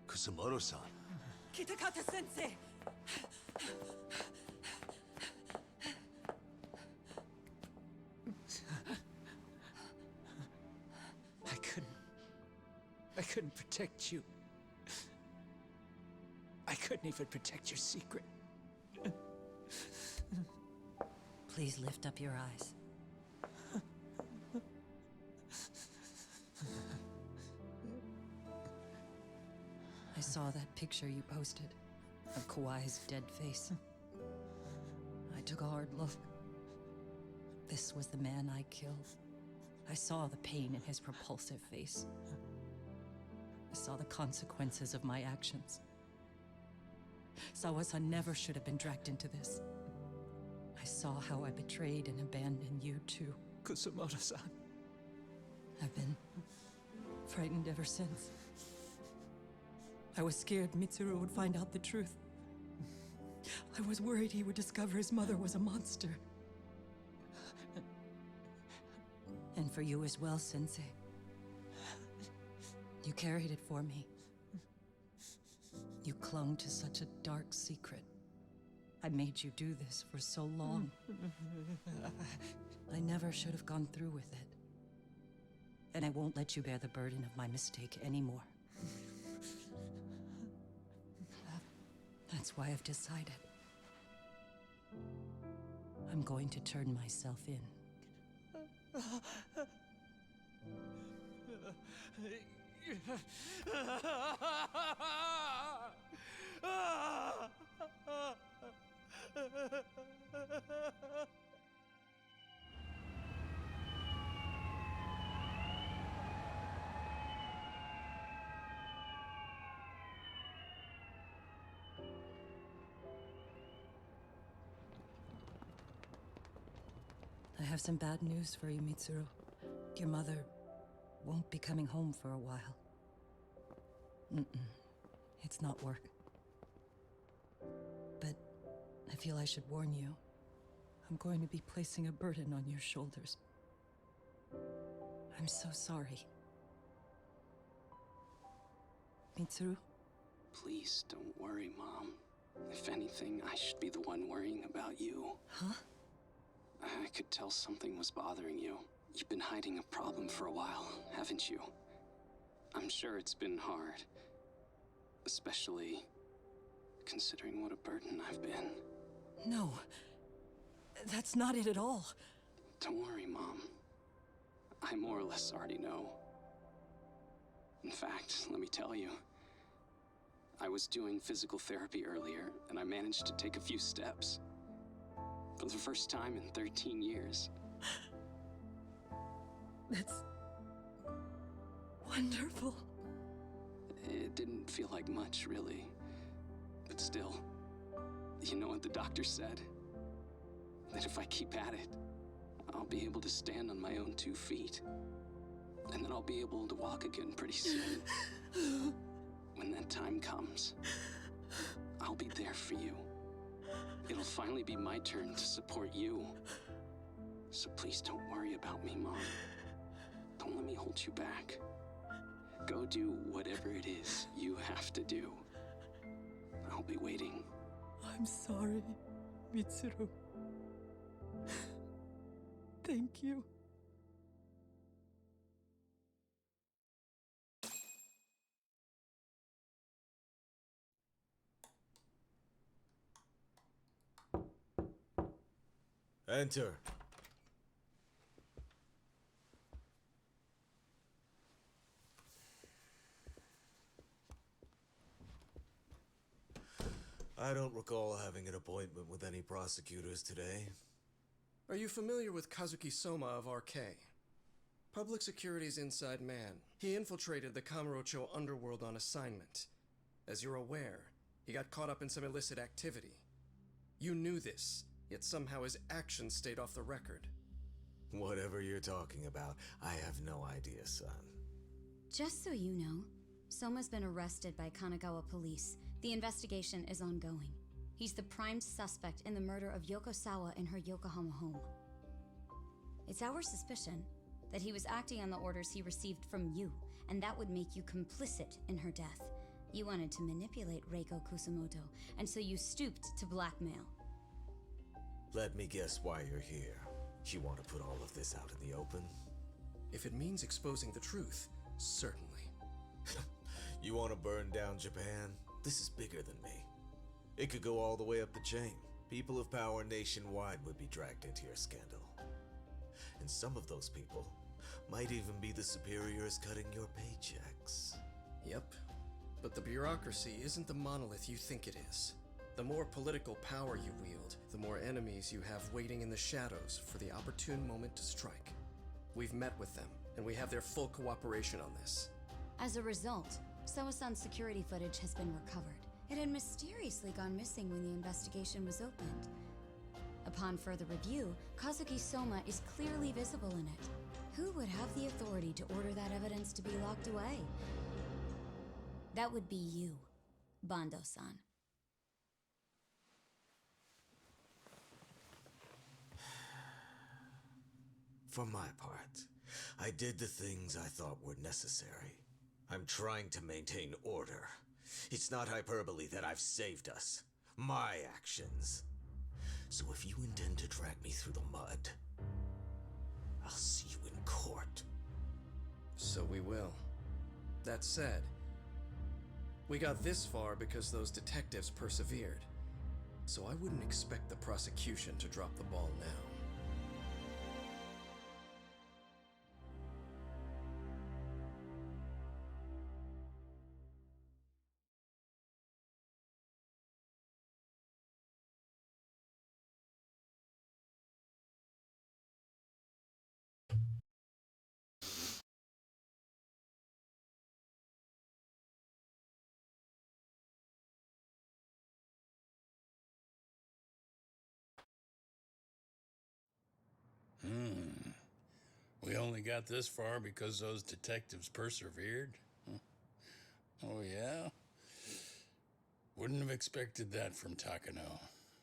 Kusumoto-san. Kitakata-sensei! I couldn't protect you. I couldn't even protect your secret. Please lift up your eyes. I saw that picture you posted of Kawai's dead face. I took a hard look. This was the man I killed. I saw the pain in his repulsive face. I saw the consequences of my actions. Sawa-san never should have been dragged into this. I saw how I betrayed and abandoned you too, Kusumoto-san. I've been frightened ever since. I was scared Mitsuru would find out the truth. I was worried he would discover his mother was a monster. And for you as well, Sensei. You carried it for me. You clung to such a dark secret. I made you do this for so long. I never should have gone through with it. And I won't let you bear the burden of my mistake anymore. That's why I've decided. I'm going to turn myself in. I have some bad news for you, Mitsuru. Your mother won't be coming home for a while. It's not work. But I feel I should warn you. I'm going to be placing a burden on your shoulders. I'm so sorry. Mitsuru? Please don't worry, Mom. If anything, I should be the one worrying about you. Huh? I could tell something was bothering you. You've been hiding a problem for a while, haven't you? I'm sure it's been hard. Especially considering what a burden I've been. No. That's not it at all. Don't worry, Mom. I more or less already know. In fact, let me tell you. I was doing physical therapy earlier, and I managed to take a few steps. For the first time in 13 years. That's wonderful. It didn't feel like much, really. But still, you know what the doctor said? That if I keep at it, I'll be able to stand on my own 2 feet. And then I'll be able to walk again pretty soon. When that time comes, I'll be there for you. It'll finally be my turn to support you. So please don't worry about me, Mom. Don't let me hold you back. Go do whatever it is you have to do. I'll be waiting. I'm sorry, Mitsuru. Thank you. Enter. I don't recall having an appointment with any prosecutors today. Are you familiar with Kazuki Soma of RK? Public Security's inside man. He infiltrated the Kamurocho underworld on assignment. As you're aware, he got caught up in some illicit activity. You knew this, yet somehow his actions stayed off the record. Whatever you're talking about, I have no idea, son. Just so you know, Soma's been arrested by Kanagawa police. The investigation is ongoing. He's the prime suspect in the murder of Yoko Sawa in her Yokohama home. It's our suspicion that he was acting on the orders he received from you, and that would make you complicit in her death. You wanted to manipulate Reiko Kusumoto, and so you stooped to blackmail. Let me guess why you're here. You want to put all of this out in the open? If it means exposing the truth, certainly. You want to burn down Japan? This is bigger than me. It could go all the way up the chain. People of power nationwide would be dragged into your scandal. And some of those people might even be the superiors cutting your paychecks. Yep. But the bureaucracy isn't the monolith you think it is. The more political power you wield, the more enemies you have waiting in the shadows for the opportune moment to strike. We've met with them, and we have their full cooperation on this. As a result, Sawa-san's security footage has been recovered. It had mysteriously gone missing when the investigation was opened. Upon further review, Kazuki Soma is clearly visible in it. Who would have the authority to order that evidence to be locked away? That would be you, Bando-san. For my part, I did the things I thought were necessary. I'm trying to maintain order. It's not hyperbole that I've saved us. My actions. So if you intend to drag me through the mud, I'll see you in court. So we will. That said, we got this far because those detectives persevered. So I wouldn't expect the prosecution to drop the ball now. We only got this far because those detectives persevered? Oh, yeah? Wouldn't have expected that from Takano,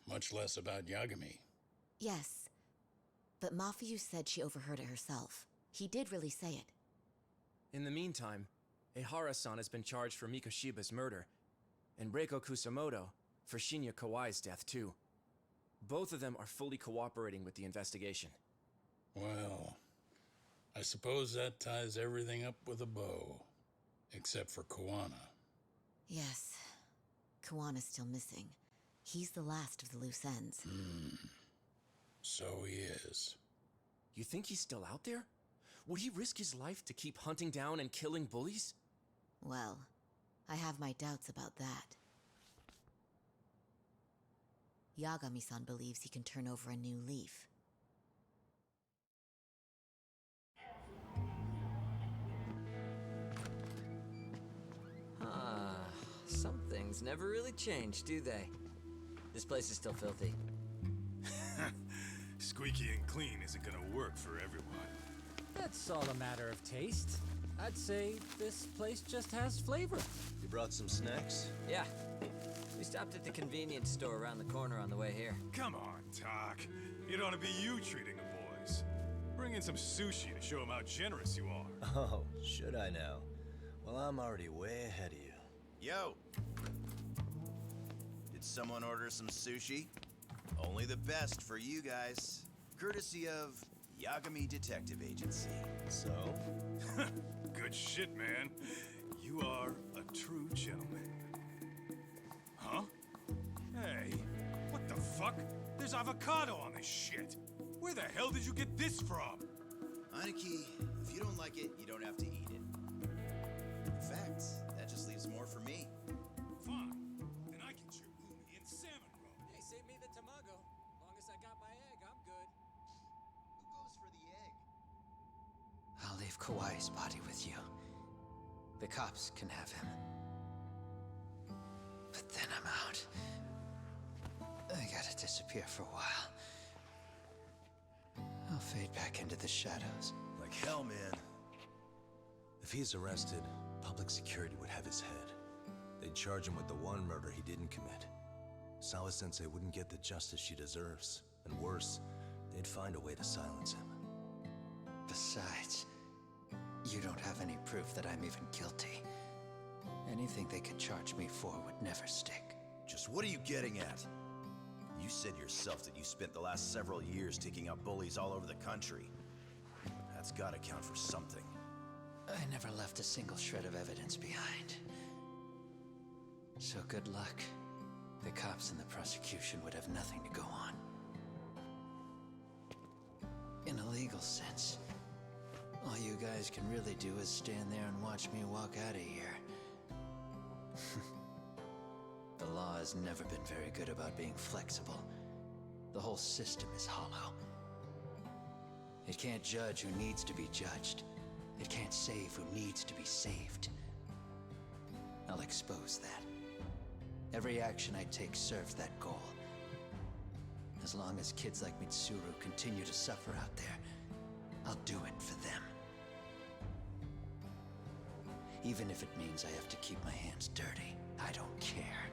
much less about Yagami. Yes, but Mafuyu said she overheard it herself. He did really say it. In the meantime, Ehara-san has been charged for Mikoshiba's murder, and Reiko Kusamoto for Shinya Kawai's death, too. Both of them are fully cooperating with the investigation. Well, I suppose that ties everything up with a bow. Except for Kuwana. Yes. Kuwana's still missing. He's the last of the loose ends. So he is. You think he's still out there? Would he risk his life to keep hunting down and killing bullies? Well, I have my doubts about that. Yagami-san believes he can turn over a new leaf. Some things never really change, do they? This place is still filthy. Squeaky and clean isn't gonna work for everyone. That's all a matter of taste. I'd say this place just has flavor. You brought some snacks? Yeah. We stopped at the convenience store around the corner on the way here. Come on, Talk. It ought to be you treating the boys. Bring in some sushi to show them how generous you are. Oh, should I now? Well, I'm already way ahead of you. Yo! Did someone order some sushi? Only the best for you guys. Courtesy of Yagami Detective Agency. So? Good shit, man. You are a true gentleman. Huh? Hey, what the fuck? There's avocado on this shit. Where the hell did you get this from? Aniki, if you don't like it, you don't have to eat it. In fact, that just leaves more for me. Fine. Then I can chew umi and salmon roe. Hey, save me the tamago. Long as I got my egg, I'm good. Who goes for the egg? I'll leave Kawai's body with you. The cops can have him. But then I'm out. I gotta disappear for a while. I'll fade back into the shadows. Like hell, man. If he's arrested, public security would have his head. They'd charge him with the one murder he didn't commit. Sawa-sensei wouldn't get the justice she deserves. And worse, they'd find a way to silence him. Besides, you don't have any proof that I'm even guilty. Anything they could charge me for would never stick. Just what are you getting at? You said yourself that you spent the last several years taking out bullies all over the country. That's gotta count for something. I never left a single shred of evidence behind. So good luck. The cops and the prosecution would have nothing to go on. In a legal sense, all you guys can really do is stand there and watch me walk out of here. The law has never been very good about being flexible. The whole system is hollow. It can't judge who needs to be judged. It can't save who needs to be saved. I'll expose that. Every action I take serves that goal. As long as kids like Mitsuru continue to suffer out there, I'll do it for them. Even if it means I have to keep my hands dirty, I don't care.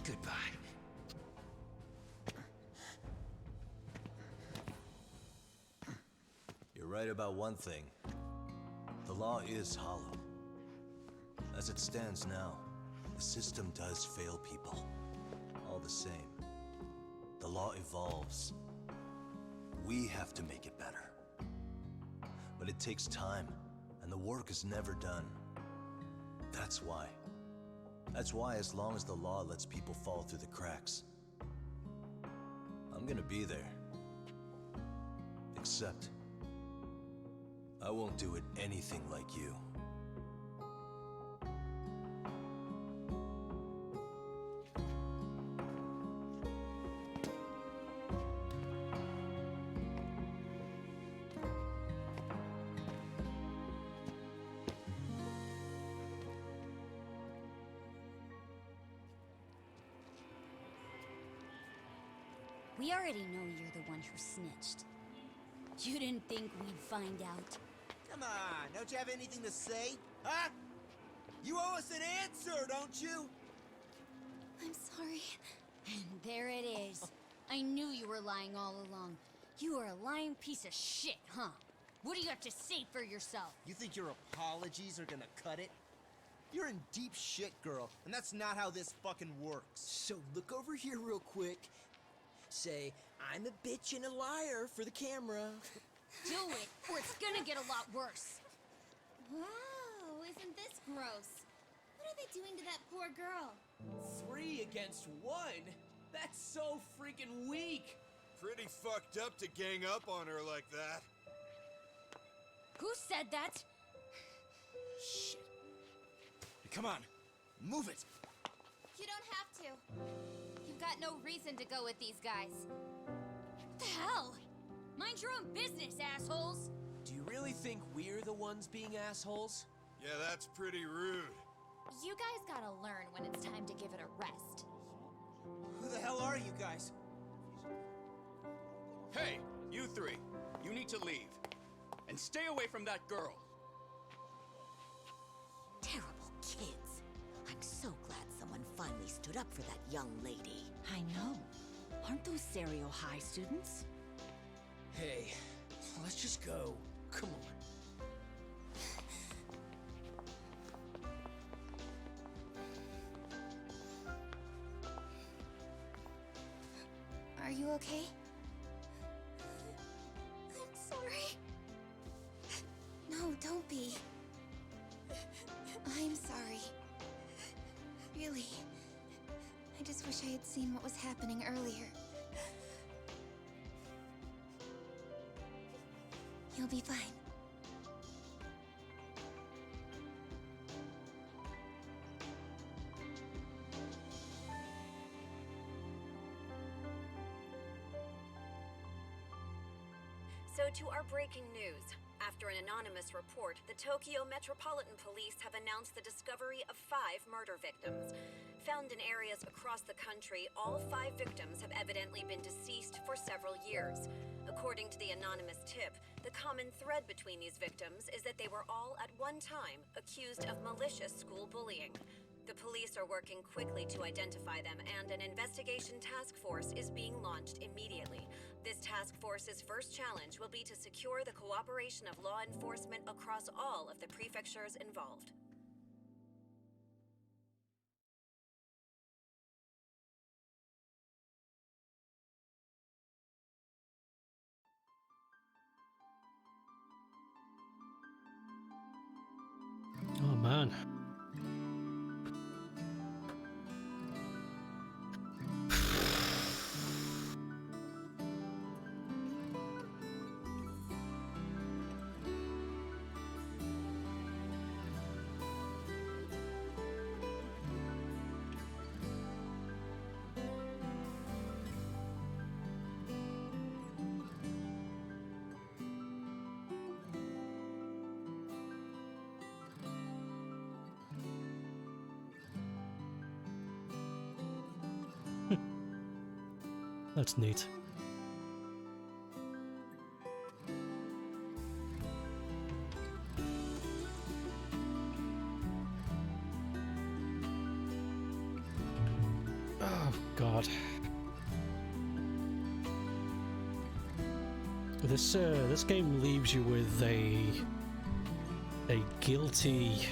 Goodbye. right about one thing. The law is hollow. As it stands now, the system does fail people. All the same, the law evolves. We have to make it better. But it takes time, and the work is never done. That's why. That's why as long as the law lets people fall through the cracks, I'm gonna be there. Except, I won't do it anything like you. We already know you're the one who snitched. You didn't think we'd find out. Come on, don't you have anything to say? Huh? You owe us an answer, don't you? I'm sorry. And there it is. I knew you were lying all along. You are a lying piece of shit, huh? What do you have to say for yourself? You think your apologies are gonna cut it? You're in deep shit, girl, and that's not how this fucking works. So look over here real quick. Say, I'm a bitch and a liar for the camera. Do it, or it's gonna get a lot worse. Wow, isn't this gross? What are they doing to that poor girl? 3 against 1? That's so freaking weak. Pretty fucked up to gang up on her like that. Who said that? Shit. Come on, move it. You don't have to. You've got no reason to go with these guys. What the hell? Mind your own business, assholes! Do you really think we're the ones being assholes? Yeah, that's pretty rude. You guys gotta learn when it's time to give it a rest. Who the hell are you guys? Hey, you three. You need to leave. And stay away from that girl. Terrible kids. I'm so glad someone finally stood up for that young lady. I know. Aren't those Serio High students? Hey, let's just go. Come on. Are you okay? I'm sorry. No, don't be. I'm sorry. Really. I just wish I had seen what was happening earlier. You'll be fine. So to our breaking news. After an anonymous report, the Tokyo Metropolitan Police have announced the discovery of 5 murder victims. Found in areas across the country, all 5 victims have evidently been deceased for several years. According to the anonymous tip, the common thread between these victims is that they were all at one time accused of malicious school bullying. The police are working quickly to identify them, and an investigation task force is being launched immediately. This task force's first challenge will be to secure the cooperation of law enforcement across all of the prefectures involved. Oh man. That's neat. Oh, God. This game leaves you with a guilty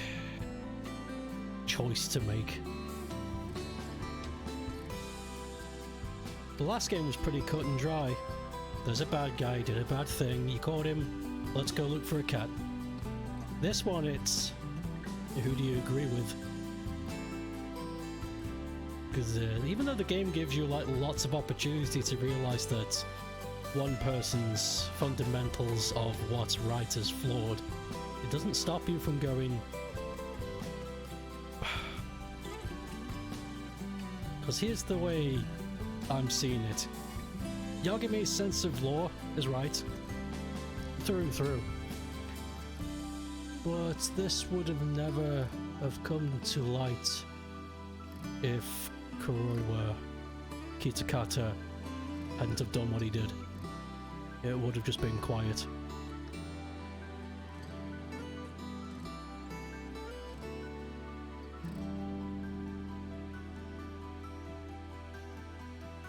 choice to make. The last game was pretty cut and dry. There's a bad guy, did a bad thing, you caught him, let's go look for a cat. This one, it's who do you agree with? Because even though the game gives you like lots of opportunity to realize that one person's fundamentals of what's right is flawed, it doesn't stop you from going, because here's the way I'm seeing it. Yagime's sense of law is right, through and through. But this would have never have come to light if Kuroiwa Kitakata hadn't have done what he did. It would have just been quiet.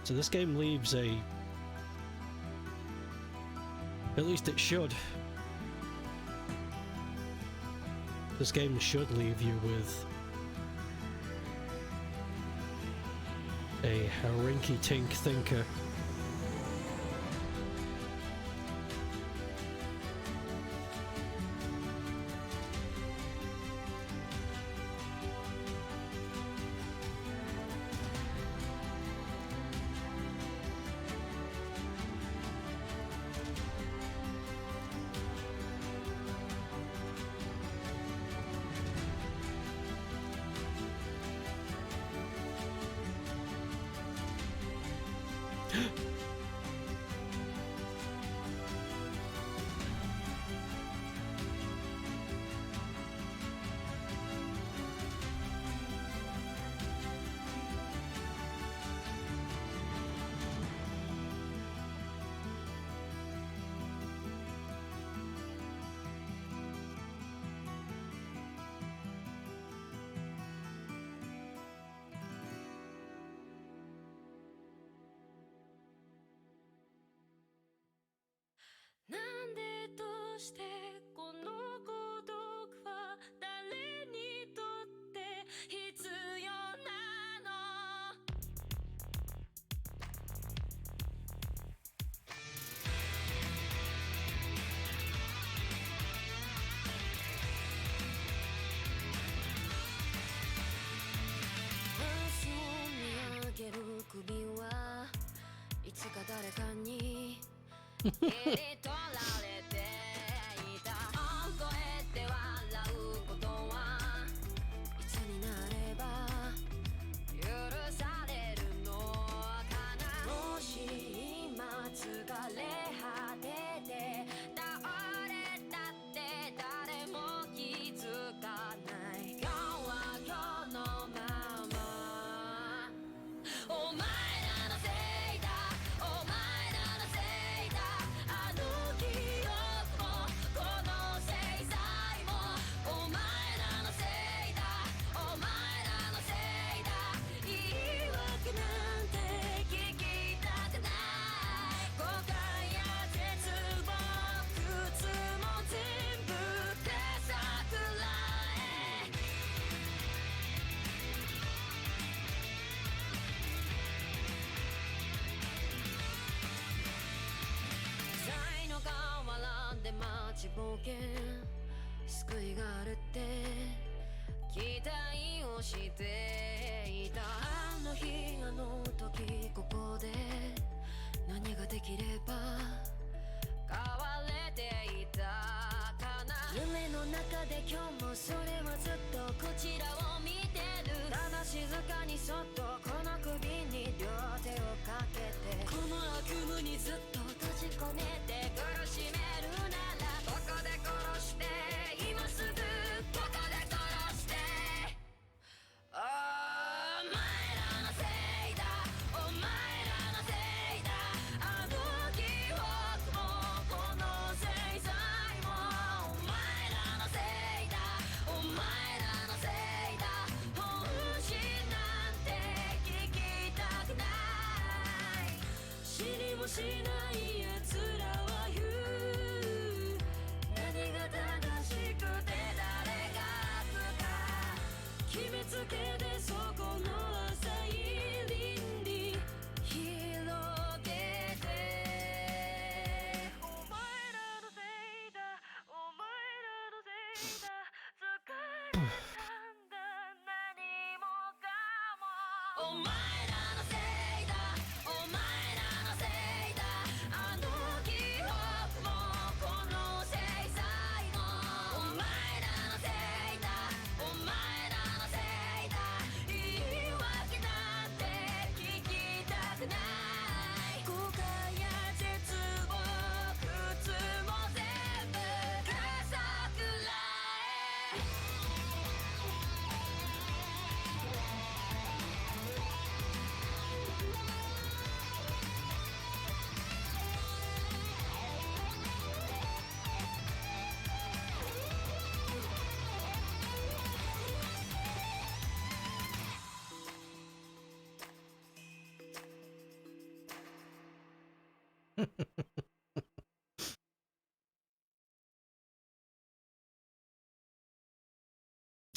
So this game leaves a... at least it should. This game should leave you with a rinky-tink thinker.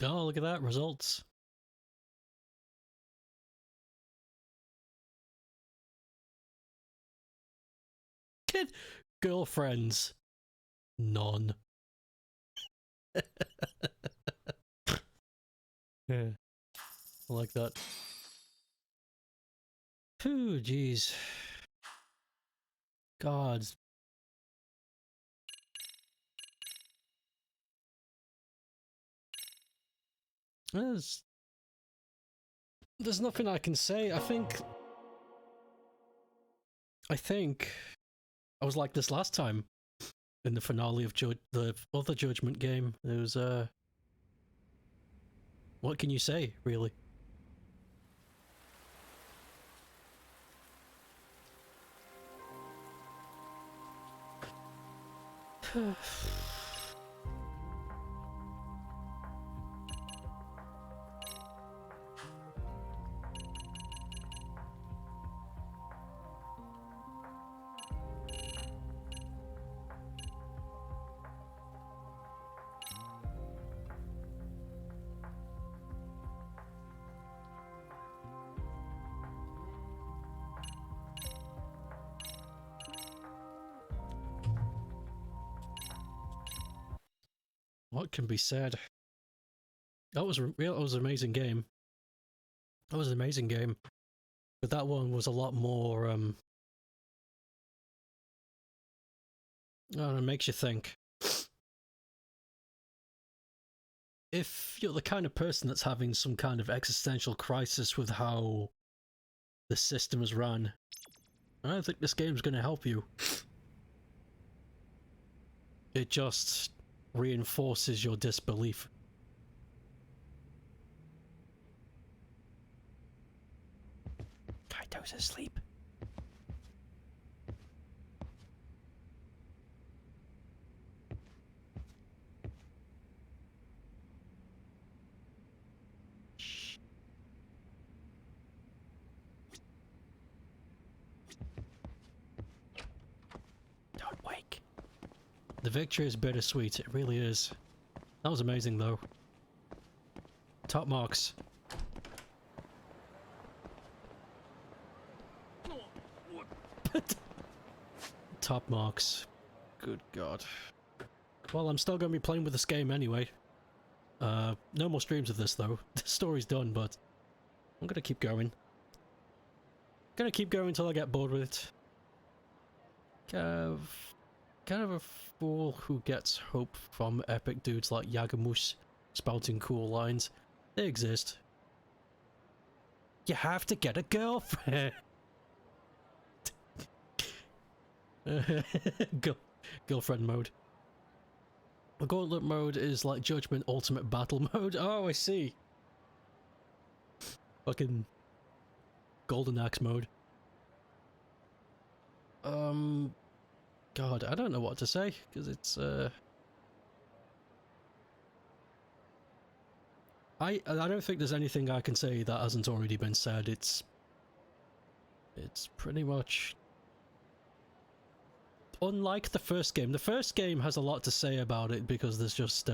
Oh, look at that, results. Kid, girlfriends, none. Yeah, I like that. Phew, jeez. God. There's nothing I can say. I think I was like this last time in the finale of the other Judgment game. It was what can you say, really? What can be said? That was an amazing game. That was an amazing game, but that one was a lot more. I don't know, it makes you think. If you're the kind of person that's having some kind of existential crisis with how the system is run, I don't think this game's going to help you. It just reinforces your disbelief. Kaito's asleep. Shh. Don't wake. The victory is bittersweet, it really is. That was amazing though. Top marks. Top marks. Good God. Well, I'm still going to be playing with this game anyway. No more streams of this though. The story's done, but I'm going to keep going. Gonna keep going until I get bored with it. Kind of a fool who gets hope from epic dudes like Yagamoose spouting cool lines. They exist. You have to get a girlfriend. Girlfriend mode. The gauntlet mode is like Judgment Ultimate Battle mode. Oh, I see. Fucking Golden Axe mode. God, I don't know what to say, because it's, I don't think there's anything I can say that hasn't already been said. It's pretty much... Unlike the first game. The first game has a lot to say about it because there's just,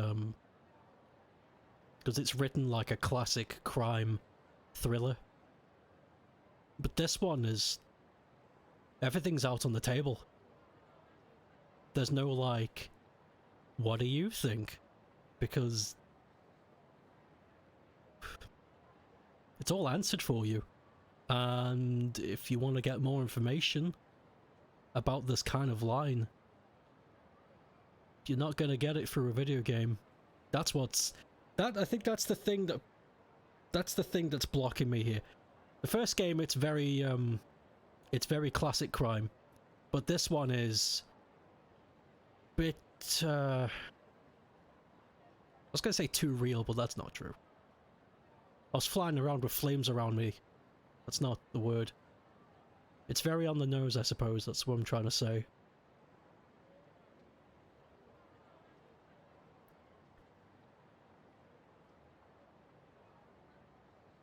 because it's written like a classic crime thriller. But this one is... everything's out on the table. There's no like, what do you think? Because it's all answered for you. And if you want to get more information about this kind of line, you're not going to get it through a video game. That's what's... I think that's the thing that... that's the thing that's blocking me here. The first game, it's very classic crime. But this one is... bit, I was going to say too real, but that's not true. I was flying around with flames around me. That's not the word. It's very on the nose, I suppose. That's what I'm trying to say.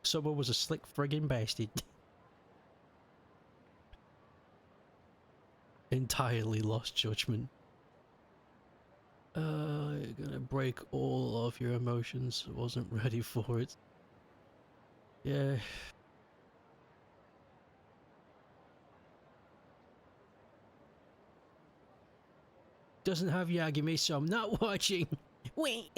Someone was a slick friggin' bastard. Entirely lost judgment. You're gonna break all of your emotions. Wasn't ready for it. Yeah. Doesn't have Yagami, so I'm not watching. Wait.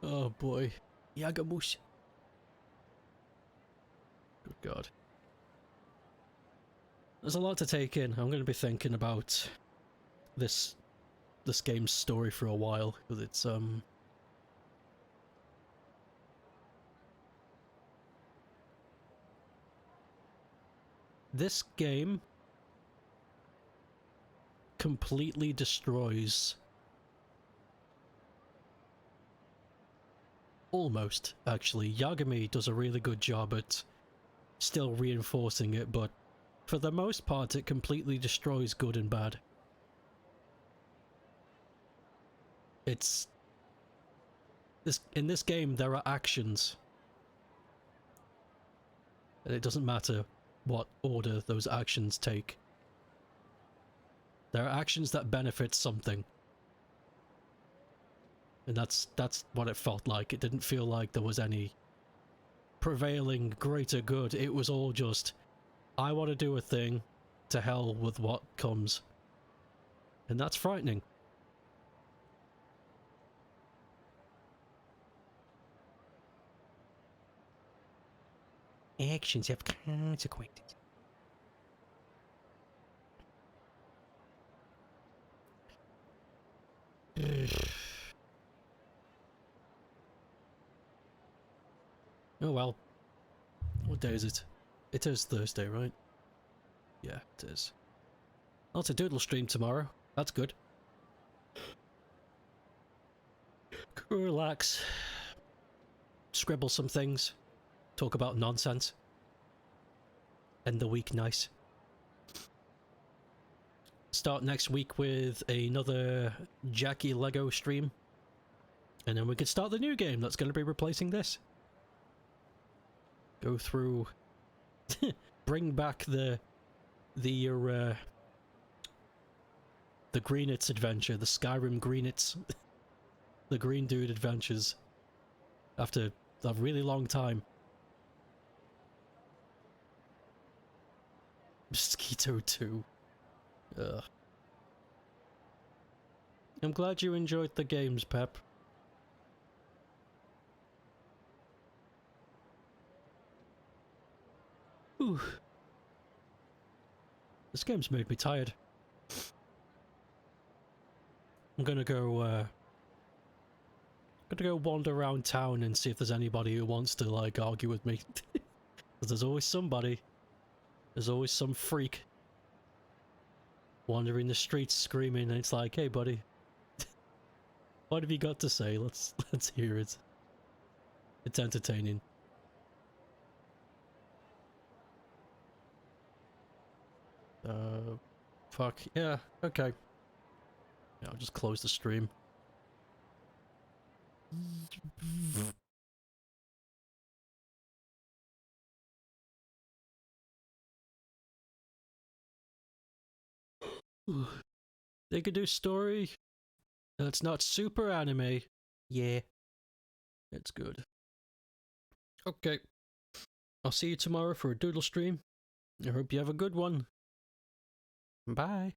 Oh boy. Yagamush. Good God. There's a lot to take in. I'm going to be thinking about this game's story for a while, because it's this game completely destroys... almost, actually. Yagami does a really good job at still reinforcing it, but for the most part it completely destroys good and bad. It's... in this game there are actions. And it doesn't matter what order those actions take. There are actions that benefit something. And that's what it felt like. It didn't feel like there was any prevailing greater good. It was all just, I want to do a thing, to hell with what comes. And that's frightening. Actions have consequences. Oh well. What day is it? It is Thursday, right? Yeah, it is. I'll to doodle stream tomorrow. That's good. Relax. Scribble some things. Talk about nonsense. End the week nice. Start next week with another Jackie Lego stream. And then we can start the new game that's going to be replacing this. Go through... bring back the Greenitz adventure, the Skyrim Greenitz. The Green Dude adventures. After a really long time. Mosquito 2. Ugh. I'm glad you enjoyed the games, Pep. Ooh. This game's made me tired. I'm gonna go wander around town and see if there's anybody who wants to, like, argue with me. Because there's always somebody. There's always some freak wandering the streets screaming, and it's like, hey buddy, what have you got to say? Let's hear it. It's entertaining. Fuck, yeah, okay. Yeah, I'll just close the stream. They could do story, It's not super anime. Yeah. It's good. Okay. I'll see you tomorrow for a doodle stream. I hope you have a good one. Bye.